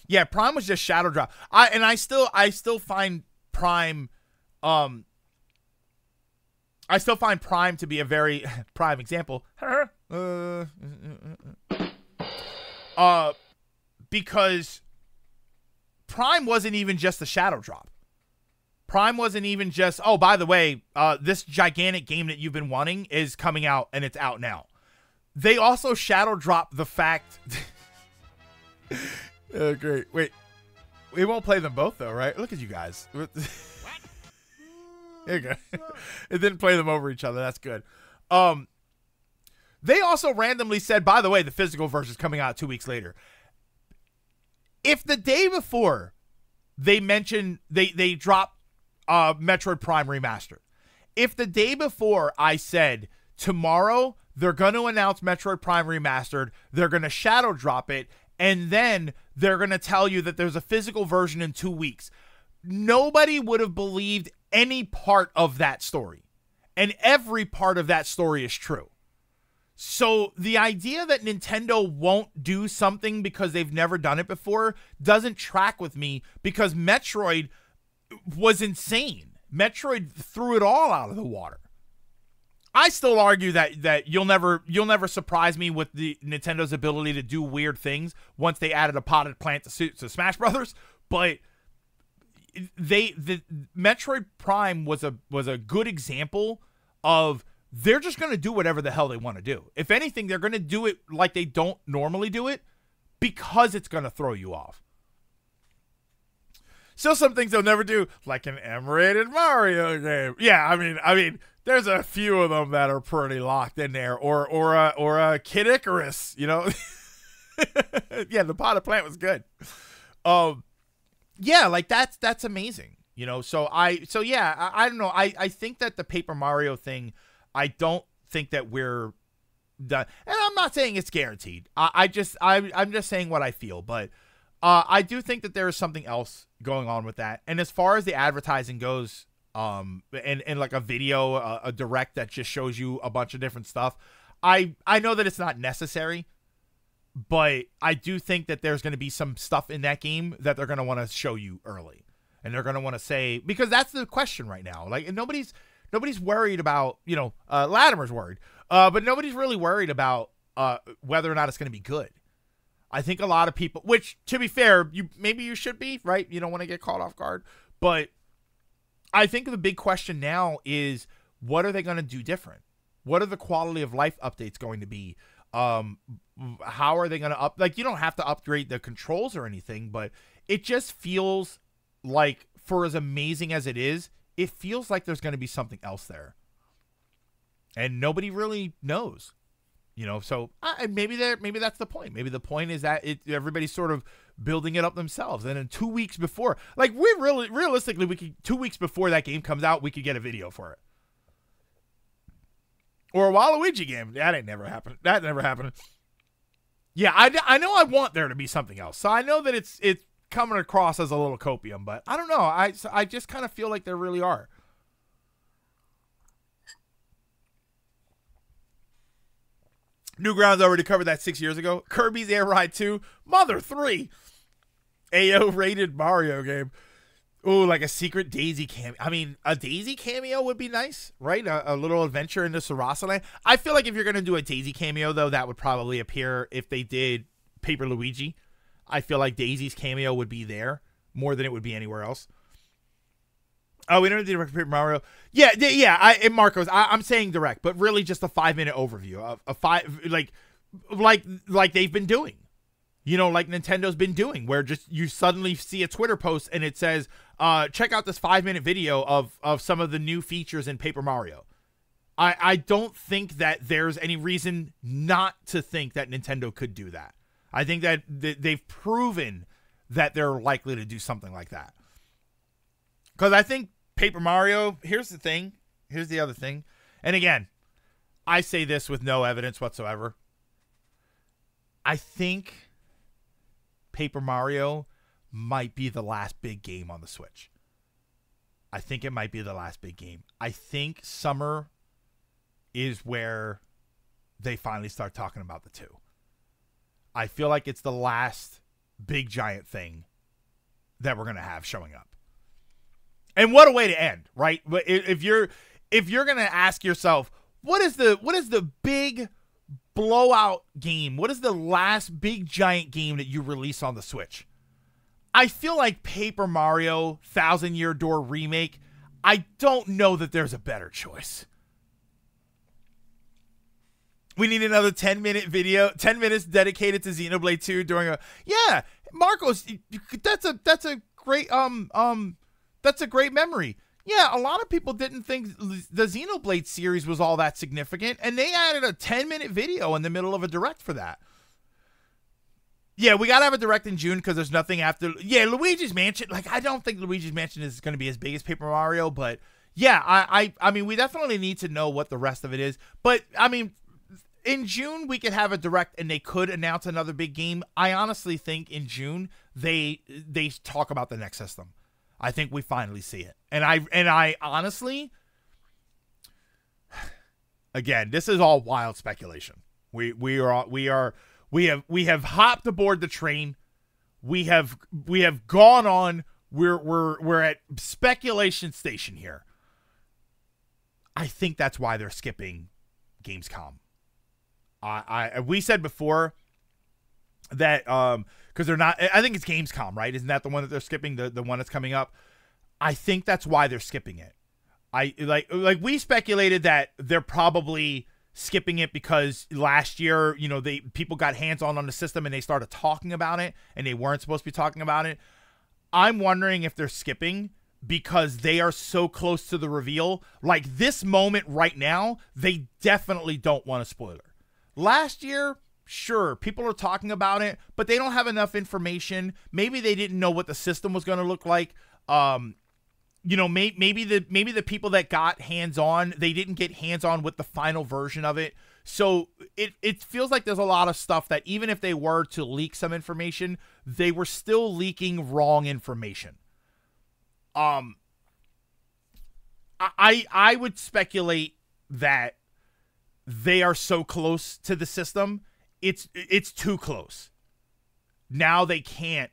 Yeah, Prime was just shadow drop. I still find Prime. I still find Prime to be a very prime example. Because Prime wasn't even just a shadow drop. Prime wasn't even just, oh, by the way, this gigantic game that you've been wanting is coming out, and it's out now. They also shadow dropped the fact... Oh, great. Wait. We won't play them both, though, right? Look at you guys. There you go. It didn't play them over each other. That's good. They also randomly said, by the way, the physical version is coming out 2 weeks later. If the day before they mentioned they dropped Metroid Prime Remastered, if the day before I said tomorrow they're going to announce Metroid Prime Remastered, they're going to shadow drop it, and then they're going to tell you that there's a physical version in 2 weeks, nobody would have believed any part of that story. And every part of that story is true. So the idea that Nintendo won't do something because they've never done it before doesn't track with me, because Metroid was insane. Metroid threw it all out of the water. I still argue that you'll never surprise me with the Nintendo's ability to do weird things once they added a potted plant to Smash Brothers, but the Metroid Prime was a good example of they're just going to do whatever the hell they want to do. If anything, they're going to do it like they don't normally do it because it's going to throw you off. Still some things they'll never do, like an M-rated Mario game. Yeah, I mean, there's a few of them that are pretty locked in there, or a Kid Icarus, you know. Yeah, the potted plant was good. Yeah, like that's amazing, you know. I don't know. I think that the Paper Mario thing, I don't think that we're done, and I'm not saying it's guaranteed. I'm just saying what I feel, but I do think that there is something else going on with that. And as far as the advertising goes, and like a video, a direct that just shows you a bunch of different stuff, I know that it's not necessary, but I do think that there's going to be some stuff in that game that they're going to want to show you early, and they're going to want to say, because that's the question right now. Like, nobody's worried about, you know, Latimer's worried, but nobody's really worried about whether or not it's going to be good. I think a lot of people, which, to be fair, maybe you should be, right? You don't want to get caught off guard. But I think the big question now is, what are they going to do different? What are the quality of life updates going to be? How are they going to like, you don't have to upgrade the controls or anything, but it just feels like, for as amazing as it is, it feels like there's going to be something else there. And nobody really knows. You know, so maybe that's the point. Maybe the point is that everybody's sort of building it up themselves. And in 2 weeks before, like, realistically, we could 2 weeks before that game comes out, we could get a video for it. Or a Waluigi game. That ain't never happened. That never happened. Yeah, I know I want there to be something else. So I know that it's coming across as a little copium, but I don't know. I just kind of feel like there really are. Newgrounds already covered that 6 years ago. Kirby's Air Ride 2. Mother 3. AO rated Mario game. Ooh, like a secret Daisy cameo. I mean, a Daisy cameo would be nice, right? A little adventure into Sarasaland. I feel like if you're going to do a Daisy cameo, though, that would probably appear if they did Paper Luigi. I feel like Daisy's cameo would be there more than it would be anywhere else. Oh, we don't need to direct Paper Mario. Yeah. Marcos, I'm saying direct, but really just a 5-minute overview of a like they've been doing. You know, like Nintendo's been doing, where just you suddenly see a Twitter post and it says, check out this 5-minute video of some of the new features in Paper Mario. I don't think that there's any reason not to think that Nintendo could do that. I think that they've proven that they're likely to do something like that. Because I think Paper Mario, here's the other thing. And again, I say this with no evidence whatsoever. I think Paper Mario might be the last big game on the Switch. I think it might be the last big game. I think summer is where they finally start talking about the 2. I feel like it's the last big giant thing that we're going to have showing up. And what a way to end, right? If you're going to ask yourself, what is the big blowout game? What is the last big giant game that you release on the Switch? I feel like Paper Mario Thousand Year Door Remake. I don't know that there's a better choice. We need another 10-minute video, 10 minutes dedicated to Xenoblade 2 during a Marcos, that's a great that's a great memory. Yeah, a lot of people didn't think the Xenoblade series was all that significant, and they added a 10-minute video in the middle of a direct for that. Yeah, we got to have a direct in June because there's nothing after. Yeah, Luigi's Mansion. Like, I don't think Luigi's Mansion is going to be as big as Paper Mario, but yeah, I mean, we definitely need to know what the rest of it is. But, I mean, in June, we could have a direct and they could announce another big game. I honestly think in June, they talk about the next system. I think we finally see it. And I honestly, again, this is all wild speculation. We have hopped aboard the train. We have gone on. We're at speculation station here. I think that's why they're skipping Gamescom. We said before that because they're not. I think it's Gamescom, right? Isn't that the one that they're skipping? The one that's coming up. I think that's why they're skipping it. I like we speculated that they're probably skipping it because last year, you know, people got hands-on the system and they started talking about it and they weren't supposed to be talking about it. I'm wondering if they're skipping because they are so close to the reveal. Like this moment right now, they definitely don't want a spoiler. Last year, sure, people are talking about it, but they don't have enough information. Maybe they didn't know what the system was going to look like. You know, maybe the people that got hands-on, they didn't get hands-on with the final version of it. So it feels like there's a lot of stuff that even if they were to leak some information, they were still leaking wrong information. I would speculate that they are so close to the system, it's too close. Now they can't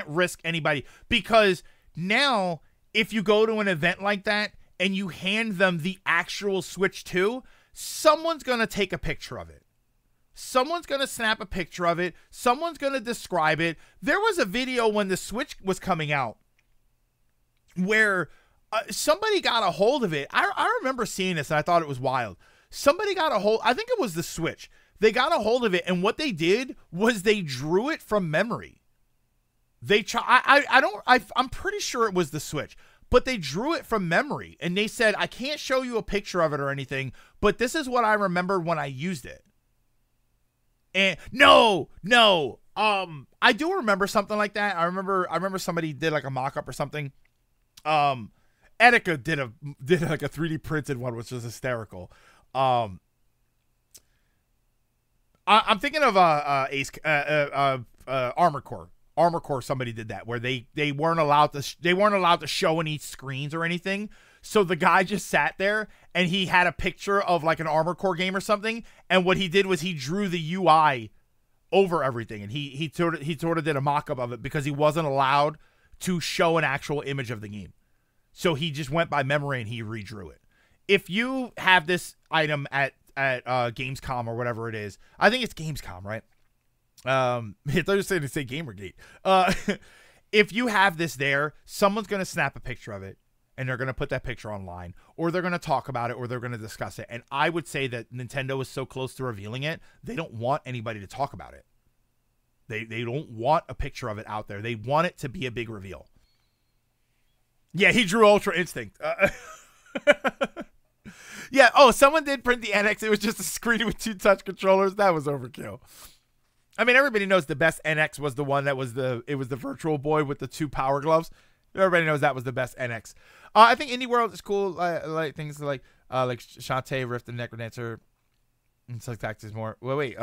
risk anybody because now if you go to an event like that and you hand them the actual Switch 2, someone's going to take a picture of it. Someone's going to snap a picture of it. Someone's going to describe it. There was a video when the Switch was coming out where somebody got a hold of it. I remember seeing this and I thought it was wild. Somebody got a hold, I think it was the Switch. They got a hold of it and what they did was they drew it from memory. I'm pretty sure it was the Switch, but they drew it from memory and they said, I can't show you a picture of it or anything, but this is what I remembered when I used it. And no, I do remember something like that. I remember somebody did like a mock-up or something. Etika did like a 3D printed one, which was hysterical. I'm thinking of Armored Core. Armored Core, somebody did that where they weren't allowed to show any screens or anything. So the guy just sat there and he had a picture of like an Armored Core game or something. And what he did was he drew the UI over everything. And he sort of did a mock-up of it because he wasn't allowed to show an actual image of the game. So he just went by memory and he redrew it. If you have this item at Gamescom or whatever it is, I think it's Gamescom, right? I thought you were saying to say Gamergate. If you have this there, someone's going to snap a picture of it and they're going to put that picture online or they're going to talk about it or they're going to discuss it. And I would say that Nintendo is so close to revealing it, they don't want anybody to talk about it. They don't want a picture of it out there. They want it to be a big reveal. Yeah, he drew Ultra Instinct. Yeah, someone did print the NX. It was just a screen with 2 touch controllers. That was overkill. I mean, everybody knows the best NX was the one that was the Virtual Boy with the 2 power gloves. Everybody knows that was the best NX. I think Indie World is cool. Like things like Shantae, Rift, and Necrodancer, and Select Tactics more. Wait.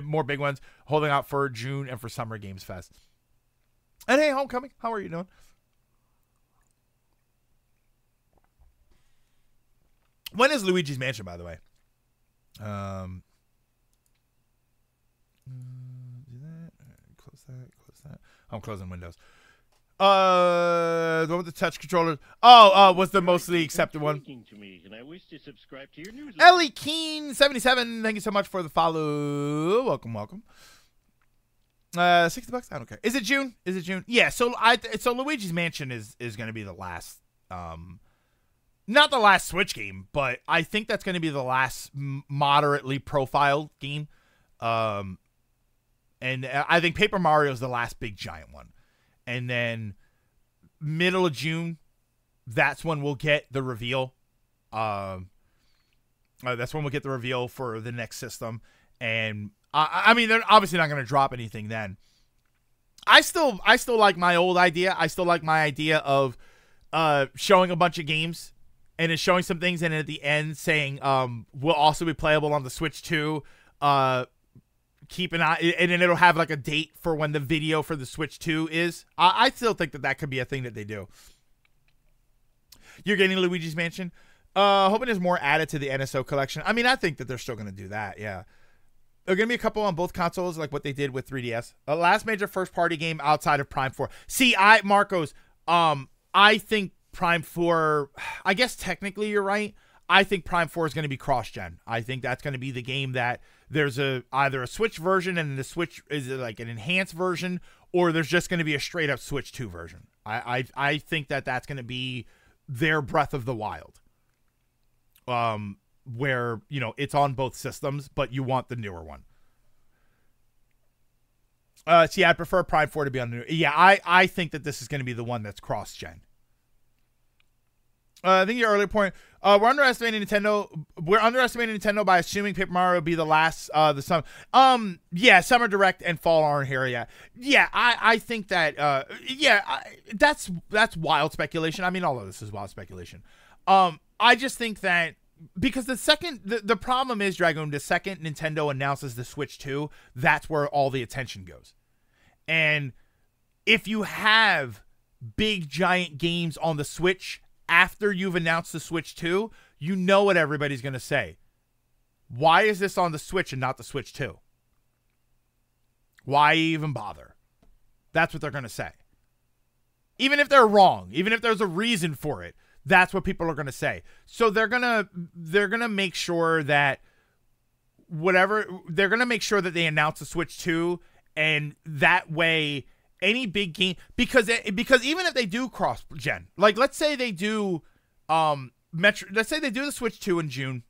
More big ones holding out for June and for Summer Games Fest. And hey, Homecoming, how are you doing? When is Luigi's Mansion, by the way? Do that. Close that. I'm closing Windows. the one with the touch controller. Oh, was the mostly accepted one. Speaking to me, and I wish to subscribe to your newsletter. Ellie Keen 77. Thank you so much for the follow. Welcome. $60. I don't care. Is it June? Yeah. So Luigi's Mansion is going to be the last. Not the last Switch game, but I think that's going to be the last moderately profiled game. And I think Paper Mario is the last big giant one. And then middle of June, that's when we'll get the reveal. That's when we'll get the reveal for the next system. And I mean, they're obviously not going to drop anything then. I still like my old idea. I still like my idea of showing a bunch of games and then showing some things, and at the end saying will also be playable on the Switch 2. Keep an eye, and then it'll have like a date for when the video for the Switch 2 is. I still think that could be a thing that they do. You're getting Luigi's Mansion. Hoping there's more added to the NSO collection. I mean, I think that they're still going to do that. Yeah. There are going to be a couple on both consoles, like what they did with 3DS. Last major first-party game outside of Prime 4. See, Marcos, I think Prime 4, I guess technically you're right. I think Prime 4 is going to be cross-gen. I think that's going to be the game that there's either a Switch version and the Switch is like an enhanced version, or there's just going to be a straight-up Switch 2 version. I think that's going to be their Breath of the Wild. Where, it's on both systems, but you want the newer one. See, I prefer Prime 4 to be on the new. Yeah, I think that this is going to be the one that's cross-gen. I think your earlier point, we're underestimating Nintendo by assuming Paper Mario will be the last, the summer. Yeah, Summer Direct and Fall aren't here yet. Yeah, I think that, that's wild speculation. I mean, all of this is wild speculation. I just think that because the problem is, Dragoon, the second Nintendo announces the Switch 2, that's where all the attention goes. And if you have big giant games on the Switch after you've announced the Switch 2, you know what everybody's going to say. Why is this on the Switch and not the Switch 2? Why even bother? That's what they're going to say. Even if they're wrong, even if there's a reason for it, that's what people are going to say. So they're going to make sure that they're going to make sure that they announce the Switch 2, and that way any big game, because even if they do cross gen, like let's say they do let's say they do the Switch 2 in June,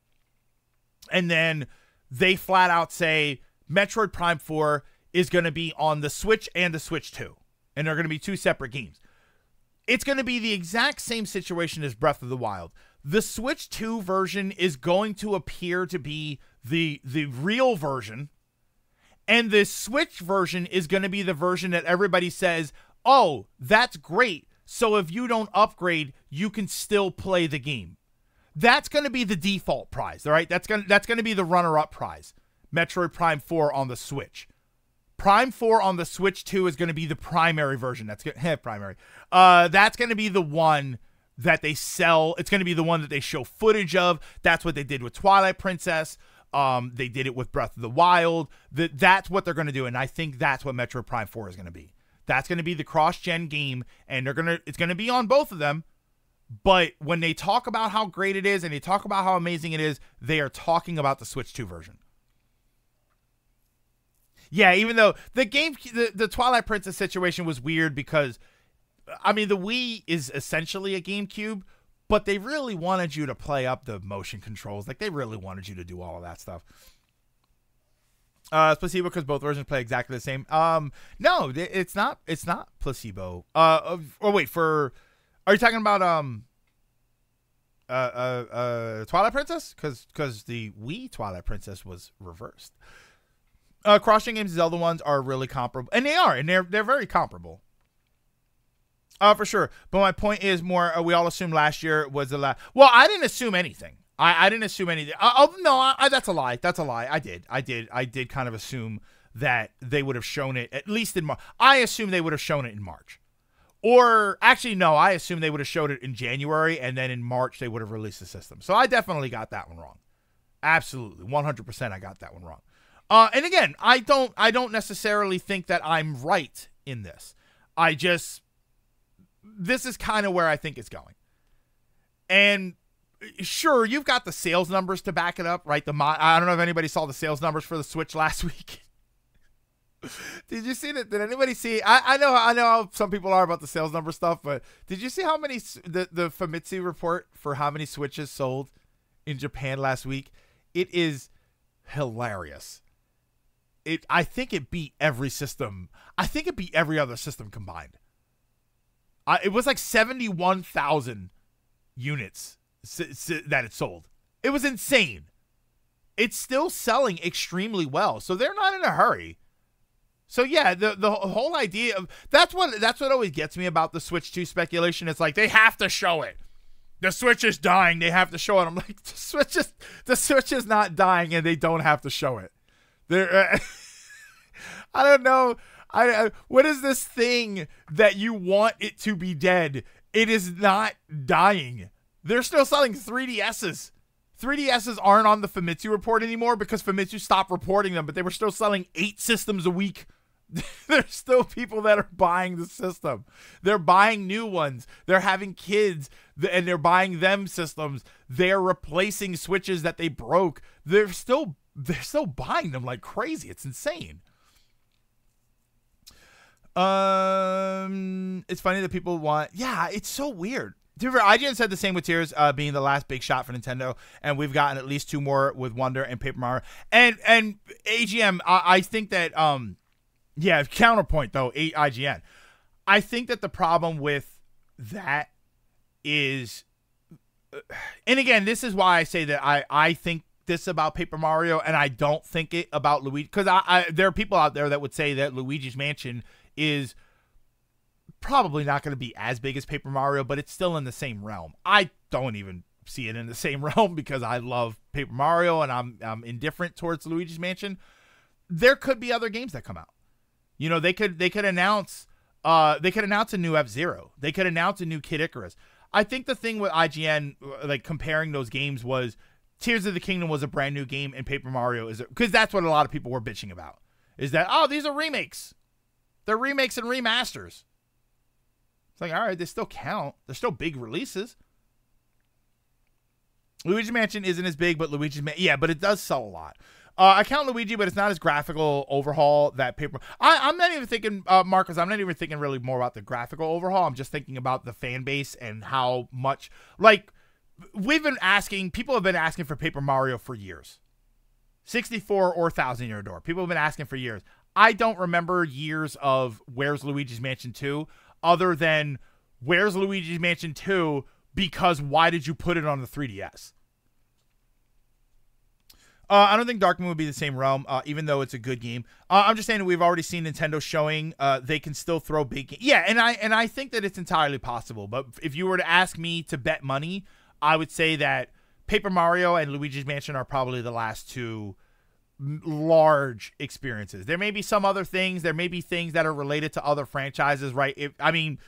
and then they flat out say Metroid Prime 4 is going to be on the Switch and the Switch 2, and they're going to be two separate games. It's going to be the exact same situation as Breath of the Wild. The Switch 2 version is going to appear to be the real version, and the Switch version is going to be the version that everybody says, oh, that's great. So if you don't upgrade, you can still play the game. That's going to be the default prize, all right? That's going to be the runner-up prize. Metroid Prime 4 on the Switch. Prime 4 on the Switch 2 is going to be the primary version. That's primary. That's going to be the one that they sell. It's going to be the one that they show footage of. That's what they did with Twilight Princess. They did it with Breath of the Wild. That's what they're going to do, and I think that's what Metroid Prime 4 is going to be. That's going to be the cross-gen game, and it's going to be on both of them. But when they talk about how great it is and they talk about how amazing it is, they are talking about the Switch 2 version. Yeah, even though the Twilight Princess situation was weird because, I mean, the Wii is essentially a GameCube, but they really wanted you to play up the motion controls. Like, they really wanted you to do all of that stuff. It's placebo because both versions play exactly the same. No, it's not. It's not placebo. Are you talking about Twilight Princess? Because the Wii Twilight Princess was reversed. Cross-gen games, Zelda ones are really comparable, and they are, and they're very comparable. For sure. But my point is more, we all assumed last year was the last. Well, I didn't assume anything. I didn't assume anything. That's a lie. That's a lie. I did kind of assume that they would have shown it at least in March. I assumed they would have shown it in March. Or, actually, no, I assumed they would have showed it in January, and then in March they would have released the system. So I definitely got that one wrong. Absolutely. 100% I got that one wrong. And again, I don't necessarily think that I'm right in this. I just this is kind of where I think it's going. And sure, you've got the sales numbers to back it up, right? I don't know if anybody saw the sales numbers for the Switch last week. Did you see that? Did anybody see? I know how some people are about the sales number stuff, but did you see how many the Famitsu report for how many Switches sold in Japan last week? It is hilarious. I think it beat every system. I think it beat every other system combined. It was like 71,000 units that it sold. It was insane. It's still selling extremely well, so they're not in a hurry. So yeah, the whole idea of that's what always gets me about the Switch 2 speculation. It's like they have to show it. The Switch is dying. They have to show it. I'm like, the Switch is not dying, and they don't have to show it. They're I don't know. What is this thing that you want it to be dead? It is not dying. They're still selling 3DSs. 3DSs aren't on the Famitsu report anymore because Famitsu stopped reporting them, but they were still selling 8 systems a week. There's still people that are buying the system. They're buying new ones. They're having kids, and they're buying them systems. They're replacing Switches that they broke. They're still buying them like crazy. It's insane. It's funny that people want. Yeah, it's so weird. IGN said the same with Tears being the last big shot for Nintendo, and we've gotten at least 2 more with Wonder and Paper Mario. And AGM, I think that yeah, counterpoint though, IGN. I think that the problem with that is, and again, this is why I say that I think this about Paper Mario, and I don't think it about Luigi, because there are people out there that would say that Luigi's Mansion is probably not going to be as big as Paper Mario, but it's still in the same realm. I don't even see it in the same realm because I love Paper Mario and I'm indifferent towards Luigi's Mansion. There could be other games that come out. You know, they could announce a new F-Zero. They could announce a new Kid Icarus. I think the thing with IGN, like comparing those games, was Tears of the Kingdom was a brand new game and Paper Mario is, because that's what a lot of people were bitching about, is that, oh, these are remakes. They're remakes and remasters. It's like, all right, they still count. They're still big releases. Luigi's Mansion isn't as big, but yeah, but it does sell a lot. I count Luigi, but it's not as graphical overhaul that Paper. I'm not even thinking, Marcus, I'm not even thinking really more about the graphical overhaul. I'm just thinking about the fan base and how much, like, people have been asking for Paper Mario for years. 64 or Thousand Year Door. People have been asking for years. I don't remember years of Where's Luigi's Mansion 2 other than Where's Luigi's Mansion 2 because why did you put it on the 3DS? I don't think Darkmoon would be the same realm, even though it's a good game. I'm just saying that we've already seen Nintendo showing they can still throw big games. Yeah, and I think that it's entirely possible. But if you were to ask me to bet money, I would say that Paper Mario and Luigi's Mansion are probably the last 2 large experiences. There may be some other things. There may be things that are related to other franchises, right? I mean,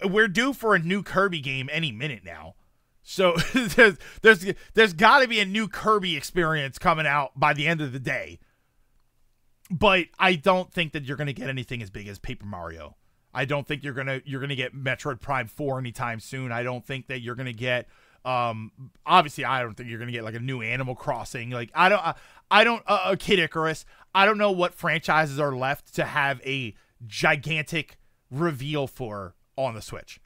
we're due for a new Kirby game any minute now. So there's got to be a new Kirby experience coming out by the end of the day. But I don't think that you're going to get anything as big as Paper Mario. I don't think you're going to get Metroid Prime 4 anytime soon. I don't think that you're going to get obviously I don't think you're going to get like a new Animal Crossing. Like I don't a Kid Icarus. I don't know what franchises are left to have a gigantic reveal for on the Switch.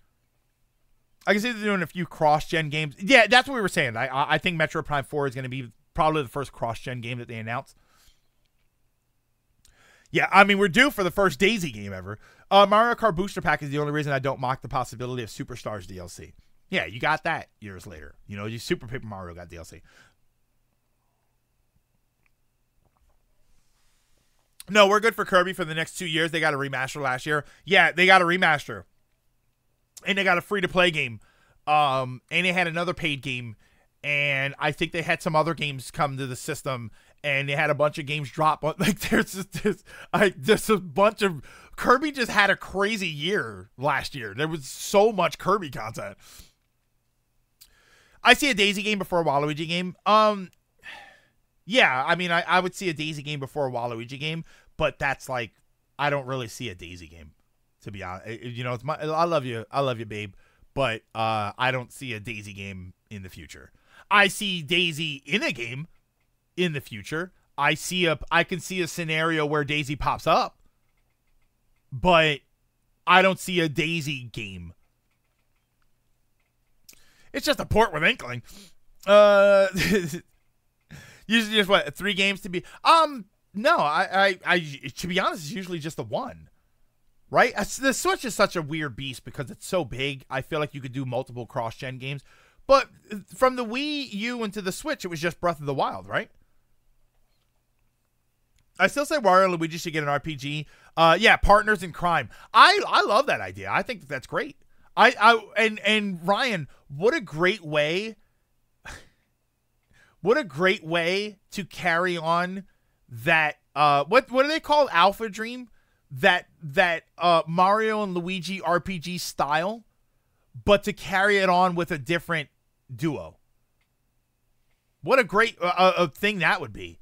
I can see they're doing a few cross-gen games. Yeah, that's what we were saying. I think Metroid Prime 4 is going to be probably the first cross-gen game that they announced. Yeah, I mean, we're due for the first Daisy game ever. Mario Kart Booster Pack is the only reason I don't mock the possibility of Superstars DLC. Yeah, you got that years later. You know, Super Paper Mario got DLC. No, we're good for Kirby for the next 2 years. They got a remaster last year. Yeah, they got a remaster. And they got a free-to-play game. And they had another paid game. And I think they had some other games come to the system. And they had a bunch of games drop. Like, there's a bunch of... Kirby just had a crazy year last year. There was so much Kirby content. I see a Daisy game before a Waluigi game. Yeah, I mean, I would see a Daisy game before a Waluigi game. But that's like... I don't really see a Daisy game. To be honest, you know, I love you, babe, but I don't see a Daisy game in the future. I see Daisy in a game in the future. I can see a scenario where Daisy pops up, but I don't see a Daisy game. It's just a port with Inkling. Usually just what, 3 games to be. No, I to be honest, it's usually just the one. Right? The Switch is such a weird beast because it's so big. I feel like you could do multiple cross-gen games. But from the Wii U into the Switch, it was just Breath of the Wild, right? I still say Wario and Luigi should get an RPG. Yeah, partners in crime. I love that idea. I think that's great. And Ryan, what a great way. What a great way to carry on that. What do they call Alpha Dream? That Mario and Luigi RPG style, but to carry it on with a different duo. What a great thing that would be.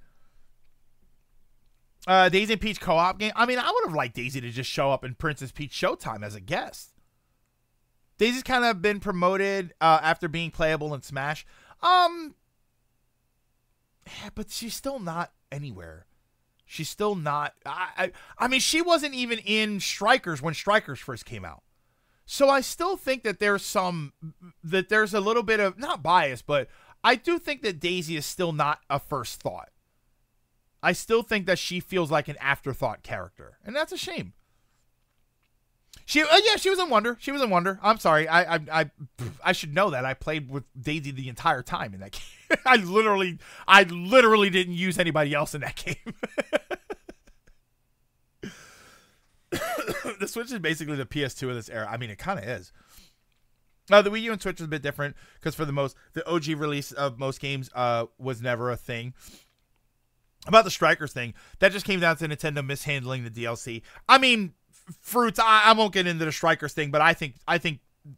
Daisy and Peach co-op game. I mean, I would have liked Daisy to just show up in Princess Peach Showtime as a guest. Daisy's kind of been promoted after being playable in Smash. But she's still not anywhere. She's still not. I mean, she wasn't even in Strikers when Strikers first came out. So I still think that there's a little bit of, not bias, but I do think that Daisy is still not a first thought. I still think that she feels like an afterthought character, and that's a shame. She was in Wonder. She was in Wonder. I'm sorry. I should know that. I played with Daisy the entire time in that game. I literally didn't use anybody else in that game. The Switch is basically the PS2 of this era. I mean, it kind of is. The Wii U and Switch is a bit different because for the OG release of most games was never a thing. About the Strikers thing, that just came down to Nintendo mishandling the DLC. I mean, Fruits, I won't get into the Strikers thing, but I think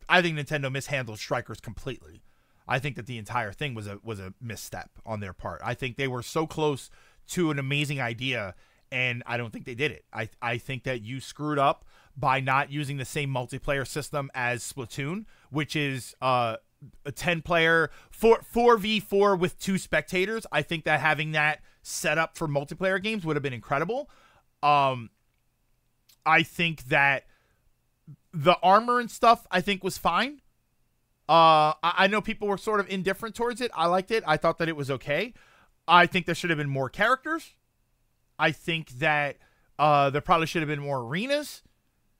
Nintendo mishandled Strikers completely. I think that the entire thing was a misstep on their part. I think they were so close to an amazing idea, and I don't think they did it. I think that you screwed up by not using the same multiplayer system as Splatoon, which is a 10-player 4v4 with 2 spectators. I think that having that set up for multiplayer games would have been incredible. I think that the armor and stuff I think was fine. I know people were sort of indifferent towards it. I liked it. I thought that it was okay. I think there should have been more characters. I think that there probably should have been more arenas.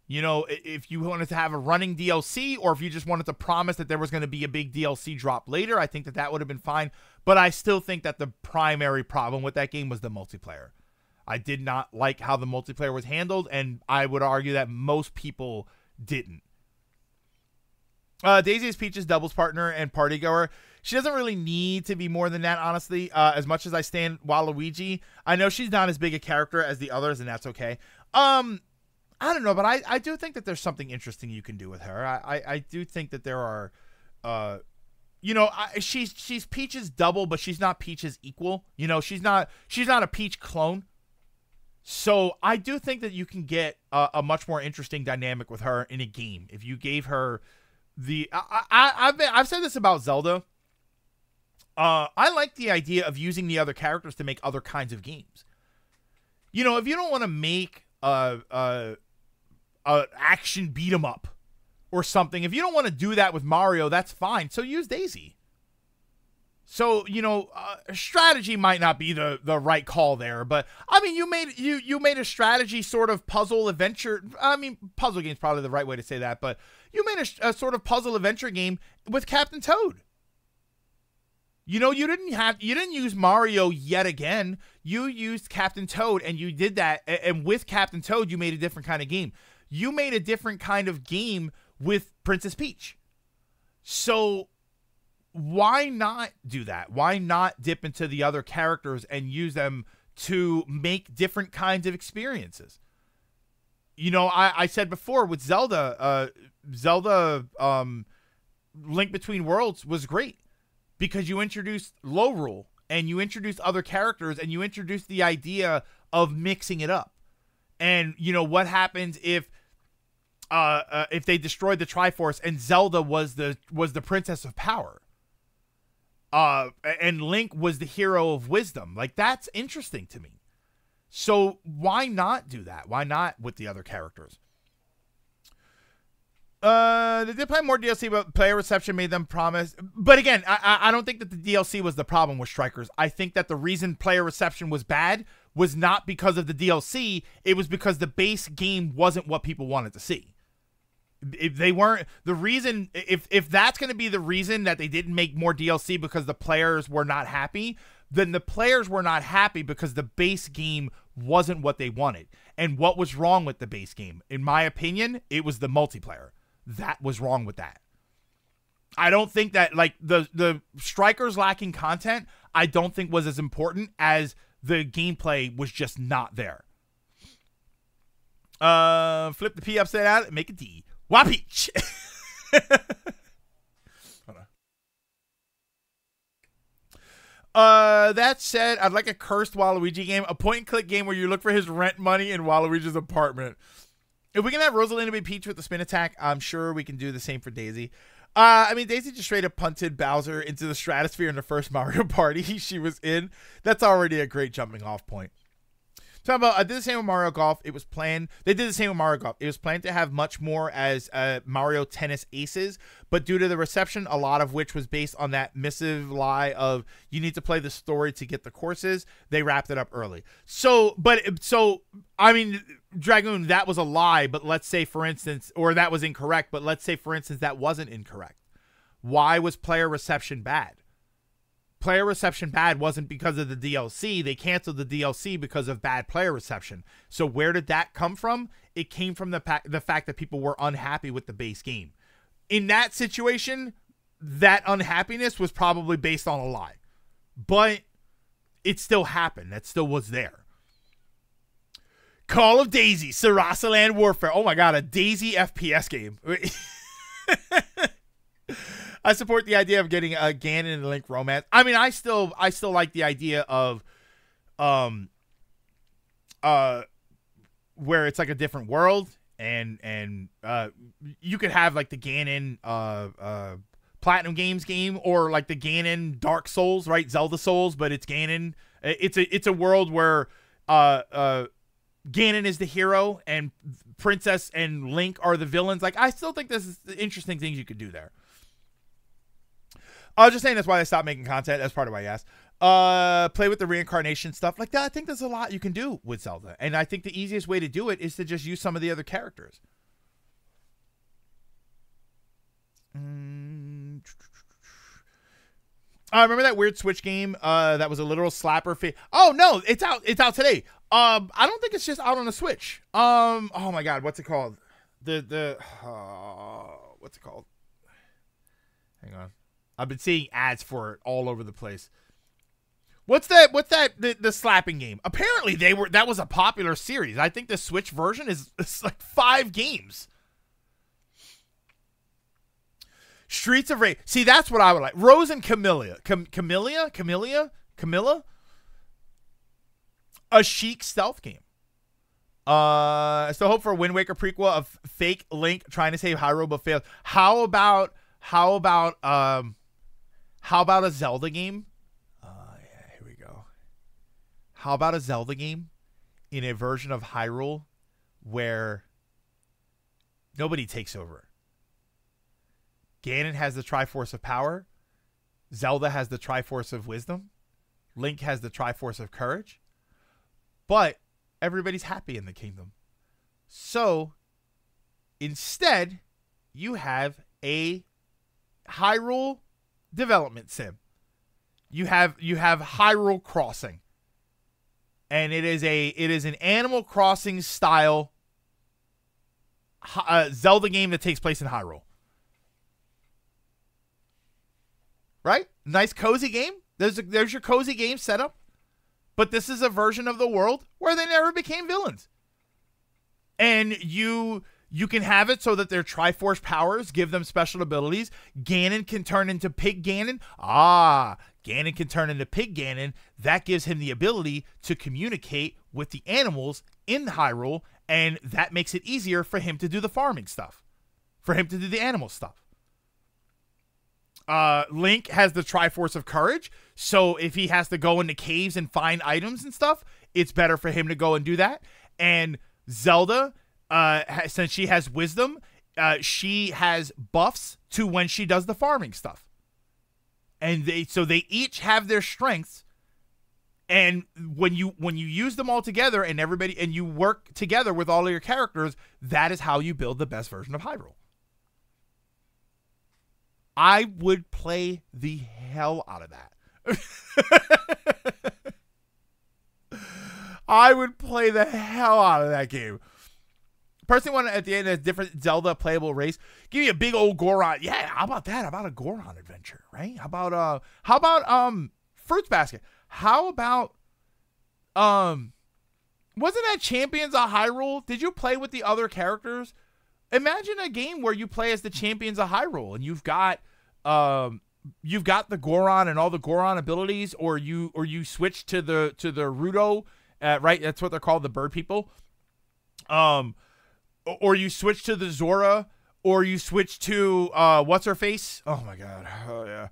You know, if you wanted to have a running DLC or if you just wanted to promise that there was going to be a big DLC drop later, I think that would have been fine. But I still think that the primary problem with that game was the multiplayer. I did not like how the multiplayer was handled, and I would argue that most people didn't. Daisy is Peach's doubles partner and party goer. She doesn't really need to be more than that, honestly. As much as I stand Waluigi, I know she's not as big a character as the others, and that's okay. I don't know, but I do think that there's something interesting you can do with her. I do think that there are, she's Peach's double, but she's not Peach's equal. You know, she's not a Peach clone. So I do think that you can get a much more interesting dynamic with her in a game if you gave her the. I've said this about Zelda. I like the idea of using the other characters to make other kinds of games. You know, if you don't want to make a action beat 'em up or something, if you don't want to do that with Mario, that's fine. So use Daisy. So, you know, strategy might not be the right call there, but I mean, you made a strategy sort of puzzle adventure. I mean, puzzle game is probably the right way to say that, but you made a sort of puzzle adventure game with Captain Toad. You know, you didn't use Mario yet again. You used Captain Toad, and you did that, and with Captain Toad, you made a different kind of game. You made a different kind of game with Princess Peach. So why not do that? Why not dip into the other characters and use them to make different kinds of experiences? You know, I said before with Zelda, Link Between Worlds was great because you introduced Lorule and you introduced other characters and you introduced the idea of mixing it up. And, you know, what happens if if they destroyed the Triforce and Zelda was the Princess of Power. And Link was the hero of wisdom. Like, that's interesting to me. So why not do that? Why not with the other characters? They did play more DLC, but player reception made them promise. But again, I don't think that the DLC was the problem with Strikers. I think that the reason player reception was bad was not because of the DLC. It was because the base game wasn't what people wanted to see. If they weren't the reason, if that's going to be the reason that they didn't make more DLC because the players were not happy, then the players were not happy because the base game wasn't what they wanted. And what was wrong with the base game? In my opinion, it was the multiplayer. That was wrong with that. I don't think that, like, the Strikers lacking content, I don't think was as important as the gameplay was just not there. Flip the P upside down and make a D. Wapeach. That said, I'd like a cursed Waluigi game, a point-and-click game where you look for his rent money in Waluigi's apartment. If we can have Rosalina be Peach with the spin attack, I'm sure we can do the same for Daisy. I mean, Daisy just straight up punted Bowser into the stratosphere in the first Mario Party she was in. That's already a great jumping off point. Talking about, I did the same with Mario Golf. It was planned. They did the same with Mario Golf. It was planned to have much more as Mario Tennis Aces, but due to the reception, a lot of which was based on that missive lie of you need to play the story to get the courses, they wrapped it up early. So I mean, Dragoon, that was a lie, but let's say, for instance, or that was incorrect, but let's say, for instance, that wasn't incorrect. Why was player reception bad? Player reception bad wasn't because of the DLC. They canceled the DLC because of bad player reception. So where did that come from? It came from the fact that people were unhappy with the base game. In that situation, that unhappiness was probably based on a lie. But it still happened. That still was there. Call of Daisy, Sarasaland Warfare. Oh my god, a Daisy FPS game. I support the idea of getting a Ganon and Link romance. I mean, I still like the idea of where it's like a different world and you could have like the Ganon Platinum Games game, or like the Ganon Dark Souls, right? Zelda Souls, but it's Ganon. It's a world where Ganon is the hero and Princess and Link are the villains. Like, I still think this is interesting things you could do there. I was just saying that's why they stopped making content. That's part of why I asked. Play with the reincarnation stuff like that. I think there's a lot you can do with Zelda, and I think the easiest way to do it is to just use some of the other characters. I remember that weird Switch game that was a literal slapper. Oh no, it's out. It's out today. I don't think it's just out on the Switch. Oh my god, what's it called? What's it called? Hang on. I've been seeing ads for it all over the place. What's that? The slapping game? Apparently that was a popular series. I think the Switch version is like 5 games. Streets of Rage. See, that's what I would like. Rose and Camilla. Camilla? A chic stealth game. Still hope for a Wind Waker prequel of fake Link trying to save Hyrule but fails. How about a Zelda game? Yeah, here we go. How about a Zelda game in a version of Hyrule where nobody takes over? Ganon has the Triforce of Power. Zelda has the Triforce of Wisdom. Link has the Triforce of Courage. But everybody's happy in the kingdom. So, instead, you have a Hyrule development sim. You have Hyrule Crossing. And it is an Animal Crossing style Zelda game that takes place in Hyrule. Right? Nice cozy game. There's your cozy game setup. But this is a version of the world where they never became villains. And you can have it so that their Triforce powers give them special abilities. Ganon can turn into Pig Ganon. Ganon can turn into Pig Ganon. That gives him the ability to communicate with the animals in Hyrule and that makes it easier for him to do the farming stuff, for him to do the animal stuff. Link has the Triforce of Courage, so if he has to go into caves and find items and stuff, it's better for him to go and do that. And Zelda, since she has wisdom, she has buffs to when she does the farming stuff. And they each have their strengths, and when you use them all together and you work together with all of your characters, that is how you build the best version of Hyrule. I would play the hell out of that. I would play the hell out of that game. Personally, want at the end a different Zelda playable race. Give me a big old Goron. Yeah, how about that? How about a Goron adventure, right? How about Fruits Basket? How about wasn't that Champions of Hyrule? Did you play with the other characters? Imagine a game where you play as the Champions of Hyrule and you've got the Goron and all the Goron abilities, or you switch to the Rudo, right? That's what they're called, the bird people. Or you switch to the Zora, or you switch to what's her face? Oh my god. Oh yeah.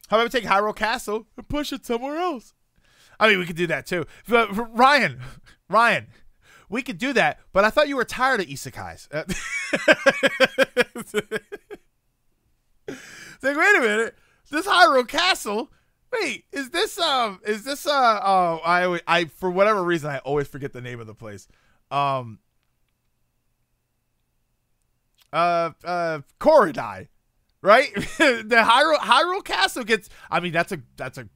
How about we take Hyrule Castle and push it somewhere else? I mean, we could do that too. But Ryan, we could do that, but I thought you were tired of isekais. It's like, wait a minute, this Hyrule Castle. Wait, is this I for whatever reason I always forget the name of the place. Koridai, right? The Hyrule Castle gets. I mean, that's a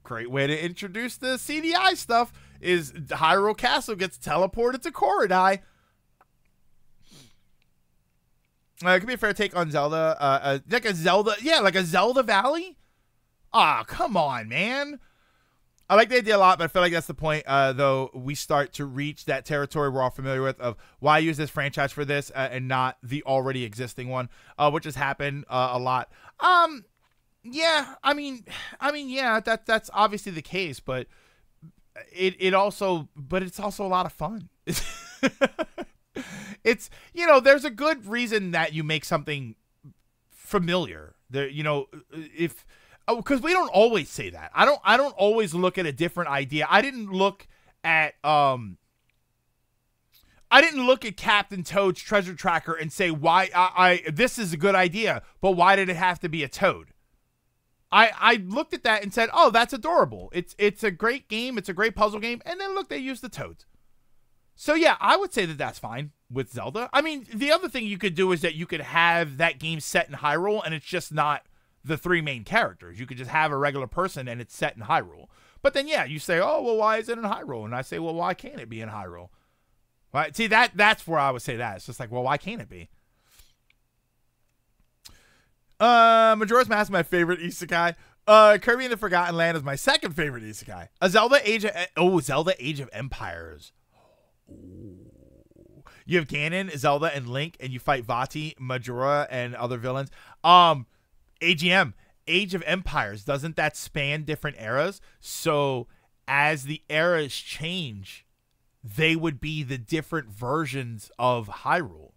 great way to introduce the CDI stuff. Is Hyrule Castle gets teleported to Koridai. It could be a fair take on Zelda. Like a Zelda Valley. Ah, come on, man. I like the idea a lot, but I feel like that's the point, though, we start to reach that territory we're all familiar with of why use this franchise for this and not the already existing one, which has happened a lot. Yeah, I mean, yeah, that's obviously the case, but it's also a lot of fun. It's, there's a good reason that you make something familiar there, because we don't always say that. I don't always look at a different idea. I didn't look at Captain Toad's Treasure Tracker and say why this is a good idea, but why did it have to be a toad? I looked at that and said, oh, that's adorable. It's a great game. It's a great puzzle game. And then look, they used the toads. So yeah, I would say that that's fine with Zelda. I mean, the other thing you could do is that you could have that game set in Hyrule and it's just not the three main characters. You could just have a regular person and it's set in Hyrule. But then, yeah, you say, oh, well, why is it in Hyrule? And I say, well, why can't it be in Hyrule? Right? See, that's where I would say that. It's just like, well, why can't it be? Majora's Mask is my favorite isekai. Kirby and the Forgotten Land is my second favorite isekai. Zelda Age of Empires. Ooh. You have Ganon, Zelda, and Link, and you fight Vati, Majora, and other villains. AGM, Age of Empires, doesn't that span different eras? So as the eras change, they would be the different versions of Hyrule.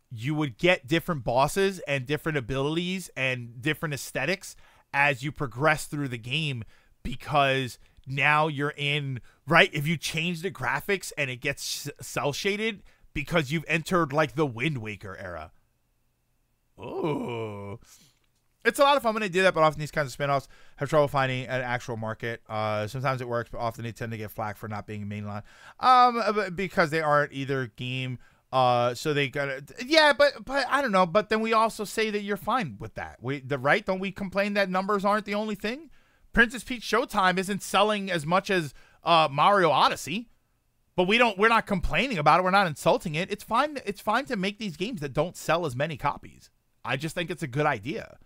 You would get different bosses and different abilities and different aesthetics as you progress through the game, because now you're in, right? If you change the graphics and it gets cel shaded because you've entered like the Wind Waker era. Oh, it's a lot of fun when they do that, but often these kinds of spinoffs have trouble finding an actual market. Sometimes it works, but often they tend to get flack for not being mainline, because they aren't either game. So they gotta, yeah, but I don't know. But then we also say that you're fine with that. Right? Don't we complain that numbers aren't the only thing? Princess Peach Showtime isn't selling as much as Mario Odyssey, but we're not complaining about it. We're not insulting it. It's fine. It's fine to make these games that don't sell as many copies. I just think it's a good idea.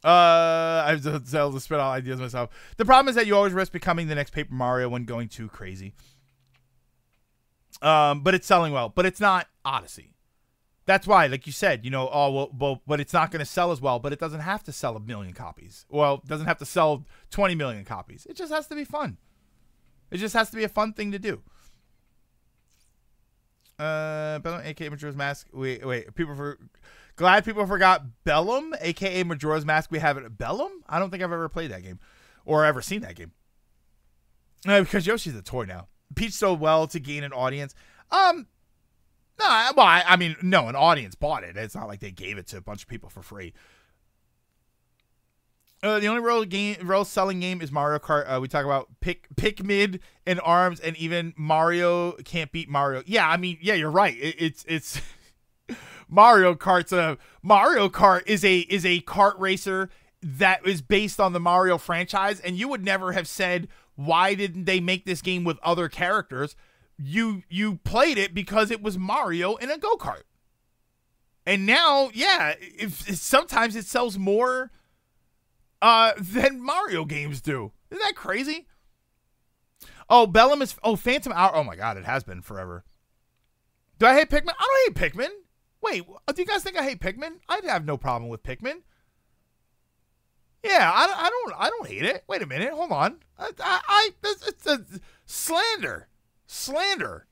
I've sold to spit out ideas myself. The problem is that you always risk becoming the next Paper Mario when going too crazy. But it's selling well, but it's not Odyssey. That's why, like you said, but it's not going to sell as well, but it doesn't have to sell 1 million copies. Well, it doesn't have to sell 20 million copies. It just has to be fun. It just has to be a fun thing to do. Bellum, aka Majora's Mask. Wait. Glad people forgot Bellum, aka Majora's Mask. We have it at Bellum. I don't think I've ever played that game or ever seen that game. Because Yoshi's a toy now. Peach sold well to gain an audience. No, well, I mean, no, an audience bought it. It's not like they gave it to a bunch of people for free. The only real selling game is Mario Kart. We talk about Pikmin and ARMS, and even Mario can't beat Mario. Yeah, I mean, yeah, you're right. It's Mario Kart's Mario Kart is a kart racer that is based on the Mario franchise, and you would never have said, why didn't they make this game with other characters? You played it because it was Mario in a go-kart. And now, yeah, if sometimes it sells more than Mario games do. Isn't that crazy? Oh, Bellum is... Oh, Phantom Hour... Oh, my God, it has been forever. Do I hate Pikmin? I don't hate Pikmin. Wait, do you guys think I hate Pikmin? I'd have no problem with Pikmin. Yeah, I don't hate it. Wait a minute, hold on. It's a slander. Slander.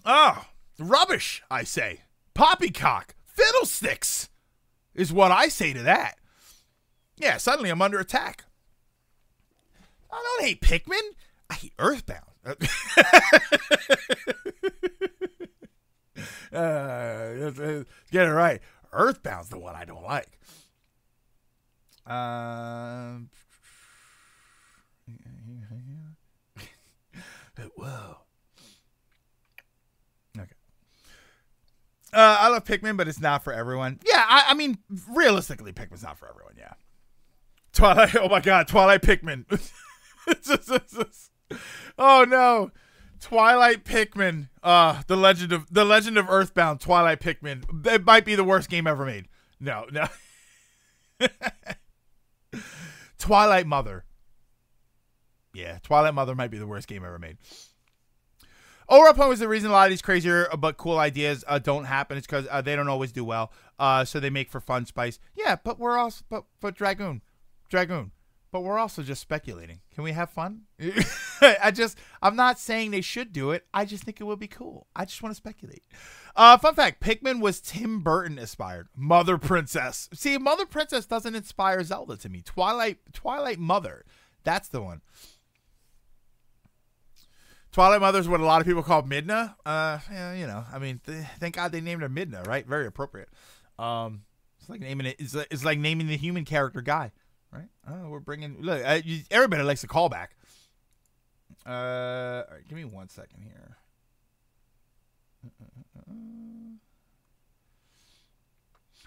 Oh, rubbish, I say. Poppycock. Fiddlesticks is what I say to that. Yeah, suddenly I'm under attack. I don't hate Pikmin. I hate Earthbound. Get it right. Earthbound's the one I don't like. Whoa. Okay. I love Pikmin, but it's not for everyone. Yeah, I mean, realistically, Pikmin's not for everyone. Yeah. Twilight. Oh my God, Twilight Pikmin. Oh no. Twilight Pikmin, the Legend of Earthbound, Twilight Pikmin. It might be the worst game ever made. No. Twilight Mother. Yeah, Twilight Mother might be the worst game ever made. Overall point was the reason a lot of these crazier but cool ideas don't happen. It's because they don't always do well. So they make for fun spice. Yeah, but we're also but Dragoon. But we're also just speculating. Can we have fun? I'm not saying they should do it. I just think it would be cool. I just want to speculate. Fun fact, Pikmin was Tim Burton inspired. Mother Princess. See, Mother Princess doesn't inspire Zelda to me. Twilight Mother. That's the one. Twilight Mother is what a lot of people call Midna. Yeah, you know, I mean, thank God they named her Midna, right? Very appropriate. It's like naming it. It's like naming the human character Guy. Right? Oh, we're bringing... Look, everybody likes a callback. All right, give me 1 second here.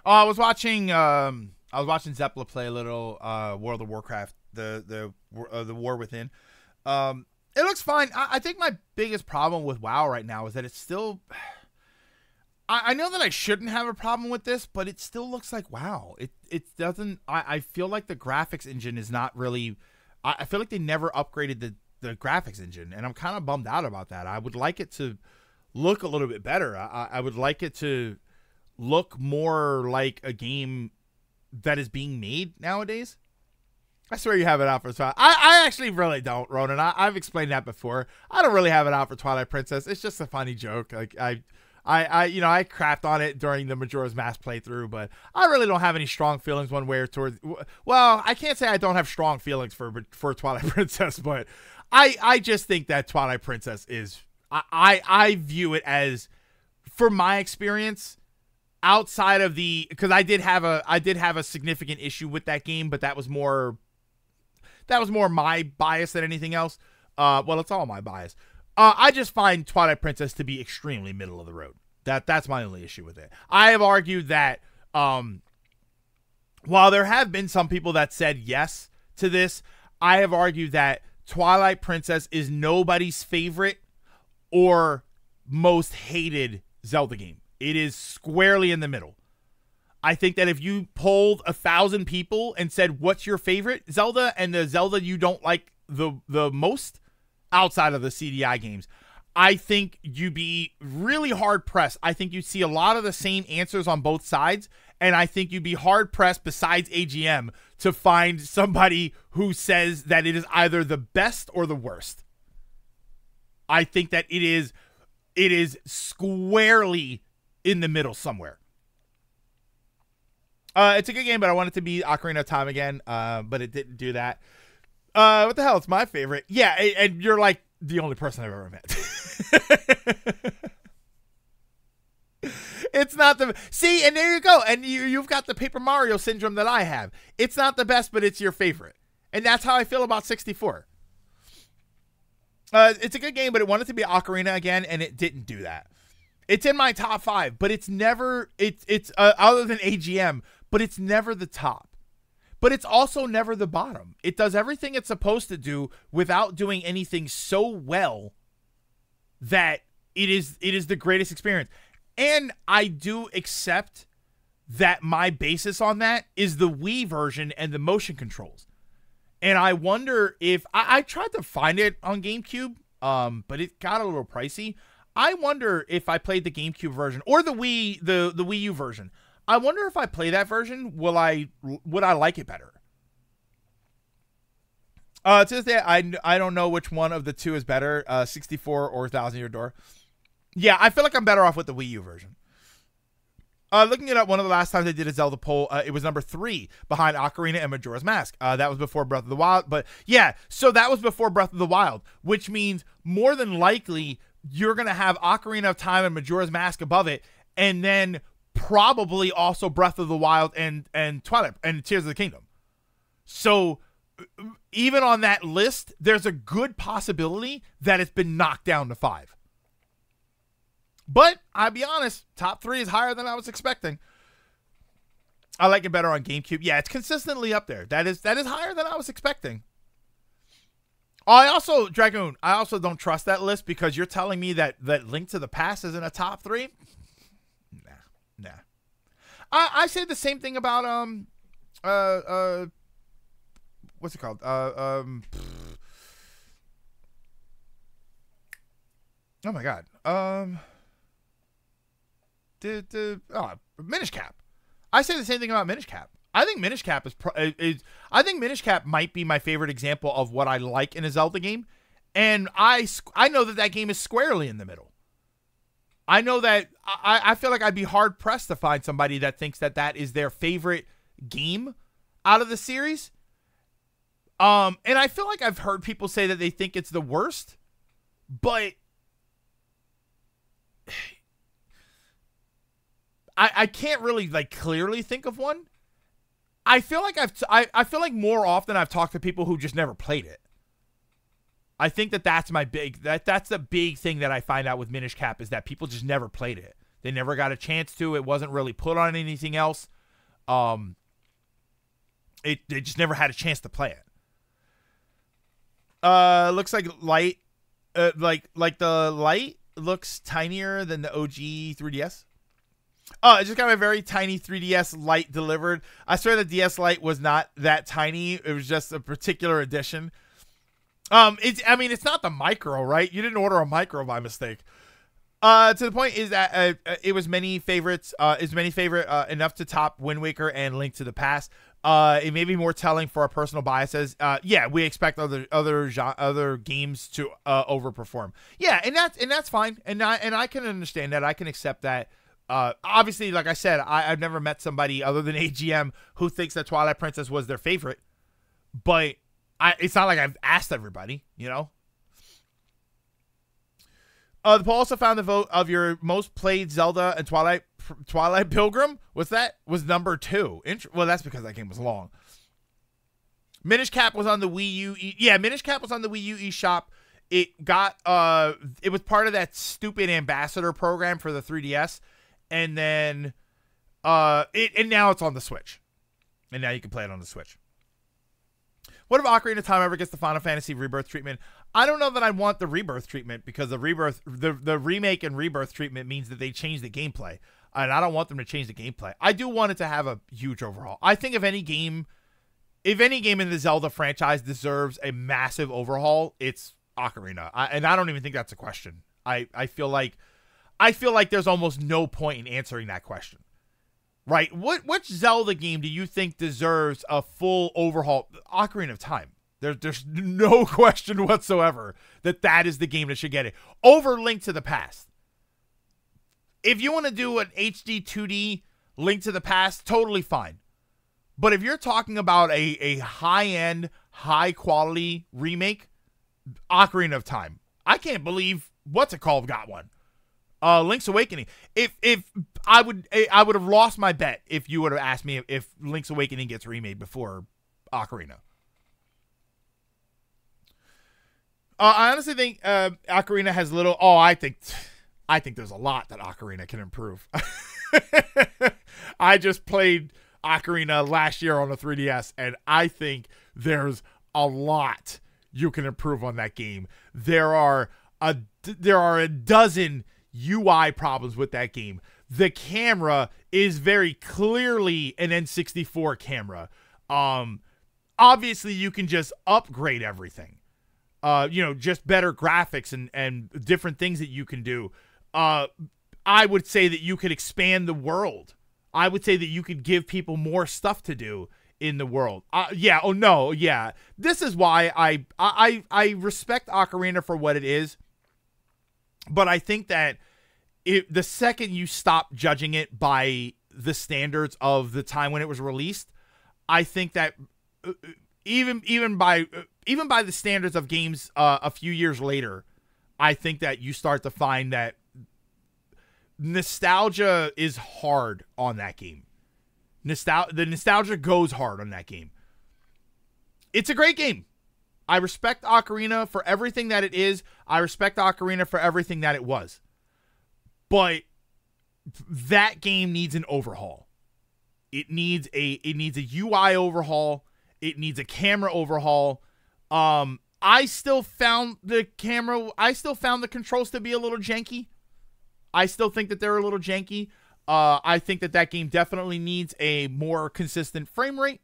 Oh, I was watching Zeppela play a little World of Warcraft, the War Within. It looks fine. I think my biggest problem with WoW right now is that it's still... I know that I shouldn't have a problem with this, but it still looks like WoW. It doesn't... I feel like the graphics engine is not really... I feel like they never upgraded the graphics engine, and I'm kind of bummed out about that. I would like it to look a little bit better. I would like it to look more like a game that is being made nowadays. I swear you have it out for Twilight. I actually really don't, Ronan. I've explained that before. I don't really have it out for Twilight Princess. It's just a funny joke. Like I crapped on it during the Majora's Mask playthrough, but I really don't have any strong feelings one way or towards. Well, I can't say I don't have strong feelings for Twilight Princess, but I just think that Twilight Princess is. I view it as, from my experience, outside of because I did have a significant issue with that game, but that was more my bias than anything else. Well, it's all my bias. I just find Twilight Princess to be extremely middle of the road. That's my only issue with it. I have argued that while there have been some people that said yes to this, I have argued that Twilight Princess is nobody's favorite or most hated Zelda game. It is squarely in the middle. I think that if you polled 1,000 people and said, what's your favorite Zelda, and the Zelda you don't like the most outside of the CDI games, I think you'd be really hard pressed. I think you'd see a lot of the same answers on both sides, And I think you'd be hard-pressed, besides AGM, to find somebody who says that it is either the best or the worst. I think that it is squarely in the middle somewhere. It's a good game, but I want it to be Ocarina of Time again, but it didn't do that. What the hell? It's my favorite. Yeah, and you're like the only person I've ever met. It's not the... See, and there you go. And you've got the Paper Mario syndrome that I have. It's not the best, but it's your favorite. And that's how I feel about 64. It's a good game, but it wanted to be Ocarina again, and it didn't do that. It's in my top 5, but it's never... It's other than AGM, but it's never the top. But it's also never the bottom. It does everything it's supposed to do without doing anything so well that it is the greatest experience. And I do accept that my basis on that is the Wii version and the motion controls. And I wonder if I tried to find it on GameCube, but it got a little pricey. I wonder if I played the GameCube version or the Wii U version. I wonder if I play that version, would I like it better? To this day, I don't know which one of the two is better, 64 or Thousand Year Door. Yeah, I feel like I'm better off with the Wii U version. Looking it up, one of the last times I did a Zelda poll, it was number 3 behind Ocarina and Majora's Mask. That was before Breath of the Wild. But yeah, so that was before Breath of the Wild, which means more than likely you're going to have Ocarina of Time and Majora's Mask above it, and then probably also Breath of the Wild and Twilight and Tears of the Kingdom. So even on that list, there's a good possibility that it's been knocked down to 5. But I'll be honest, top 3 is higher than I was expecting. I like it better on GameCube. Yeah, it's consistently up there. That is higher than I was expecting. Dragoon, I also don't trust that list because you're telling me that Link to the Past is in a top 3? Nah. I say the same thing about what's it called? Oh my god. Minish Cap. I say the same thing about Minish Cap. I think Minish Cap I think Minish Cap might be my favorite example of what I like in a Zelda game, and I know that game is squarely in the middle. I know that I feel like I'd be hard pressed to find somebody that thinks that is their favorite game out of the series. And I feel like I've heard people say that they think it's the worst, but I can't really clearly think of one. I feel like I feel like more often I've talked to people who just never played it. I think that's that's the big thing that I find out with Minish Cap is that people just never played it. They never got a chance to. It wasn't really put on anything else. They just never had a chance to play it. Looks like light, like the light looks tinier than the OG 3DS. Oh, it just got a very tiny 3DS Lite delivered. I swear the DS Lite was not that tiny. It was just a particular edition. It's not the micro, right? You didn't order a micro by mistake. To the point is that it was many favorites. Enough to top Wind Waker and Link to the Past. It may be more telling for our personal biases. Yeah, we expect other games to overperform. Yeah, and that's fine. And I can understand that. I can accept that. Obviously, like I said, I've never met somebody other than AGM who thinks that Twilight Princess was their favorite. But it's not like I've asked everybody, you know? The poll also found the vote of your most played Zelda and Twilight Pilgrim. Was number 2. Well, that's because that game was long. Minish Cap was on the Wii U. Minish Cap was on the Wii U eShop. It got it was part of that stupid ambassador program for the 3DS. And then and now it's on the Switch. And now you can play it on the Switch. What if Ocarina of Time ever gets the Final Fantasy Rebirth treatment? I don't know that I want the Rebirth treatment because the remake and Rebirth treatment means that they change the gameplay. And I don't want them to change the gameplay. I do want it to have a huge overhaul. I think if any game in the Zelda franchise deserves a massive overhaul, it's Ocarina. And I don't even think that's a question. I feel like there's almost no point in answering that question. right? Which Zelda game do you think deserves a full overhaul? Ocarina of Time. There's no question whatsoever that is the game that should get it over Link to the Past. If you want to do an HD 2D Link to the Past, totally fine. But if you're talking about a high-end, high-quality remake, Ocarina of Time. I can't believe what's it called got one. Link's Awakening. If I would have lost my bet if you would have asked me if Link's Awakening gets remade before Ocarina. I honestly think Ocarina has little. Oh, I think there's a lot that Ocarina can improve. I just played Ocarina last year on the 3DS, and I think there's a lot you can improve on that game. There are a dozen UI problems with that game. The camera is very clearly an N64 camera. Obviously you can just upgrade everything. Just better graphics and different things that you can do. I would say that you could expand the world. I would say that you could give people more stuff to do in the world. This is why I respect Ocarina for what it is, but I think that the second you stop judging it by the standards of the time when it was released, I think that even by the standards of games a few years later, I think that you start to find that nostalgia is hard on that game. The nostalgia goes hard on that game. It's a great game. I respect Ocarina for everything that it is. I respect Ocarina for everything that it was. But that game needs an overhaul. It needs a UI overhaul. It needs a camera overhaul. I still found the controls to be a little janky. I still think that they're a little janky. I think that game definitely needs a more consistent frame rate,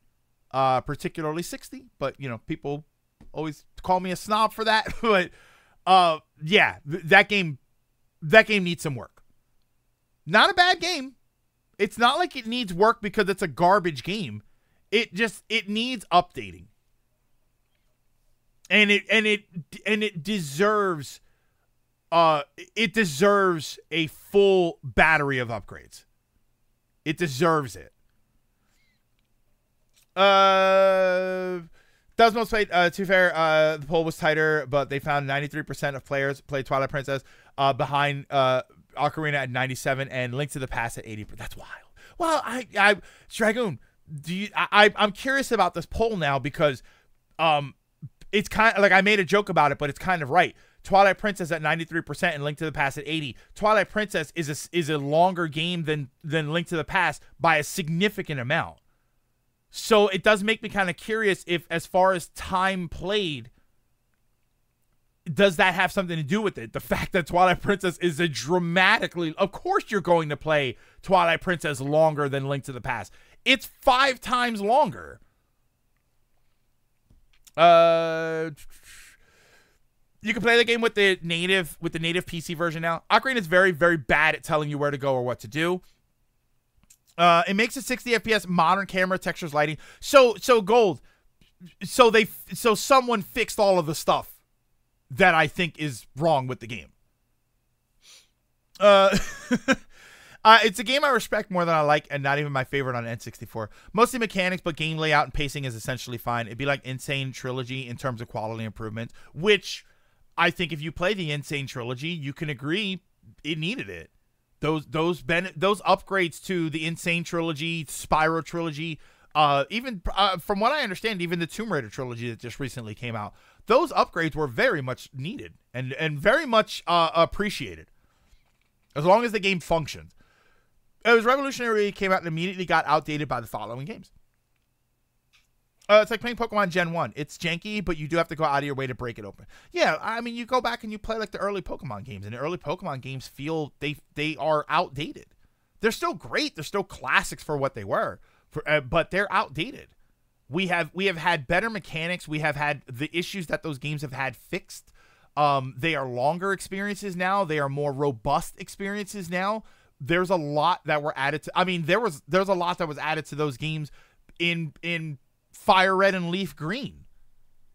particularly 60. But, people always call me a snob for that. But, that game needs some work. Not a bad game. It's not like it needs work because it's a garbage game. It needs updating. And it deserves a full battery of upgrades. It deserves it. Does most play, to be fair, the poll was tighter, but they found 93% of players played Twilight Princess, behind Ocarina at 97 and Link to the Past at 80%. That's wild. Well, Dragoon, I'm curious about this poll now because it's kind of like I made a joke about it, but it's kind of right. Twilight Princess at 93% and Link to the Past at 80%. Twilight Princess is a longer game than Link to the Past by a significant amount. So it does make me kind of curious if, as far as time played, does that have something to do with it? The fact that Twilight Princess is a dramatically... Of course you're going to play Twilight Princess longer than Link to the Past. It's 5 times longer. You can play the game with the native PC version now. Ocarina is very, very bad at telling you where to go or what to do. It makes a 60 FPS, modern camera, textures, lighting. So Gold. So someone fixed all of the stuff that I think is wrong with the game. It's a game I respect more than I like, and not even my favorite on N64. Mostly mechanics, but game layout and pacing is essentially fine. It'd be like Insane Trilogy in terms of quality improvement, which I think if you play the Insane Trilogy, you can agree it needed it. Those upgrades to the Insane Trilogy, Spyro Trilogy, even from what I understand, even the Tomb Raider Trilogy that just recently came out, those upgrades were very much needed and very much appreciated, as long as the game functioned. It was revolutionary. It came out and immediately got outdated by the following games. It's like playing Pokemon Gen 1. It's janky, but you do have to go out of your way to break it open. Yeah, I mean, you go back and you play like the early Pokemon games, and the early Pokemon games feel they are outdated. They're still great. They're still classics for what they were, but they're outdated. We have had better mechanics. We have had the issues that those games have had fixed. They are longer experiences now. They are more robust experiences now. there's a lot that were added to. I mean, there's a lot that was added to those games in Fire Red and Leaf Green.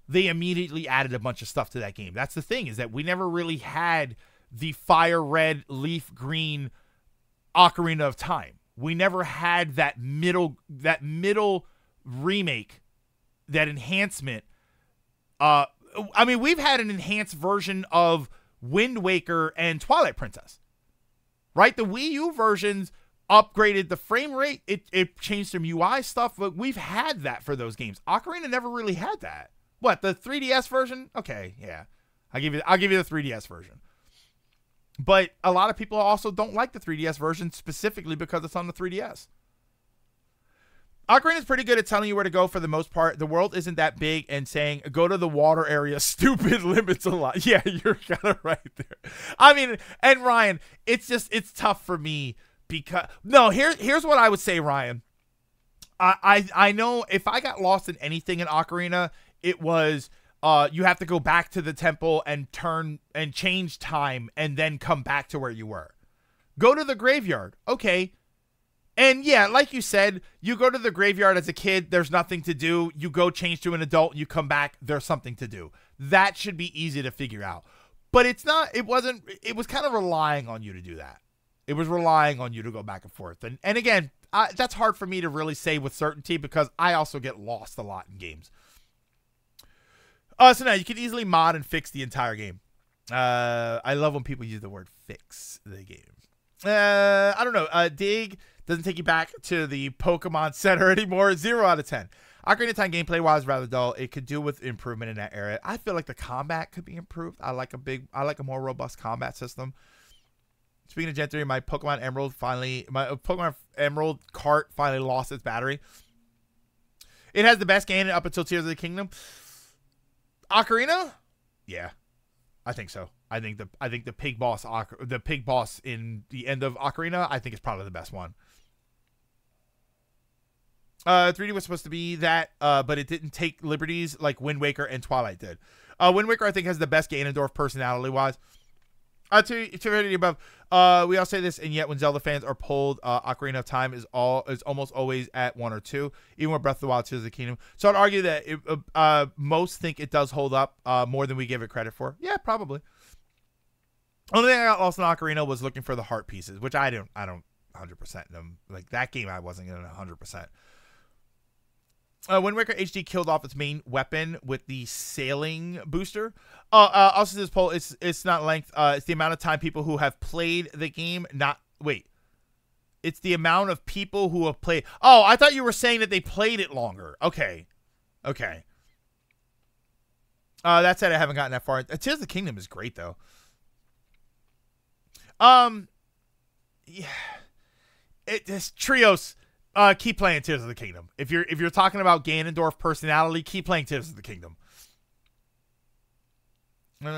They immediately added a bunch of stuff to that game. That's the thing, is that we never really had the Fire Red, Leaf Green Ocarina of Time. We never had that middle remake, that enhancement. I mean, we've had an enhanced version of Wind Waker and Twilight Princess, right? The Wii U versions upgraded the frame rate. It changed some UI stuff, but we've had that for those games. Ocarina never really had that. What, the 3DS version? Okay, yeah. I'll give you the 3DS version. But a lot of people also don't like the 3DS version specifically because it's on the 3DS. Ocarina is pretty good at telling you where to go for the most part. The world isn't that big, and saying go to the water area stupid limits a lot. Yeah, you're kind of right there. I mean, and Ryan, it's tough for me because here's what I would say, Ryan. I know if I got lost in anything in Ocarina, it was you have to go back to the temple and turn and change time and then come back to where you were. Go to the graveyard. Okay. And yeah, like you said, you go to the graveyard as a kid, there's nothing to do. You go change to an adult, you come back, there's something to do. That should be easy to figure out. But it was kind of relying on you to do that. It was relying on you to go back and forth. And again, that's hard for me to really say with certainty because I also get lost a lot in games. So now you can easily mod and fix the entire game. I love when people use the word fix the game. I don't know. Dig doesn't take you back to the Pokemon Center anymore. 0 out of 10. Ocarina of Time gameplay wise rather dull. It could do with improvement in that area. I feel like the combat could be improved. I like a more robust combat system. Speaking of Gen 3, my Pokemon Emerald cart finally lost its battery. It has the best game up until Tears of the Kingdom. Ocarina? Yeah, I think so. I think the pig boss in the end of Ocarina, I think is probably the best one. 3D was supposed to be that, but it didn't take liberties like Wind Waker and Twilight did. Wind Waker, I think, has the best Ganondorf personality-wise. To above, we all say this, and yet when Zelda fans are polled, Ocarina of Time is almost always at 1 or 2, even with Breath of the Wild, Tears of the Kingdom. So I'd argue that most think it does hold up more than we give it credit for. Yeah, probably. Only thing I got lost in Ocarina was looking for the heart pieces, which I don't 100% them. Like that game, I wasn't in 100%. Wind Waker HD killed off its main weapon with the sailing booster. Also, this poll, it's not length. It's the amount of time people who have played the game. It's the amount of people who have played. Oh, I thought you were saying that they played it longer. Okay. That said, I haven't gotten that far. Tears of the Kingdom is great though. Yeah. This Trios. Keep playing Tears of the Kingdom. If you're talking about Ganondorf personality, keep playing Tears of the Kingdom. Keep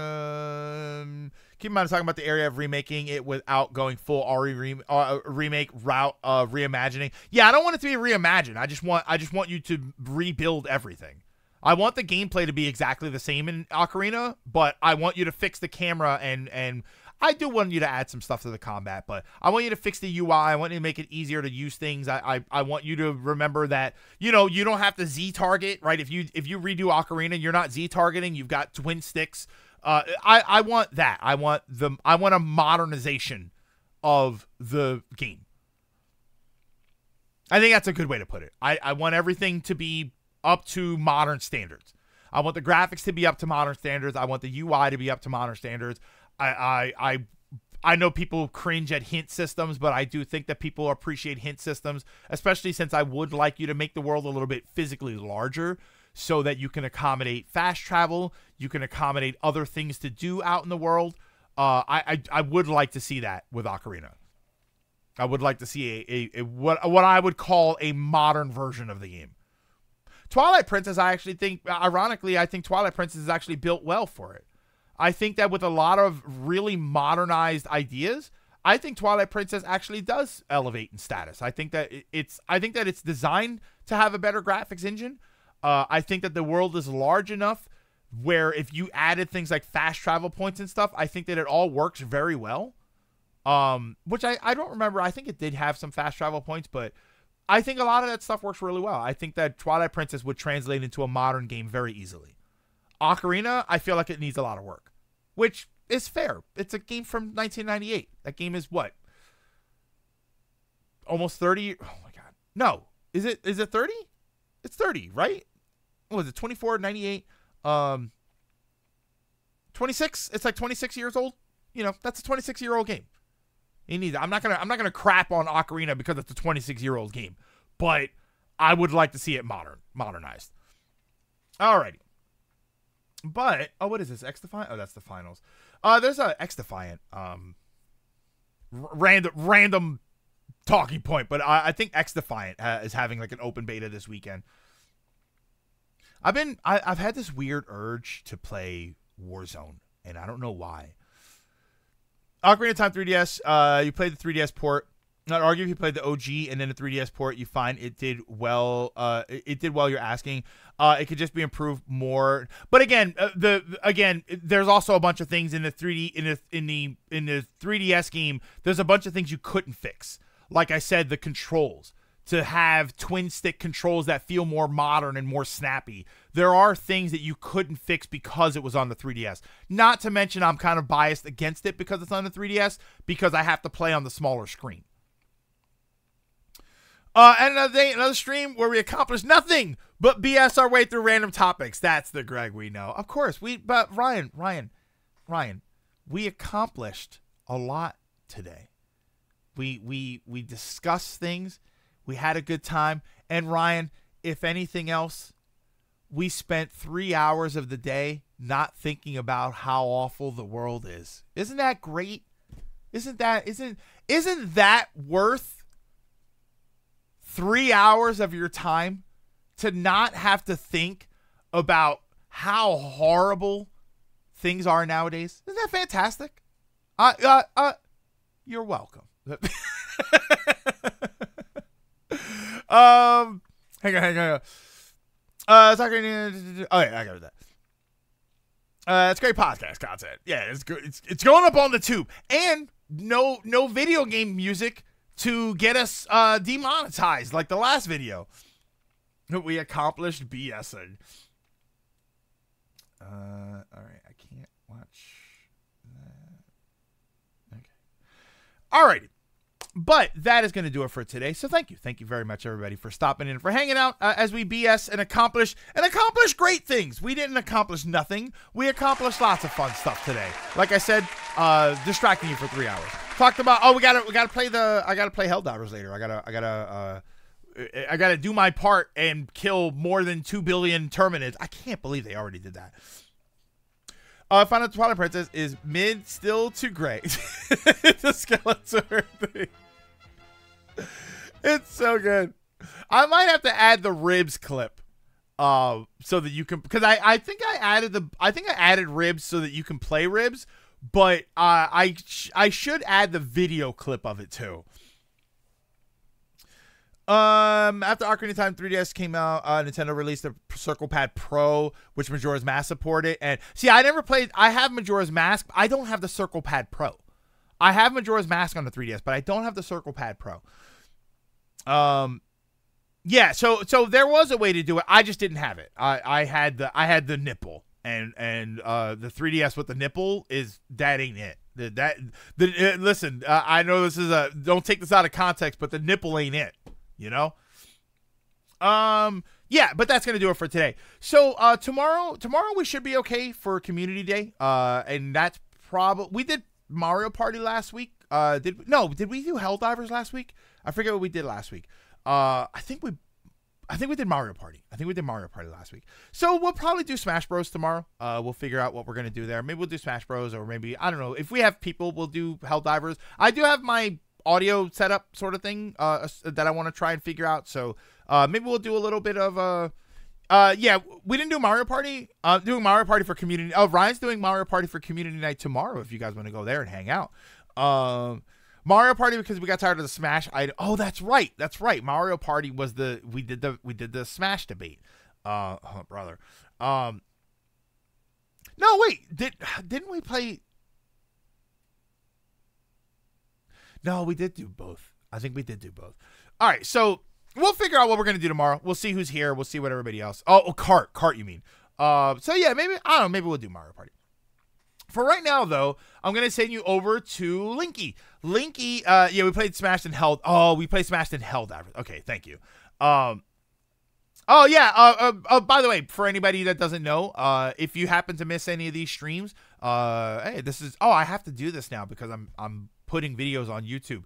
in mind, I'm talking about the area of remaking it without going full remake route of reimagining. Yeah, I don't want it to be reimagined. I just want you to rebuild everything. I want the gameplay to be exactly the same in Ocarina, but I want you to fix the camera and I do want you to add some stuff to the combat, but I want you to fix the UI. I want you to make it easier to use things. I want you to remember that, you don't have to Z-target, right? If you redo Ocarina, you're not Z-targeting. You've got twin sticks. I want that. I want a modernization of the game. I think that's a good way to put it. I want everything to be up to modern standards. I want the graphics to be up to modern standards. I want the UI to be up to modern standards. I know people cringe at hint systems, but I do think that people appreciate hint systems, especially since I would like you to make the world a little bit physically larger so that you can accommodate fast travel, you can accommodate other things to do out in the world. I would like to see that with Ocarina. I would like to see what I would call a modern version of the game. Twilight Princess, I think Twilight Princess is actually built well for it. I think that with a lot of really modernized ideas, I think Twilight Princess actually does elevate in status. I think that it's designed to have a better graphics engine. I think that the world is large enough where if you added things like fast travel points and stuff, I think that it all works very well. which I don't remember. I think it did have some fast travel points, but I think a lot of that stuff works really well. I think that Twilight Princess would translate into a modern game very easily. Ocarina, I feel like it needs a lot of work, which is fair. It's a game from 1998. That game is what? Almost 30. Oh my God. No. Is it 30? It's 30, right? What was it? 24, 98, 26? It's like 26 years old. You know, that's a 26-year-old game. I'm not gonna crap on Ocarina because it's a 26-year-old game, but I would like to see it modernized. Alrighty. But what is this? X Defiant? Oh, that's the finals. There's a X Defiant random talking point, but I think X Defiant is having like an open beta this weekend. I've had this weird urge to play Warzone, and I don't know why. Ocarina of Time 3DS, you played the 3DS port. Not argue if you played the OG and then the 3DS port, you find it did well. It did well. You're asking. It could just be improved more. But again, there's also a bunch of things in the 3D in the 3DS game. There's a bunch of things you couldn't fix. Like I said, the controls. To have twin stick controls that feel more modern and more snappy. There are things that you couldn't fix because it was on the 3DS. Not to mention I'm kind of biased against it because it's on the 3DS because I have to play on the smaller screen. And another day, another stream where we accomplished nothing but BS our way through random topics. That's the Greg we know. Of course, but Ryan, we accomplished a lot today. We discussed things. We had a good time. And Ryan, if anything else, we spent 3 hours of the day not thinking about how awful the world is. Isn't that great? Isn't that worth 3 hours of your time to not have to think about how horrible things are nowadays? Isn't that fantastic? You're welcome. Hang on. Oh yeah, I got that. It's great podcast content. Yeah, it's good. It's going up on the tube, and no video game music to get us demonetized like the last video. We accomplished BSing. All right, I can't watch that. Okay. All righty. But that is going to do it for today. So thank you. Thank you very much, everybody, for stopping in, for hanging out as we BS and accomplish great things. We didn't accomplish nothing. We accomplished lots of fun stuff today. Like I said, distracting you for 3 hours. Talked about, we gotta play Helldivers later. I gotta do my part and kill more than 2 billion Terminids. I can't believe they already did that. Final Twilight Princess is mid, still too great. It's a Skeletor thing. It's so good. I might have to add the ribs clip, so that you can, because I think I added ribs so that you can play ribs, but I should add the video clip of it too. After Ocarina of Time 3DS came out, Nintendo released the Circle Pad Pro, which Majora's Mask supported. And see, I have Majora's Mask. I don't have the Circle Pad Pro. I have Majora's Mask on the 3DS, but I don't have the Circle Pad Pro. Yeah, so there was a way to do it. I just didn't have it. I had the nipple, and the 3DS with the nipple that ain't it. Listen, I know this is don't take this out of context, but the nipple ain't it. You know? Yeah, but that's going to do it for today. So, tomorrow we should be okay for Community Day. And that's probably, we did Mario Party last week. Did we do Helldivers last week? I forget what we did last week. I think we did Mario Party. I think we did Mario Party last week. So we'll probably do Smash Bros tomorrow. We'll figure out what we're going to do there. Maybe we'll do Smash Bros, or maybe, I don't know. If we have people, we'll do Helldivers. I do have my audio setup sort of thing that I want to try and figure out. So maybe we'll do a little bit of yeah, we didn't do Mario Party. Doing Mario Party for Community. Oh, Ryan's doing Mario Party for Community Night tomorrow if you guys want to go there and hang out. Mario Party, because we got tired of the Smash item. Oh, that's right. Mario Party was we did the Smash debate. Oh, brother. No, wait. Didn't we play? No, we did do both. I think we did do both. All right, so we'll figure out what we're gonna do tomorrow. We'll see who's here. We'll see what everybody else. Oh, cart, you mean? So yeah, maybe I don't know. Maybe we'll do Mario Party. For right now, though, I'm gonna send you over to Linky. Linky, yeah, we played Smashed and Held. Oh, we played Smashed and Held. Okay, thank you. Oh yeah. By the way, for anybody that doesn't know, if you happen to miss any of these streams, hey, this is. Oh, I have to do this now because I'm putting videos on YouTube.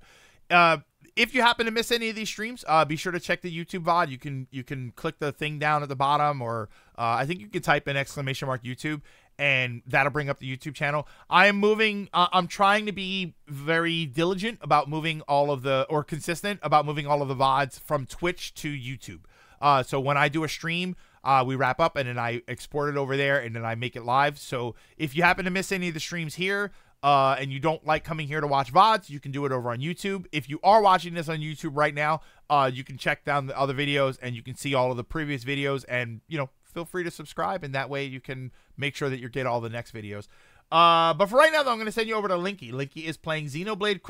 If you happen to miss any of these streams, be sure to check the YouTube VOD. You can click the thing down at the bottom, or I think you can type in !YouTube, and that'll bring up the YouTube channel. I am moving. I'm trying to be very diligent about moving consistent about moving all of the VODs from Twitch to YouTube. So when I do a stream, we wrap up and then I export it over there and then I make it live. So if you happen to miss any of the streams here, and you don't like coming here to watch VODs, you can do it over on YouTube. If you are watching this on YouTube right now, you can check down the other videos and you can see all of the previous videos, and, you know, feel free to subscribe, and that way you can make sure that you get all the next videos. But for right now, though, I'm going to send you over to Linky. Linky is playing Xenoblade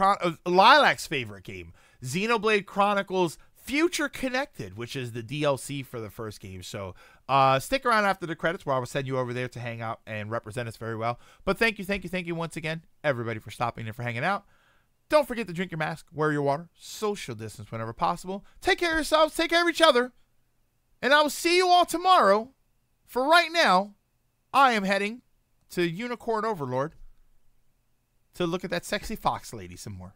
Lilac's favorite game, Xenoblade Chronicles Future Connected, which is the DLC for the first game. So stick around after the credits where I will send you over there to hang out and represent us very well. But thank you once again, everybody, for stopping and for hanging out. Don't forget to drink your mask, wear your water, social distance whenever possible. Take care of yourselves, take care of each other. And I will see you all tomorrow. For right now, I am heading to Unicorn Overlord to look at that sexy fox lady some more.